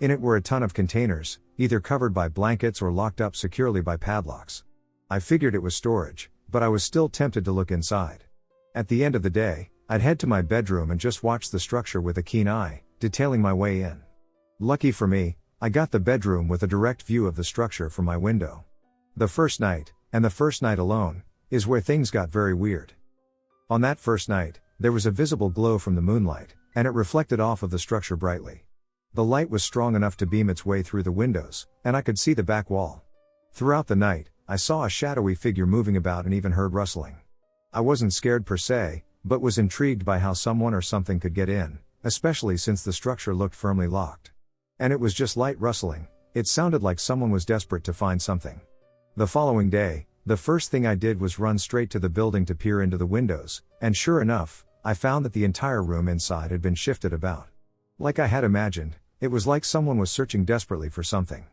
In it were a ton of containers, either covered by blankets or locked up securely by padlocks. I figured it was storage, but I was still tempted to look inside. At the end of the day, I'd head to my bedroom and just watch the structure with a keen eye, detailing my way in. Lucky for me, I got the bedroom with a direct view of the structure from my window. The first night, and the first night alone, is where things got very weird. On that first night, there was a visible glow from the moonlight, and it reflected off of the structure brightly. The light was strong enough to beam its way through the windows, and I could see the back wall. Throughout the night, I saw a shadowy figure moving about and even heard rustling. I wasn't scared per se, but was intrigued by how someone or something could get in, especially since the structure looked firmly locked. And it was just light rustling, it sounded like someone was desperate to find something. The following day, the first thing I did was run straight to the building to peer into the windows, and sure enough, I found that the entire room inside had been shifted about. Like I had imagined, it was like someone was searching desperately for something.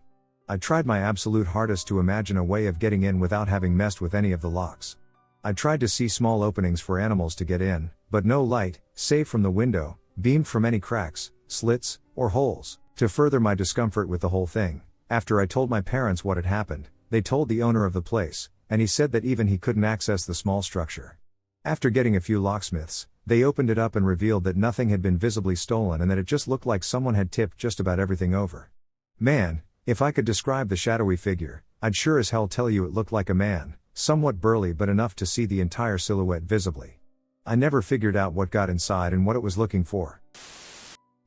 I tried my absolute hardest to imagine a way of getting in without having messed with any of the locks. I tried to see small openings for animals to get in, but no light, save from the window, beamed from any cracks, slits, or holes. To further my discomfort with the whole thing, after I told my parents what had happened, they told the owner of the place, and he said that even he couldn't access the small structure. After getting a few locksmiths, they opened it up and revealed that nothing had been visibly stolen and that it just looked like someone had tipped just about everything over. Man, if I could describe the shadowy figure, I'd sure as hell tell you it looked like a man, somewhat burly but enough to see the entire silhouette visibly. I never figured out what got inside and what it was looking for.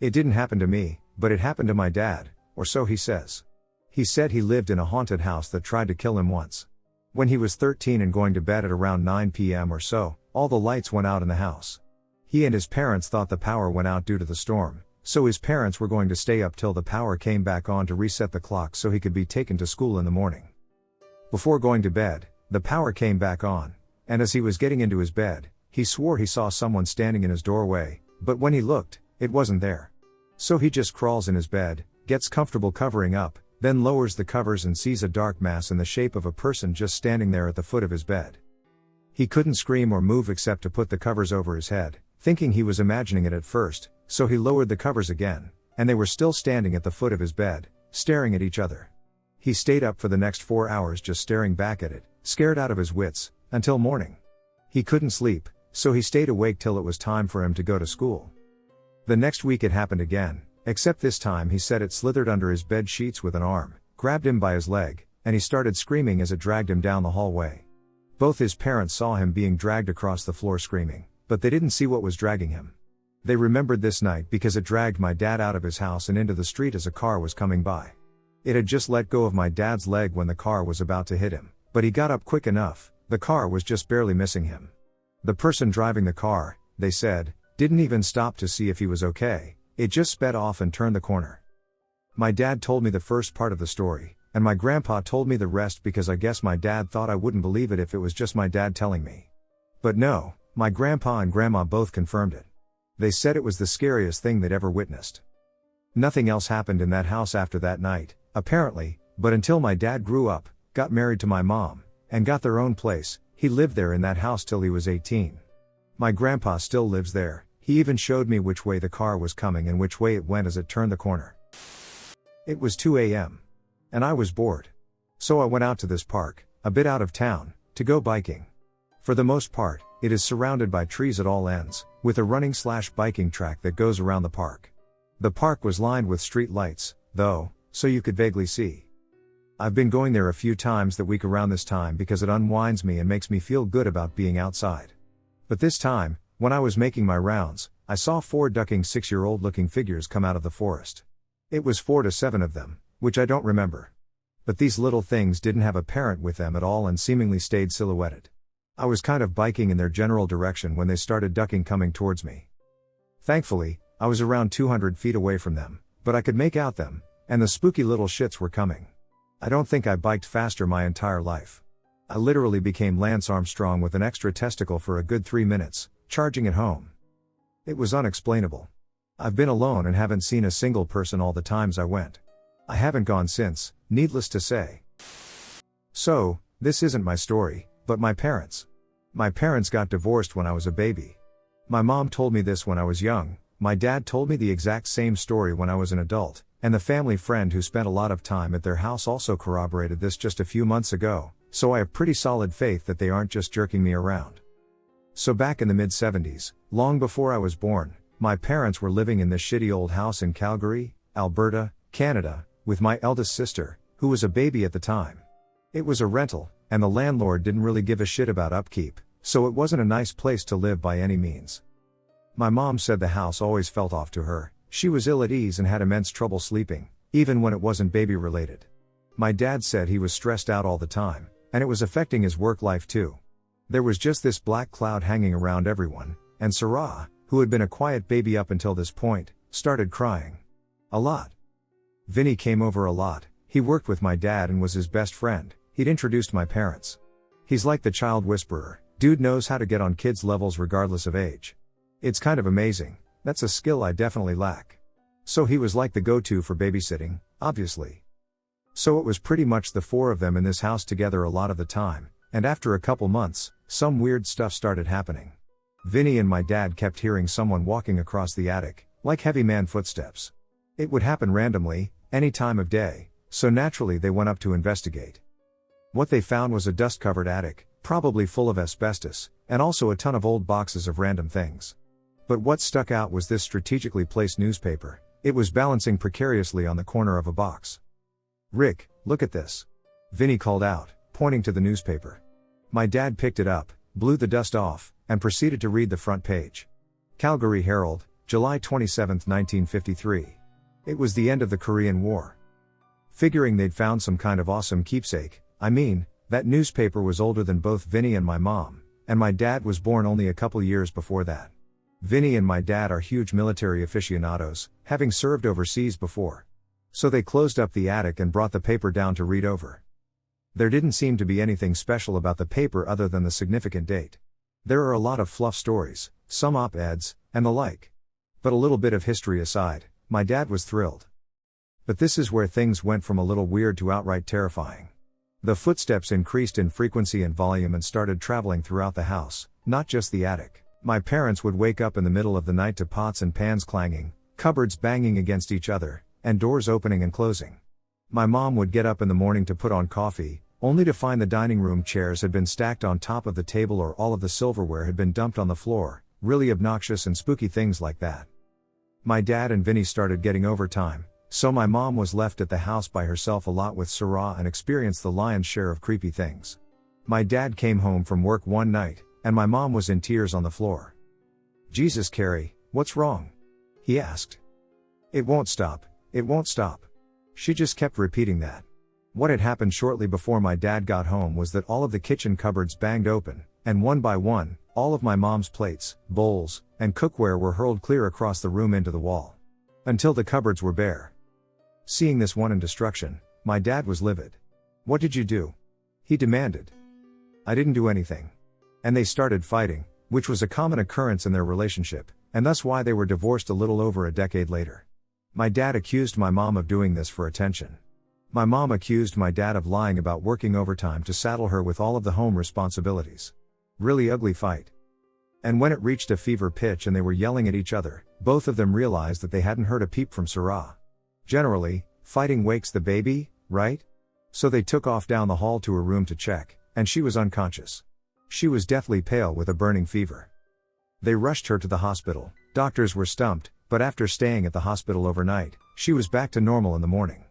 It didn't happen to me, but it happened to my dad, or so he says. He said he lived in a haunted house that tried to kill him once. When he was 13 and going to bed at around 9 p.m. or so, all the lights went out in the house. He and his parents thought the power went out due to the storm, so his parents were going to stay up till the power came back on to reset the clock so he could be taken to school in the morning. Before going to bed, the power came back on, and as he was getting into his bed, he swore he saw someone standing in his doorway, but when he looked, it wasn't there. So he just crawls in his bed, gets comfortable covering up, then lowers the covers and sees a dark mass in the shape of a person just standing there at the foot of his bed. He couldn't scream or move except to put the covers over his head, thinking he was imagining it at first, so he lowered the covers again, and they were still standing at the foot of his bed, staring at each other. He stayed up for the next 4 hours just staring back at it, scared out of his wits, until morning. He couldn't sleep, so he stayed awake till it was time for him to go to school. The next week it happened again, except this time he said it slithered under his bed sheets with an arm, grabbed him by his leg, and he started screaming as it dragged him down the hallway. Both his parents saw him being dragged across the floor screaming, but they didn't see what was dragging him. They remembered this night because it dragged my dad out of his house and into the street as a car was coming by. It had just let go of my dad's leg when the car was about to hit him, but he got up quick enough, the car was just barely missing him. The person driving the car, they said, didn't even stop to see if he was okay, it just sped off and turned the corner. My dad told me the first part of the story, and my grandpa told me the rest because I guess my dad thought I wouldn't believe it if it was just my dad telling me. But no, my grandpa and grandma both confirmed it. They said it was the scariest thing they'd ever witnessed. Nothing else happened in that house after that night, apparently, but until my dad grew up, got married to my mom, and got their own place, he lived there in that house till he was 18. My grandpa still lives there, he even showed me which way the car was coming and which way it went as it turned the corner. It was 2 a.m. and I was bored. So I went out to this park, a bit out of town, to go biking. For the most part, It is surrounded by trees at all ends, with a running/biking track that goes around the park. The park was lined with street lights, though, so you could vaguely see. I've been going there a few times that week around this time because it unwinds me and makes me feel good about being outside. But this time, when I was making my rounds, I saw 4 ducking 6-year-old looking figures come out of the forest. It was 4 to 7 of them, which I don't remember. But these little things didn't have a parent with them at all and seemingly stayed silhouetted. I was kind of biking in their general direction when they started ducking coming towards me. Thankfully, I was around 200 feet away from them, but I could make out them, and the spooky little shits were coming. I don't think I biked faster my entire life. I literally became Lance Armstrong with an extra testicle for a good 3 minutes, charging it home. It was unexplainable. I've been alone and haven't seen a single person all the times I went. I haven't gone since, needless to say. So, this isn't my story, but my parents. My parents got divorced when I was a baby. My mom told me this when I was young, my dad told me the exact same story when I was an adult, and the family friend who spent a lot of time at their house also corroborated this just a few months ago, so I have pretty solid faith that they aren't just jerking me around. So back in the mid-70s, long before I was born, my parents were living in this shitty old house in Calgary, Alberta, Canada, with my eldest sister, who was a baby at the time. It was a rental, and the landlord didn't really give a shit about upkeep, so it wasn't a nice place to live by any means. My mom said the house always felt off to her. She was ill at ease and had immense trouble sleeping, even when it wasn't baby related. My dad said he was stressed out all the time, and it was affecting his work life too. There was just this black cloud hanging around everyone, and Sarah, who had been a quiet baby up until this point, started crying. A lot. Vinny came over a lot. He worked with my dad and was his best friend. He'd introduced my parents. He's like the child whisperer. Dude knows how to get on kids' levels regardless of age. It's kind of amazing. That's a skill I definitely lack. So he was like the go-to for babysitting, obviously. So it was pretty much the 4 of them in this house together a lot of the time, and after a couple months, some weird stuff started happening. Vinny and my dad kept hearing someone walking across the attic, like heavy man footsteps. It would happen randomly, any time of day, so naturally they went up to investigate. What they found was a dust-covered attic, probably full of asbestos, and also a ton of old boxes of random things. But what stuck out was this strategically placed newspaper. It was balancing precariously on the corner of a box. "Rick, look at this," Vinny called out, pointing to the newspaper. My dad picked it up, blew the dust off, and proceeded to read the front page. Calgary Herald, July 27, 1953. It was the end of the Korean War. Figuring they'd found some kind of awesome keepsake, that newspaper was older than both Vinny and my dad was born only a couple years before that. Vinny and my dad are huge military aficionados, having served overseas before. So they closed up the attic and brought the paper down to read over. There didn't seem to be anything special about the paper other than the significant date. There are a lot of fluff stories, some op-eds, and the like. But a little bit of history aside, my dad was thrilled. But this is where things went from a little weird to outright terrifying. The footsteps increased in frequency and volume and started traveling throughout the house, not just the attic. My parents would wake up in the middle of the night to pots and pans clanging, cupboards banging against each other, and doors opening and closing. My mom would get up in the morning to put on coffee, only to find the dining room chairs had been stacked on top of the table or all of the silverware had been dumped on the floor, really obnoxious and spooky things like that. My dad and Vinny started getting overtime, so my mom was left at the house by herself a lot with Sarah and experienced the lion's share of creepy things. My dad came home from work one night, and my mom was in tears on the floor. "Jesus, Carrie, what's wrong?" he asked. "It won't stop, it won't stop." She just kept repeating that. What had happened shortly before my dad got home was that all of the kitchen cupboards banged open, and one by one, all of my mom's plates, bowls, and cookware were hurled clear across the room into the wall. Until the cupboards were bare. Seeing this wanton destruction, my dad was livid. "What did you do?" he demanded. "I didn't do anything." And they started fighting, which was a common occurrence in their relationship, and thus why they were divorced a little over a decade later. My dad accused my mom of doing this for attention. My mom accused my dad of lying about working overtime to saddle her with all of the home responsibilities. Really ugly fight. And when it reached a fever pitch and they were yelling at each other, both of them realized that they hadn't heard a peep from Sarah. Generally, fighting wakes the baby, right? So they took off down the hall to her room to check, and she was unconscious. She was deathly pale with a burning fever. They rushed her to the hospital. Doctors were stumped, but after staying at the hospital overnight, she was back to normal in the morning.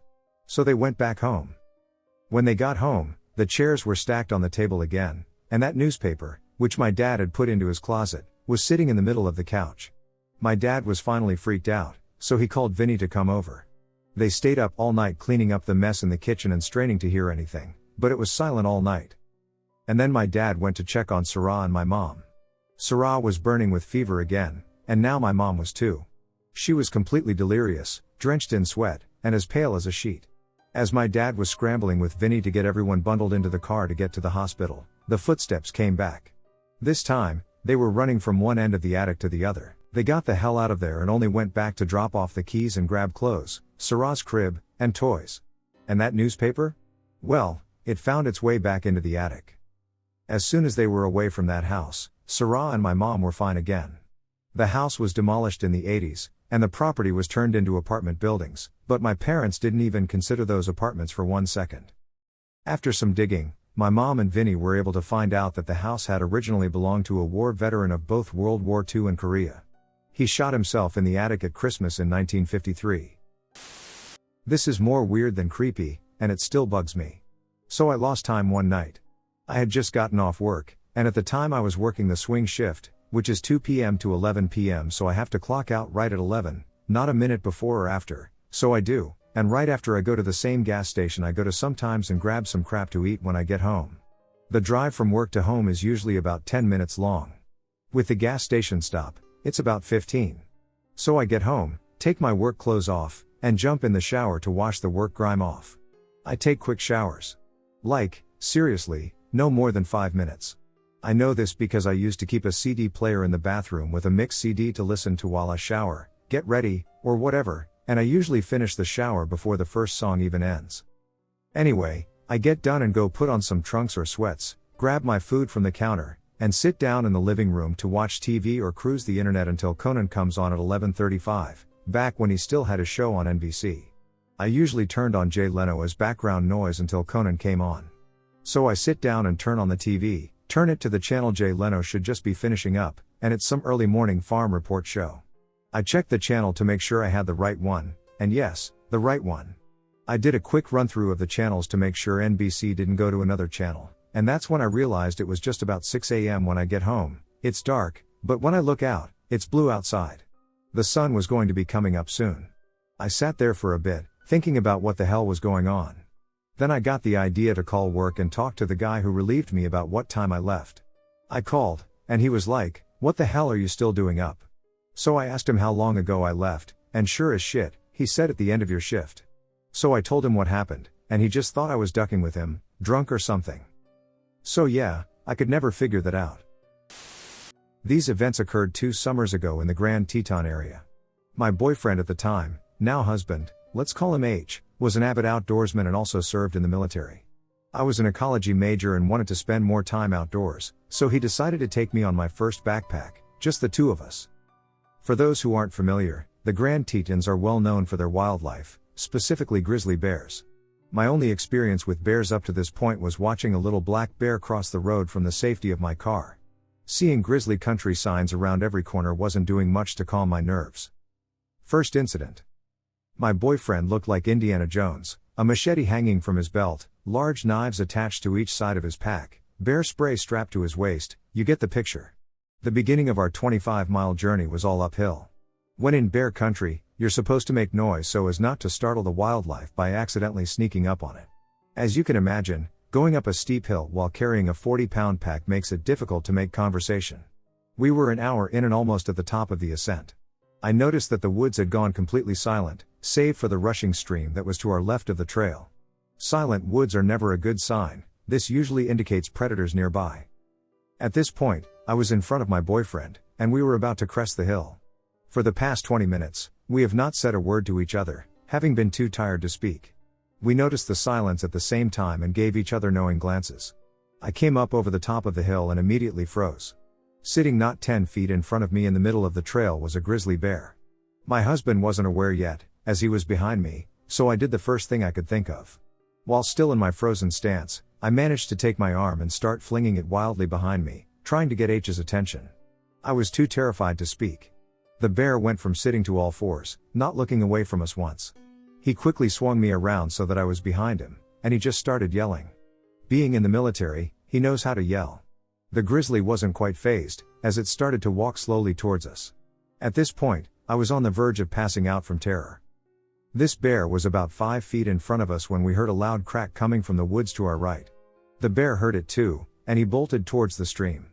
So they went back home. When they got home, the chairs were stacked on the table again, and that newspaper, which my dad had put into his closet, was sitting in the middle of the couch. My dad was finally freaked out, so he called Vinny to come over. They stayed up all night cleaning up the mess in the kitchen and straining to hear anything, but it was silent all night. And then my dad went to check on Sarah and my mom. Sarah was burning with fever again, and now my mom was too. She was completely delirious, drenched in sweat, and as pale as a sheet. As my dad was scrambling with Vinny to get everyone bundled into the car to get to the hospital, the footsteps came back. This time, they were running from one end of the attic to the other. They got the hell out of there and only went back to drop off the keys and grab clothes, Sarah's crib, and toys. And that newspaper? Well, it found its way back into the attic. As soon as they were away from that house, Sarah and my mom were fine again. The house was demolished in the 80s, and the property was turned into apartment buildings, but my parents didn't even consider those apartments for 1 second. After some digging, my mom and Vinny were able to find out that the house had originally belonged to a war veteran of both World War II and Korea. He shot himself in the attic at Christmas in 1953. This is more weird than creepy, and it still bugs me. So I lost time one night. I had just gotten off work, and at the time I was working the swing shift, which is 2 p.m. to 11 p.m. so I have to clock out right at 11, not a minute before or after, so I do, and right after I go to the same gas station I go to sometimes and grab some crap to eat when I get home. The drive from work to home is usually about 10 minutes long. With the gas station stop, it's about 15. So I get home, take my work clothes off, and jump in the shower to wash the work grime off. I take quick showers. Like, seriously, no more than 5 minutes. I know this because I used to keep a CD player in the bathroom with a mixed CD to listen to while I shower, get ready, or whatever, and I usually finish the shower before the first song even ends. Anyway, I get done and go put on some trunks or sweats, grab my food from the counter, and sit down in the living room to watch TV or cruise the internet until Conan comes on at 11:35, back when he still had a show on NBC. I usually turned on Jay Leno as background noise until Conan came on. So I sit down and turn on the TV, turn it to the channel Jay Leno should just be finishing up, and it's some early morning farm report show. I checked the channel to make sure I had the right one, and yes, the right one. I did a quick run through of the channels to make sure NBC didn't go to another channel, and that's when I realized it was just about 6 a.m. when I get home. It's dark, but when I look out, it's blue outside. The sun was going to be coming up soon. I sat there for a bit, thinking about what the hell was going on. Then I got the idea to call work and talk to the guy who relieved me about what time I left. I called, and he was like, "What the hell are you still doing up?" So I asked him how long ago I left, and sure as shit, he said at the end of your shift. So I told him what happened, and he just thought I was ducking with him, drunk or something. So yeah, I could never figure that out. These events occurred 2 summers ago in the Grand Teton area. My boyfriend at the time, now husband, let's call him H, was an avid outdoorsman and also served in the military. I was an ecology major and wanted to spend more time outdoors, so he decided to take me on my first backpack, just the two of us. For those who aren't familiar, the Grand Tetons are well known for their wildlife, specifically grizzly bears. My only experience with bears up to this point was watching a little black bear cross the road from the safety of my car. Seeing grizzly country signs around every corner wasn't doing much to calm my nerves. First incident. My boyfriend looked like Indiana Jones, a machete hanging from his belt, large knives attached to each side of his pack, bear spray strapped to his waist, you get the picture. The beginning of our 25-mile journey was all uphill. When in bear country, you're supposed to make noise so as not to startle the wildlife by accidentally sneaking up on it. As you can imagine, going up a steep hill while carrying a 40-pound pack makes it difficult to make conversation. We were an hour in and almost at the top of the ascent. I noticed that the woods had gone completely silent, save for the rushing stream that was to our left of the trail. Silent woods are never a good sign, this usually indicates predators nearby. At this point, I was in front of my boyfriend, and we were about to crest the hill. For the past 20 minutes, we have not said a word to each other, having been too tired to speak. We noticed the silence at the same time and gave each other knowing glances. I came up over the top of the hill and immediately froze. Sitting not 10 feet in front of me in the middle of the trail was a grizzly bear. My husband wasn't aware yet, as he was behind me, so I did the first thing I could think of. While still in my frozen stance, I managed to take my arm and start flinging it wildly behind me, trying to get H's attention. I was too terrified to speak. The bear went from sitting to all fours, not looking away from us once. He quickly swung me around so that I was behind him, and he just started yelling. Being in the military, he knows how to yell. The grizzly wasn't quite fazed, as it started to walk slowly towards us. At this point, I was on the verge of passing out from terror. This bear was about 5 feet in front of us when we heard a loud crack coming from the woods to our right. The bear heard it too, and he bolted towards the stream.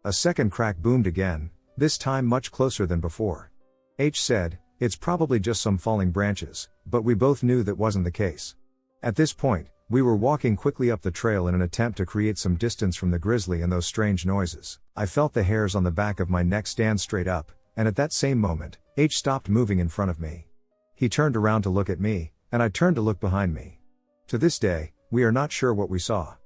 A second crack boomed again, this time much closer than before. H said, "It's probably just some falling branches," but we both knew that wasn't the case. At this point, we were walking quickly up the trail in an attempt to create some distance from the grizzly and those strange noises. I felt the hairs on the back of my neck stand straight up, and at that same moment, H stopped moving in front of me. He turned around to look at me, and I turned to look behind me. To this day, we are not sure what we saw.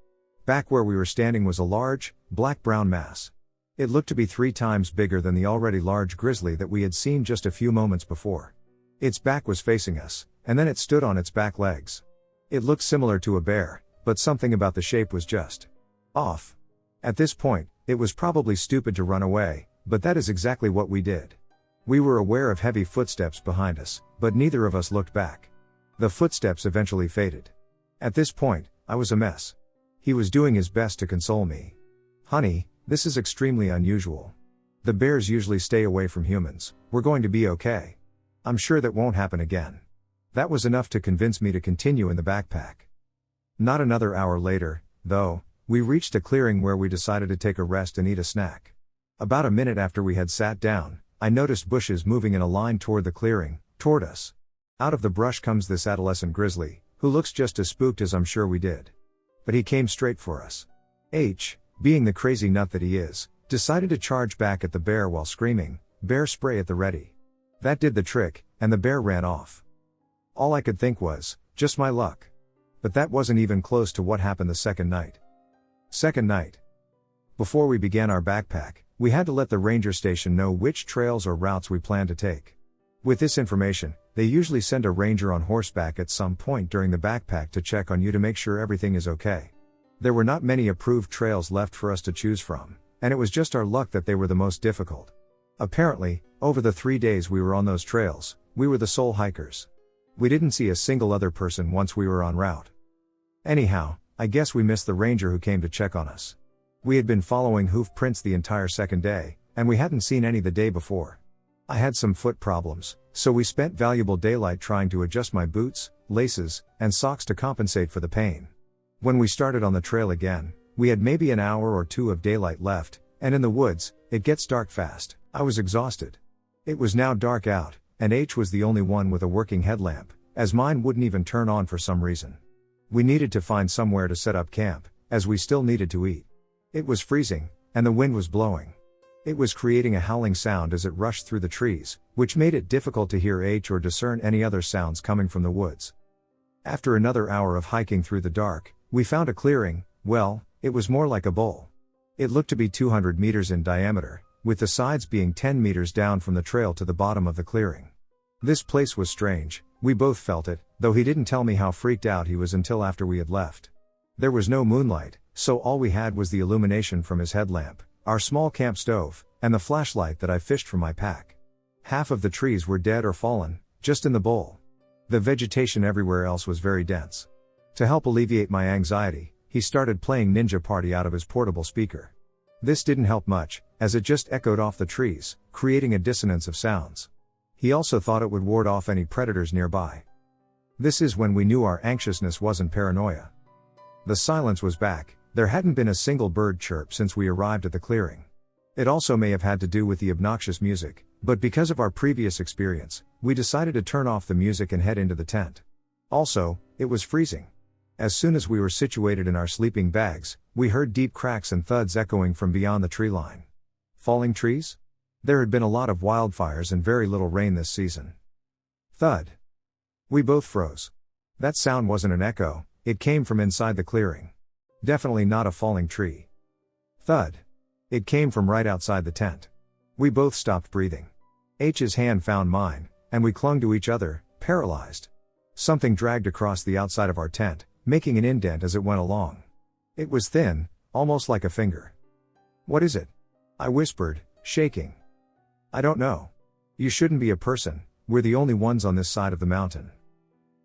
Back where we were standing was a large, black-brown mass. It looked to be 3 times bigger than the already large grizzly that we had seen just a few moments before. Its back was facing us, and then it stood on its back legs. It looked similar to a bear, but something about the shape was just off. At this point, it was probably stupid to run away, but that is exactly what we did. We were aware of heavy footsteps behind us, but neither of us looked back. The footsteps eventually faded. At this point, I was a mess. He was doing his best to console me. "Honey, this is extremely unusual. The bears usually stay away from humans. We're going to be okay. I'm sure that won't happen again." That was enough to convince me to continue in the backpack. Not another hour later, though, we reached a clearing where we decided to take a rest and eat a snack. About a minute after we had sat down, I noticed bushes moving in a line toward the clearing, toward us. Out of the brush comes this adolescent grizzly, who looks just as spooked as I'm sure we did. But he came straight for us. H, being the crazy nut that he is, decided to charge back at the bear while screaming, "Bear spray at the ready." That did the trick, and the bear ran off. All I could think was, just my luck. But that wasn't even close to what happened the second night. Second night. Before we began our backpack, we had to let the ranger station know which trails or routes we planned to take. With this information, they usually send a ranger on horseback at some point during the backpack to check on you to make sure everything is okay. There were not many approved trails left for us to choose from, and it was just our luck that they were the most difficult. Apparently, over the 3 days we were on those trails, we were the sole hikers. We didn't see a single other person once we were en route. Anyhow, I guess we missed the ranger who came to check on us. We had been following hoof prints the entire second day, and we hadn't seen any the day before. I had some foot problems, so we spent valuable daylight trying to adjust my boots, laces, and socks to compensate for the pain. When we started on the trail again, we had maybe an hour or 2 of daylight left, and in the woods, it gets dark fast. I was exhausted. It was now dark out, and H was the only one with a working headlamp, as mine wouldn't even turn on for some reason. We needed to find somewhere to set up camp, as we still needed to eat. It was freezing, and the wind was blowing. It was creating a howling sound as it rushed through the trees, which made it difficult to hear H or discern any other sounds coming from the woods. After another hour of hiking through the dark, we found a clearing. Well, it was more like a bowl. It looked to be 200 meters in diameter, with the sides being 10 meters down from the trail to the bottom of the clearing. This place was strange, we both felt it, though he didn't tell me how freaked out he was until after we had left. There was no moonlight, so all we had was the illumination from his headlamp, our small camp stove, and the flashlight that I fished from my pack. Half of the trees were dead or fallen, just in the bowl. The vegetation everywhere else was very dense. To help alleviate my anxiety, he started playing Ninja Party out of his portable speaker. This didn't help much, as it just echoed off the trees, creating a dissonance of sounds. He also thought it would ward off any predators nearby. This is when we knew our anxiousness wasn't paranoia. The silence was back. There hadn't been a single bird chirp since we arrived at the clearing. It also may have had to do with the obnoxious music, but because of our previous experience, we decided to turn off the music and head into the tent. Also, it was freezing. As soon as we were situated in our sleeping bags, we heard deep cracks and thuds echoing from beyond the tree line. Falling trees? There had been a lot of wildfires and very little rain this season. Thud. We both froze. That sound wasn't an echo, it came from inside the clearing. Definitely not a falling tree. Thud. It came from right outside the tent. We both stopped breathing. H's hand found mine, and we clung to each other, paralyzed. Something dragged across the outside of our tent, making an indent as it went along. It was thin, almost like a finger. "What is it?" I whispered, shaking. "I don't know. You shouldn't be a person, we're the only ones on this side of the mountain."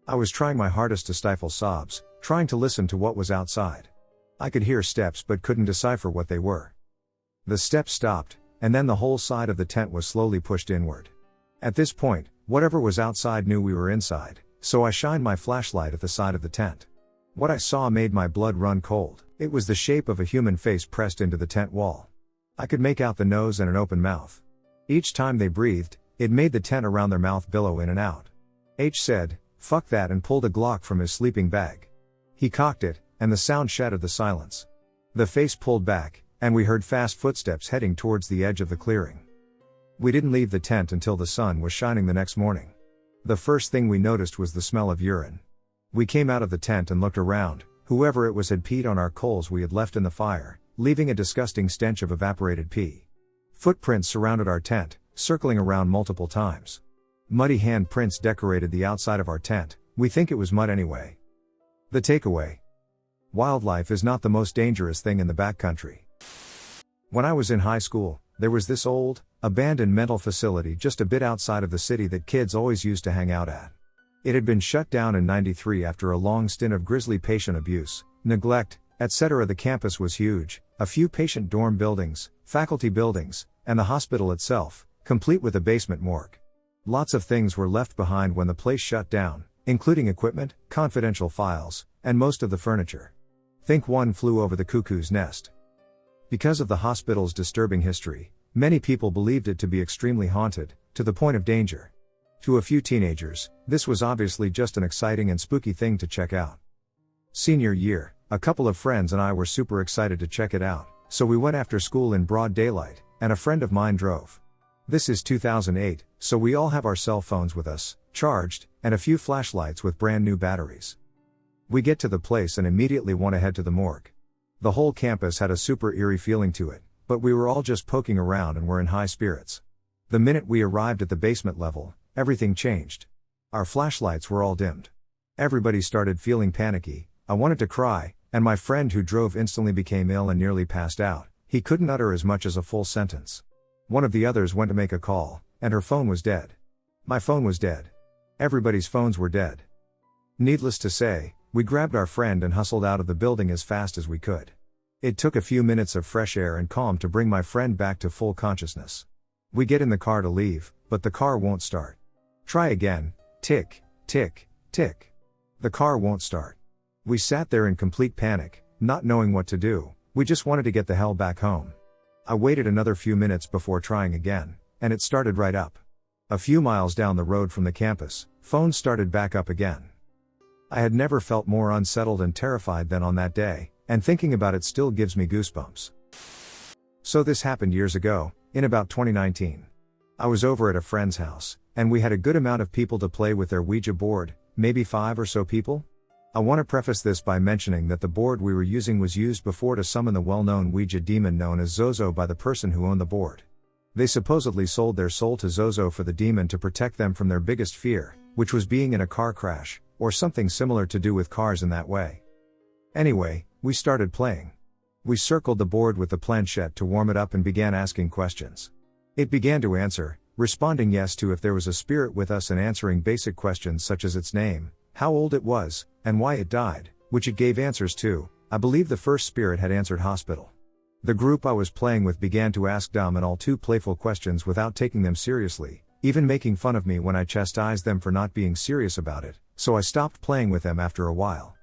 I was trying my hardest to stifle sobs, trying to listen to what was outside. I could hear steps but couldn't decipher what they were. The steps stopped, and then the whole side of the tent was slowly pushed inward. At this point, whatever was outside knew we were inside, so I shined my flashlight at the side of the tent. What I saw made my blood run cold. It was the shape of a human face pressed into the tent wall. I could make out the nose and an open mouth. Each time they breathed, it made the tent around their mouth billow in and out. H said, "Fuck that," and pulled a Glock from his sleeping bag. He cocked it, and the sound shattered the silence. The face pulled back, and we heard fast footsteps heading towards the edge of the clearing. We didn't leave the tent until the sun was shining the next morning. The first thing we noticed was the smell of urine. We came out of the tent and looked around. Whoever it was had peed on our coals we had left in the fire, leaving a disgusting stench of evaporated pee. Footprints surrounded our tent, circling around multiple times. Muddy handprints decorated the outside of our tent. We think it was mud anyway. The takeaway: wildlife is not the most dangerous thing in the backcountry. When I was in high school, there was this old, abandoned mental facility just a bit outside of the city that kids always used to hang out at. It had been shut down in '93 after a long stint of grisly patient abuse, neglect, etc. The campus was huge, a few patient dorm buildings, faculty buildings, and the hospital itself, complete with a basement morgue. Lots of things were left behind when the place shut down, including equipment, confidential files, and most of the furniture. Think One Flew Over the Cuckoo's Nest. Because of the hospital's disturbing history, many people believed it to be extremely haunted, to the point of danger. To a few teenagers, this was obviously just an exciting and spooky thing to check out. Senior year, a couple of friends and I were super excited to check it out, so we went after school in broad daylight, and a friend of mine drove. This is 2008, so we all have our cell phones with us, charged, and a few flashlights with brand new batteries. We get to the place and immediately want to head to the morgue. The whole campus had a super eerie feeling to it, but we were all just poking around and were in high spirits. The minute we arrived at the basement level, everything changed. Our flashlights were all dimmed. Everybody started feeling panicky. I wanted to cry, and my friend who drove instantly became ill and nearly passed out. He couldn't utter as much as a full sentence. One of the others went to make a call, and her phone was dead. My phone was dead. Everybody's phones were dead. Needless to say, we grabbed our friend and hustled out of the building as fast as we could. It took a few minutes of fresh air and calm to bring my friend back to full consciousness. We get in the car to leave, but the car won't start. Try again, tick, tick, tick. The car won't start. We sat there in complete panic, not knowing what to do. We just wanted to get the hell back home. I waited another few minutes before trying again, and it started right up. A few miles down the road from the campus, phones started back up again. I had never felt more unsettled and terrified than on that day, and thinking about it still gives me goosebumps. So this happened years ago, in about 2019. I was over at a friend's house, and we had a good amount of people to play with their Ouija board, maybe 5 or so people. I want to preface this by mentioning that the board we were using was used before to summon the well-known Ouija demon known as Zozo by the person who owned the board. They supposedly sold their soul to Zozo for the demon to protect them from their biggest fear, which was being in a car crash, or something similar to do with cars in that way. Anyway, we started playing. We circled the board with the planchette to warm it up and began asking questions. It began to answer, responding yes to if there was a spirit with us and answering basic questions such as its name, how old it was, and why it died, which it gave answers to. I believe the first spirit had answered hospital. The group I was playing with began to ask dumb and all too playful questions without taking them seriously, even making fun of me when I chastised them for not being serious about it, so I stopped playing with them after a while.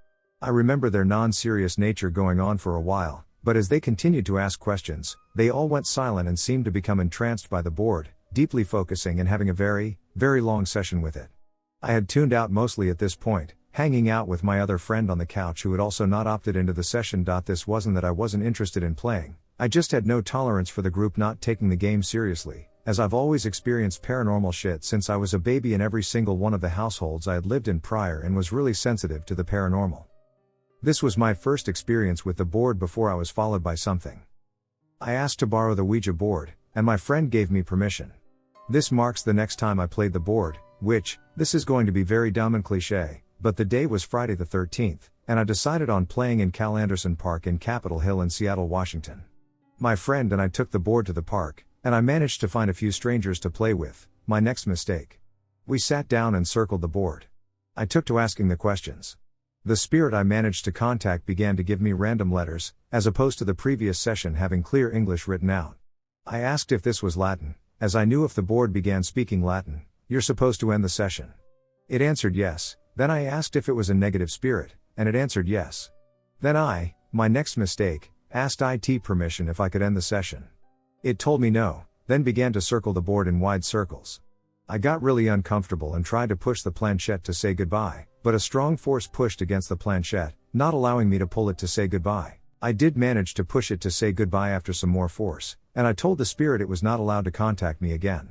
I remember their non-serious nature going on for a while, but as they continued to ask questions, they all went silent and seemed to become entranced by the board, deeply focusing and having a very, very long session with it. I had tuned out mostly at this point, hanging out with my other friend on the couch who had also not opted into the session. This wasn't that I wasn't interested in playing, I just had no tolerance for the group not taking the game seriously, as I've always experienced paranormal shit since I was a baby in every single one of the households I had lived in prior and was really sensitive to the paranormal. This was my first experience with the board before I was followed by something. I asked to borrow the Ouija board, and my friend gave me permission. This marks the next time I played the board, which, this is going to be very dumb and cliche, but the day was Friday the 13th, and I decided on playing in Cal Anderson Park in Capitol Hill in Seattle, Washington. My friend and I took the board to the park, and I managed to find a few strangers to play with, my next mistake. We sat down and circled the board. I took to asking the questions. The spirit I managed to contact began to give me random letters, as opposed to the previous session having clear English written out. I asked if this was Latin, as I knew if the board began speaking Latin, you're supposed to end the session. It answered yes. Then I asked if it was a negative spirit, and it answered yes. Then I, my next mistake, asked IT permission if I could end the session. It told me no, then began to circle the board in wide circles. I got really uncomfortable and tried to push the planchette to say goodbye, but a strong force pushed against the planchette, not allowing me to pull it to say goodbye. I did manage to push it to say goodbye after some more force, and I told the spirit it was not allowed to contact me again.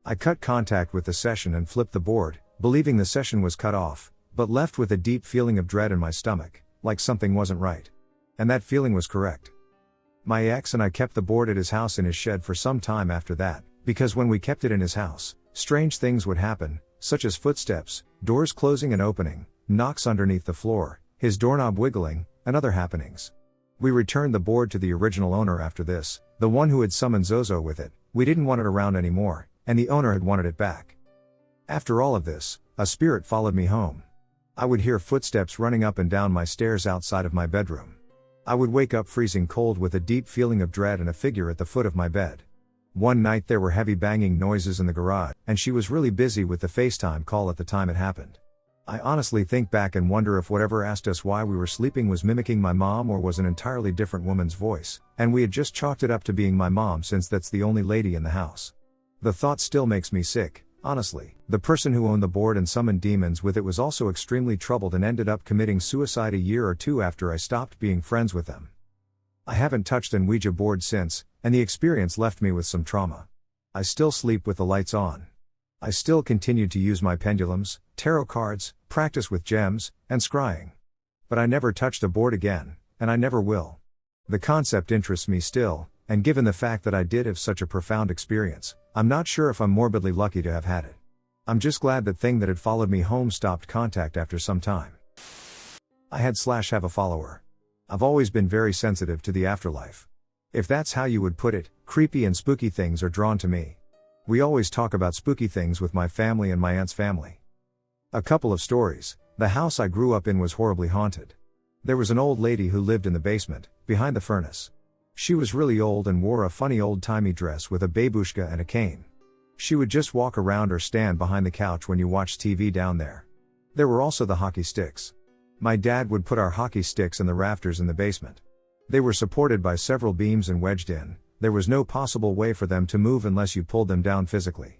I cut contact with the session and flipped the board, believing the session was cut off, but left with a deep feeling of dread in my stomach, like something wasn't right. And that feeling was correct. My ex and I kept the board at his house in his shed for some time after that, because when we kept it in his house, strange things would happen, such as footsteps, doors closing and opening, knocks underneath the floor, his doorknob wiggling, and other happenings. We returned the board to the original owner after this, the one who had summoned Zozo with it. We didn't want it around anymore, and the owner had wanted it back. After all of this, a spirit followed me home. I would hear footsteps running up and down my stairs outside of my bedroom. I would wake up freezing cold with a deep feeling of dread and a figure at the foot of my bed. One night there were heavy banging noises in the garage, and she was really busy with the FaceTime call at the time it happened. I honestly think back and wonder if whatever asked us why we were sleeping was mimicking my mom or was an entirely different woman's voice, and we had just chalked it up to being my mom since that's the only lady in the house. The thought still makes me sick, honestly. The person who owned the board and summoned demons with it was also extremely troubled and ended up committing suicide a year or two after I stopped being friends with them. I haven't touched an Ouija board since, and the experience left me with some trauma. I still sleep with the lights on. I still continued to use my pendulums, tarot cards, practice with gems, and scrying. But I never touched a board again, and I never will. The concept interests me still, and given the fact that I did have such a profound experience, I'm not sure if I'm morbidly lucky to have had it. I'm just glad that thing that had followed me home stopped contact after some time. I have a follower. I've always been very sensitive to the afterlife. If that's how you would put it, creepy and spooky things are drawn to me. We always talk about spooky things with my family and my aunt's family. A couple of stories. The house I grew up in was horribly haunted. There was an old lady who lived in the basement, behind the furnace. She was really old and wore a funny old-timey dress with a babushka and a cane. She would just walk around or stand behind the couch when you watched TV down there. There were also the hockey sticks. My dad would put our hockey sticks in the rafters in the basement. They were supported by several beams and wedged in. There was no possible way for them to move unless you pulled them down physically.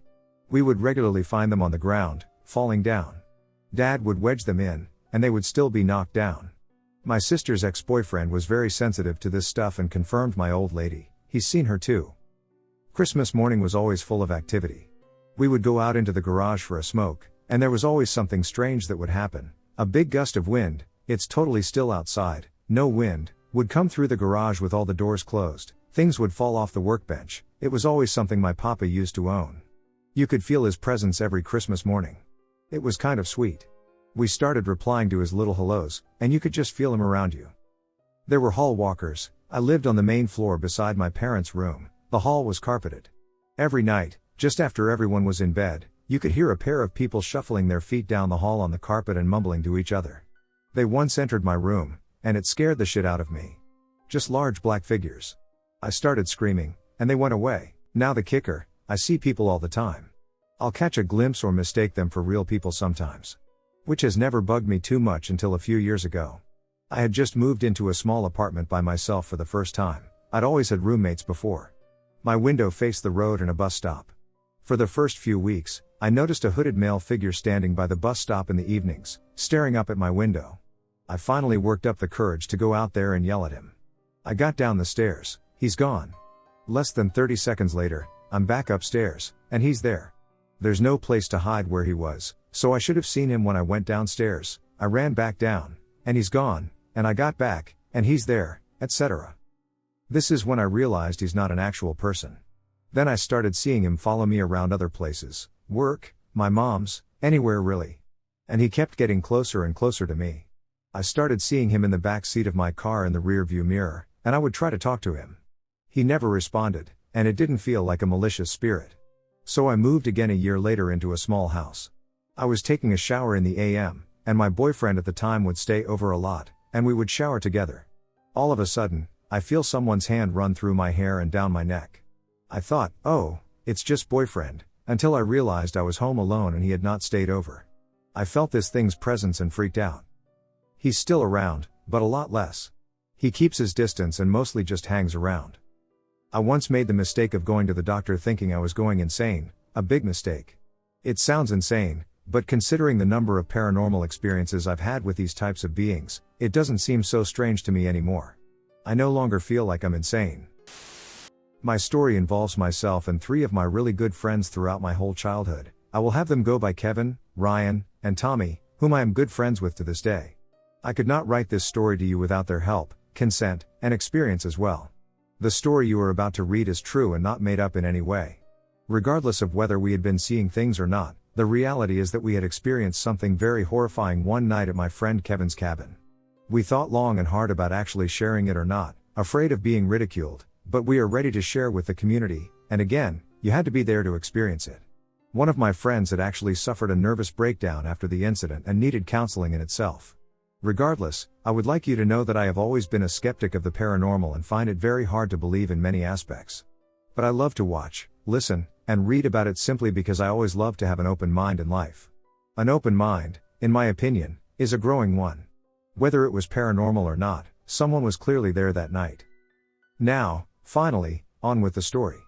We would regularly find them on the ground, falling down. Dad would wedge them in, and they would still be knocked down. My sister's ex-boyfriend was very sensitive to this stuff and confirmed my old lady, he's seen her too. Christmas morning was always full of activity. We would go out into the garage for a smoke, and there was always something strange that would happen. A big gust of wind, it's totally still outside, no wind, would come through the garage with all the doors closed. Things would fall off the workbench. It was always something my papa used to own. You could feel his presence every Christmas morning. It was kind of sweet. We started replying to his little hellos, and you could just feel him around you. There were hall walkers. I lived on the main floor beside my parents' room. The hall was carpeted. Every night, just after everyone was in bed, you could hear a pair of people shuffling their feet down the hall on the carpet and mumbling to each other. They once entered my room, and it scared the shit out of me. Just large black figures. I started screaming, and they went away. Now the kicker, I see people all the time. I'll catch a glimpse or mistake them for real people sometimes. Which has never bugged me too much until a few years ago. I had just moved into a small apartment by myself for the first time. I'd always had roommates before. My window faced the road and a bus stop. For the first few weeks, I noticed a hooded male figure standing by the bus stop in the evenings, staring up at my window. I finally worked up the courage to go out there and yell at him. I got down the stairs. He's gone. Less than 30 seconds later, I'm back upstairs, and he's there. There's no place to hide where he was, so I should have seen him when I went downstairs. I ran back down, and he's gone, and I got back, and he's there, etc. This is when I realized he's not an actual person. Then I started seeing him follow me around other places, work, my mom's, anywhere really. And he kept getting closer and closer to me. I started seeing him in the back seat of my car in the rearview mirror, and I would try to talk to him. He never responded, and it didn't feel like a malicious spirit. So I moved again a year later into a small house. I was taking a shower in the AM, and my boyfriend at the time would stay over a lot, and we would shower together. All of a sudden, I feel someone's hand run through my hair and down my neck. I thought, oh, it's just boyfriend, until I realized I was home alone and he had not stayed over. I felt this thing's presence and freaked out. He's still around, but a lot less. He keeps his distance and mostly just hangs around. I once made the mistake of going to the doctor thinking I was going insane, a big mistake. It sounds insane, but considering the number of paranormal experiences I've had with these types of beings, it doesn't seem so strange to me anymore. I no longer feel like I'm insane. My story involves myself and 3 of my really good friends throughout my whole childhood. I will have them go by Kevin, Ryan, and Tommy, whom I am good friends with to this day. I could not write this story to you without their help, consent, and experience as well. The story you are about to read is true and not made up in any way. Regardless of whether we had been seeing things or not, the reality is that we had experienced something very horrifying one night at my friend Kevin's cabin. We thought long and hard about actually sharing it or not, afraid of being ridiculed, but we are ready to share with the community, and again, you had to be there to experience it. One of my friends had actually suffered a nervous breakdown after the incident and needed counseling in itself. Regardless, I would like you to know that I have always been a skeptic of the paranormal and find it very hard to believe in many aspects. But I love to watch, listen, and read about it simply because I always love to have an open mind in life. An open mind, in my opinion, is a growing one. Whether it was paranormal or not, someone was clearly there that night. Now, finally, on with the story.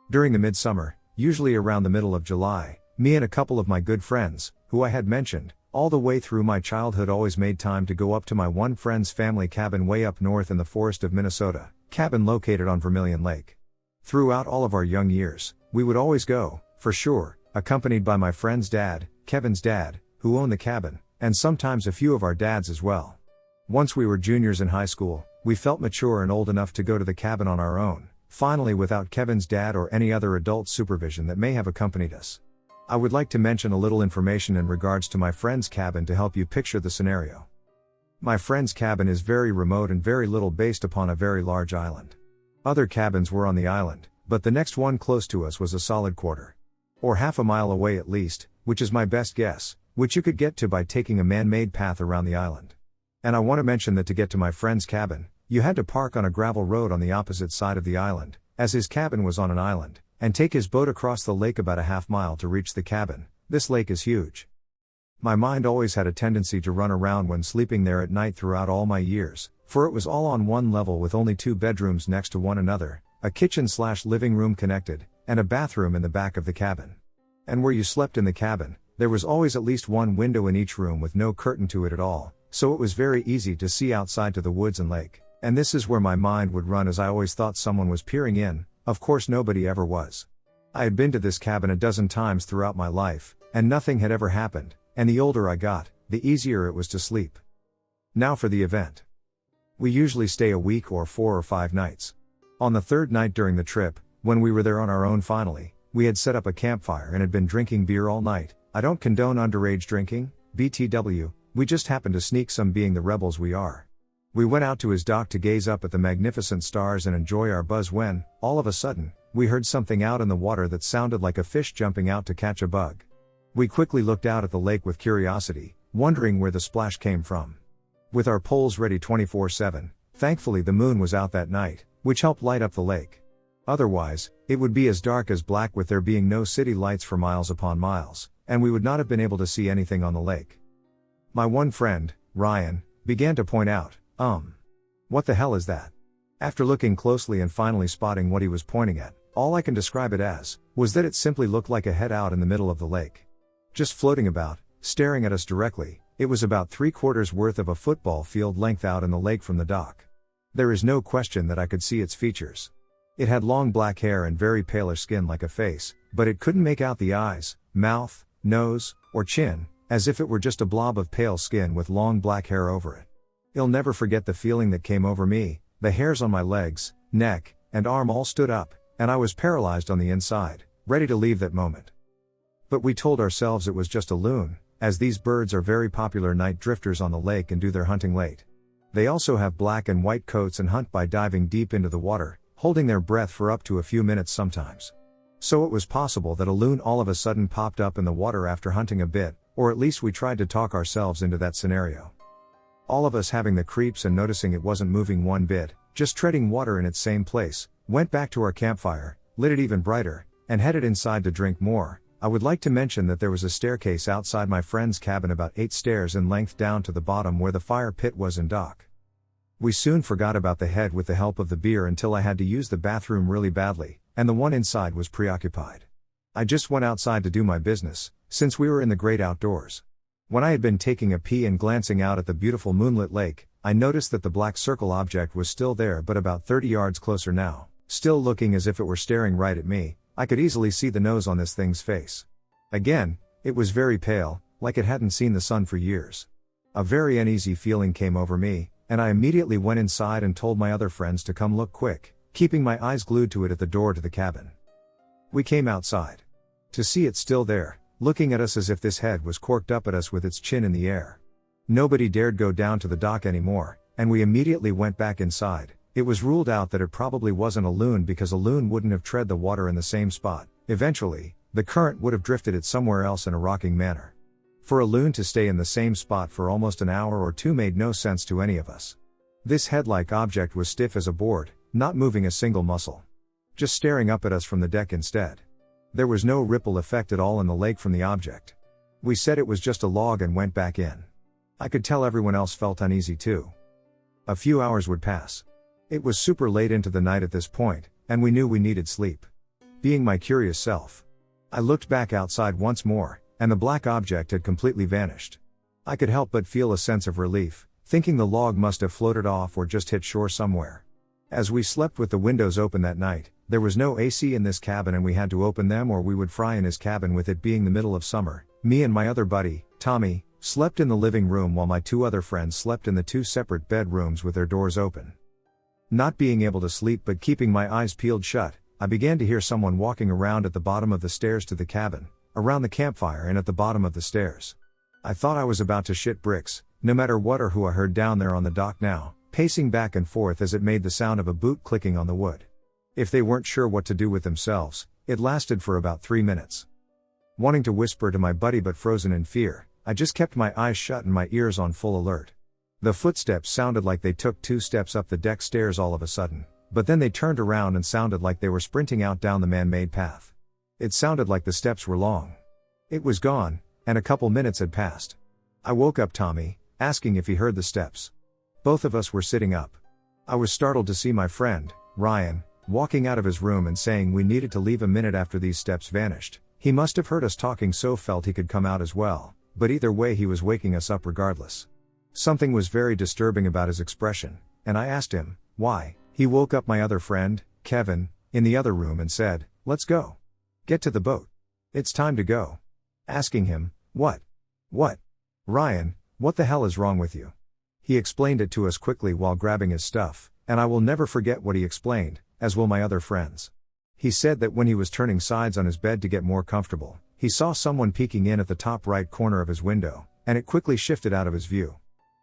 During the midsummer, usually around the middle of July, me and a couple of my good friends, who I had mentioned, all the way through my childhood always made time to go up to my one friend's family cabin way up north in the forest of Minnesota, cabin located on Vermilion Lake. Throughout all of our young years, we would always go, for sure, accompanied by my friend's dad, Kevin's dad, who owned the cabin, and sometimes a few of our dads as well. Once we were juniors in high school, we felt mature and old enough to go to the cabin on our own, finally without Kevin's dad or any other adult supervision that may have accompanied us. I would like to mention a little information in regards to my friend's cabin to help you picture the scenario. My friend's cabin is very remote and very little based upon a very large island. Other cabins were on the island, but the next one close to us was a solid quarter, or half a mile away at least, which is my best guess, which you could get to by taking a man-made path around the island. And I want to mention that to get to my friend's cabin, you had to park on a gravel road on the opposite side of the island, as his cabin was on an island, and take his boat across the lake about a half mile to reach the cabin. This lake is huge. My mind always had a tendency to run around when sleeping there at night throughout all my years, for it was all on one level with only 2 bedrooms next to one another, a kitchen/living room connected, and a bathroom in the back of the cabin. And where you slept in the cabin, there was always at least one window in each room with no curtain to it at all, so it was very easy to see outside to the woods and lake. And this is where my mind would run as I always thought someone was peering in. Of course nobody ever was. I had been to this cabin a dozen times throughout my life, and nothing had ever happened, and the older I got, the easier it was to sleep. Now for the event. We usually stay a week or 4 or 5 nights. On the 3rd night during the trip, when we were there on our own finally, we had set up a campfire and had been drinking beer all night. I don't condone underage drinking, BTW, we just happened to sneak some being the rebels we are. We went out to his dock to gaze up at the magnificent stars and enjoy our buzz when, all of a sudden, we heard something out in the water that sounded like a fish jumping out to catch a bug. We quickly looked out at the lake with curiosity, wondering where the splash came from. With our poles ready 24/7, thankfully the moon was out that night, which helped light up the lake. Otherwise, it would be as dark as black with there being no city lights for miles upon miles, and we would not have been able to see anything on the lake. My one friend, Ryan, began to point out, what the hell is that? After looking closely and finally spotting what he was pointing at, all I can describe it as, was that it simply looked like a head out in the middle of the lake. Just floating about, staring at us directly, it was about 3/4 worth of a football field length out in the lake from the dock. There is no question that I could see its features. It had long black hair and very palish skin like a face, but it couldn't make out the eyes, mouth, nose, or chin, as if it were just a blob of pale skin with long black hair over it. I'll never forget the feeling that came over me. The hairs on my legs, neck, and arm all stood up, and I was paralyzed on the inside, ready to leave that moment. But we told ourselves it was just a loon, as these birds are very popular night drifters on the lake and do their hunting late. They also have black and white coats and hunt by diving deep into the water, holding their breath for up to a few minutes sometimes. So it was possible that a loon all of a sudden popped up in the water after hunting a bit, or at least we tried to talk ourselves into that scenario. All of us having the creeps and noticing it wasn't moving one bit, just treading water in its same place, went back to our campfire, lit it even brighter, and headed inside to drink more. I would like to mention that there was a staircase outside my friend's cabin about 8 stairs in length down to the bottom where the fire pit was in dock. We soon forgot about the head with the help of the beer until I had to use the bathroom really badly, and the one inside was preoccupied. I just went outside to do my business, since we were in the great outdoors. When I had been taking a pee and glancing out at the beautiful moonlit lake, I noticed that the black circle object was still there but about 30 yards closer now, still looking as if it were staring right at me. I could easily see the nose on this thing's face. Again, it was very pale, like it hadn't seen the sun for years. A very uneasy feeling came over me, and I immediately went inside and told my other friends to come look quick, keeping my eyes glued to it at the door to the cabin. We came outside to see it still there, looking at us as if this head was corked up at us with its chin in the air. Nobody dared go down to the dock anymore, and we immediately went back inside. It was ruled out that it probably wasn't a loon because a loon wouldn't have tread the water in the same spot. Eventually, the current would have drifted it somewhere else in a rocking manner. For a loon to stay in the same spot for almost an hour or two made no sense to any of us. This head-like object was stiff as a board, not moving a single muscle. Just staring up at us from the deck instead. There was no ripple effect at all in the lake from the object. We said it was just a log and went back in. I could tell everyone else felt uneasy too. A few hours would pass. It was super late into the night at this point, and we knew we needed sleep. Being my curious self, I looked back outside once more, and the black object had completely vanished. I could help but feel a sense of relief, thinking the log must have floated off or just hit shore somewhere. As we slept with the windows open that night, there was no AC in this cabin and we had to open them or we would fry in his cabin. With it being the middle of summer, me and my other buddy, Tommy, slept in the living room while my 2 other friends slept in the 2 separate bedrooms with their doors open. Not being able to sleep but keeping my eyes peeled shut, I began to hear someone walking around at the bottom of the stairs to the cabin, around the campfire and at the bottom of the stairs. I thought I was about to shit bricks, no matter what or who I heard down there on the dock now, pacing back and forth as it made the sound of a boot clicking on the wood. If they weren't sure what to do with themselves, it lasted for about 3 minutes. Wanting to whisper to my buddy but frozen in fear, I just kept my eyes shut and my ears on full alert. The footsteps sounded like they took 2 steps up the deck stairs all of a sudden, but then they turned around and sounded like they were sprinting out down the man-made path. It sounded like the steps were long. It was gone, and a couple minutes had passed. I woke up Tommy, asking if he heard the steps. Both of us were sitting up. I was startled to see my friend, Ryan, walking out of his room and saying we needed to leave a minute after these steps vanished. He must have heard us talking so felt he could come out as well, but either way he was waking us up regardless. Something was very disturbing about his expression, and I asked him, why. He woke up my other friend, Kevin, in the other room and said, "Let's go. Get to the boat. It's time to go." Asking him, What? Ryan, what the hell is wrong with you?" He explained it to us quickly while grabbing his stuff, and I will never forget what he explained, as will my other friends. He said that when he was turning sides on his bed to get more comfortable, he saw someone peeking in at the top right corner of his window, and it quickly shifted out of his view.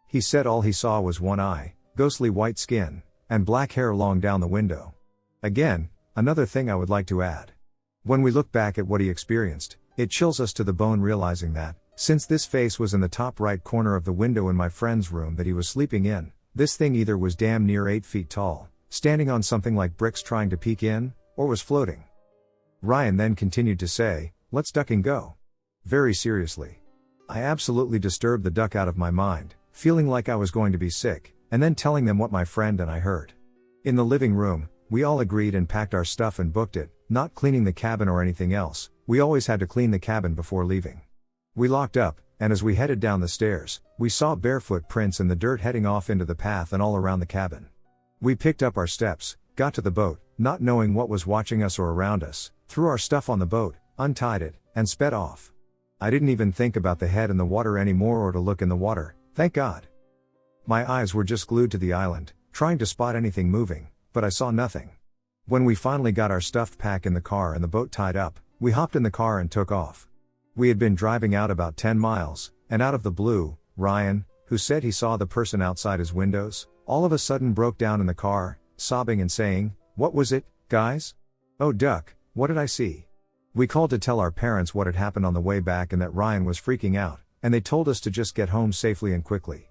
He said all he saw was one eye, ghostly white skin, and black hair long down the window. Again, another thing I would like to add. When we look back at what he experienced, it chills us to the bone realizing that, since this face was in the top right corner of the window in my friend's room that he was sleeping in, this thing either was damn near 8 feet tall, standing on something like bricks trying to peek in, or was floating. Ryan then continued to say, "Let's duck and go." Very seriously. I absolutely disturbed the duck out of my mind, feeling like I was going to be sick, and then telling them what my friend and I heard. In the living room, we all agreed and packed our stuff and booked it, not cleaning the cabin or anything else. We always had to clean the cabin before leaving. We locked up, and as we headed down the stairs, we saw barefoot prints in the dirt heading off into the path and all around the cabin. We picked up our steps, got to the boat, not knowing what was watching us or around us, threw our stuff on the boat, untied it, and sped off. I didn't even think about the head in the water anymore or to look in the water, thank God. My eyes were just glued to the island, trying to spot anything moving, but I saw nothing. When we finally got our stuff packed in the car and the boat tied up, we hopped in the car and took off. We had been driving out about 10 miles, and out of the blue, Ryan, who said he saw the person outside his windows, all of a sudden broke down in the car, sobbing and saying, "What was it, guys? Oh duck, what did I see?" We called to tell our parents what had happened on the way back and that Ryan was freaking out, and they told us to just get home safely and quickly.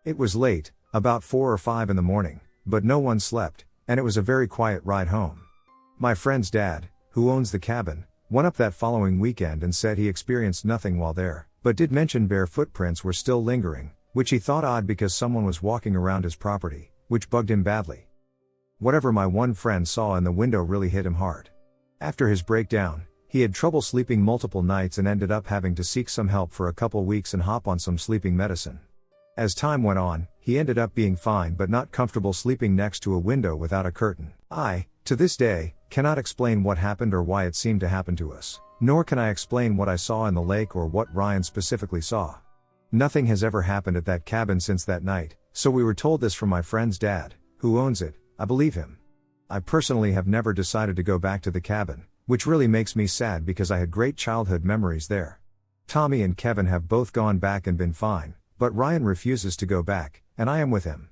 It was late, about 4 or 5 in the morning, but no one slept, and it was a very quiet ride home. My friend's dad, who owns the cabin, went up that following weekend and said he experienced nothing while there, but did mention bare footprints were still lingering, which he thought odd because someone was walking around his property, which bugged him badly. Whatever my one friend saw in the window really hit him hard. After his breakdown, he had trouble sleeping multiple nights and ended up having to seek some help for a couple weeks and hop on some sleeping medicine. As time went on, he ended up being fine but not comfortable sleeping next to a window without a curtain. I, to this day, cannot explain what happened or why it seemed to happen to us, nor can I explain what I saw in the lake or what Ryan specifically saw. Nothing has ever happened at that cabin since that night, so we were told this from my friend's dad, who owns it. I believe him. I personally have never decided to go back to the cabin, which really makes me sad because I had great childhood memories there. Tommy and Kevin have both gone back and been fine, but Ryan refuses to go back, and I am with him.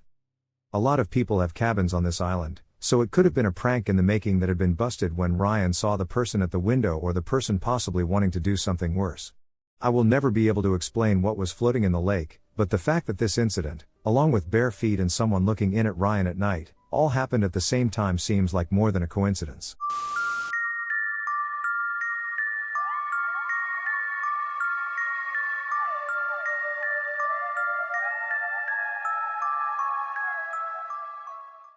A lot of people have cabins on this island, so it could have been a prank in the making that had been busted when Ryan saw the person at the window or the person possibly wanting to do something worse. I will never be able to explain what was floating in the lake, but the fact that this incident, along with bare feet and someone looking in at Ryan at night, all happened at the same time seems like more than a coincidence.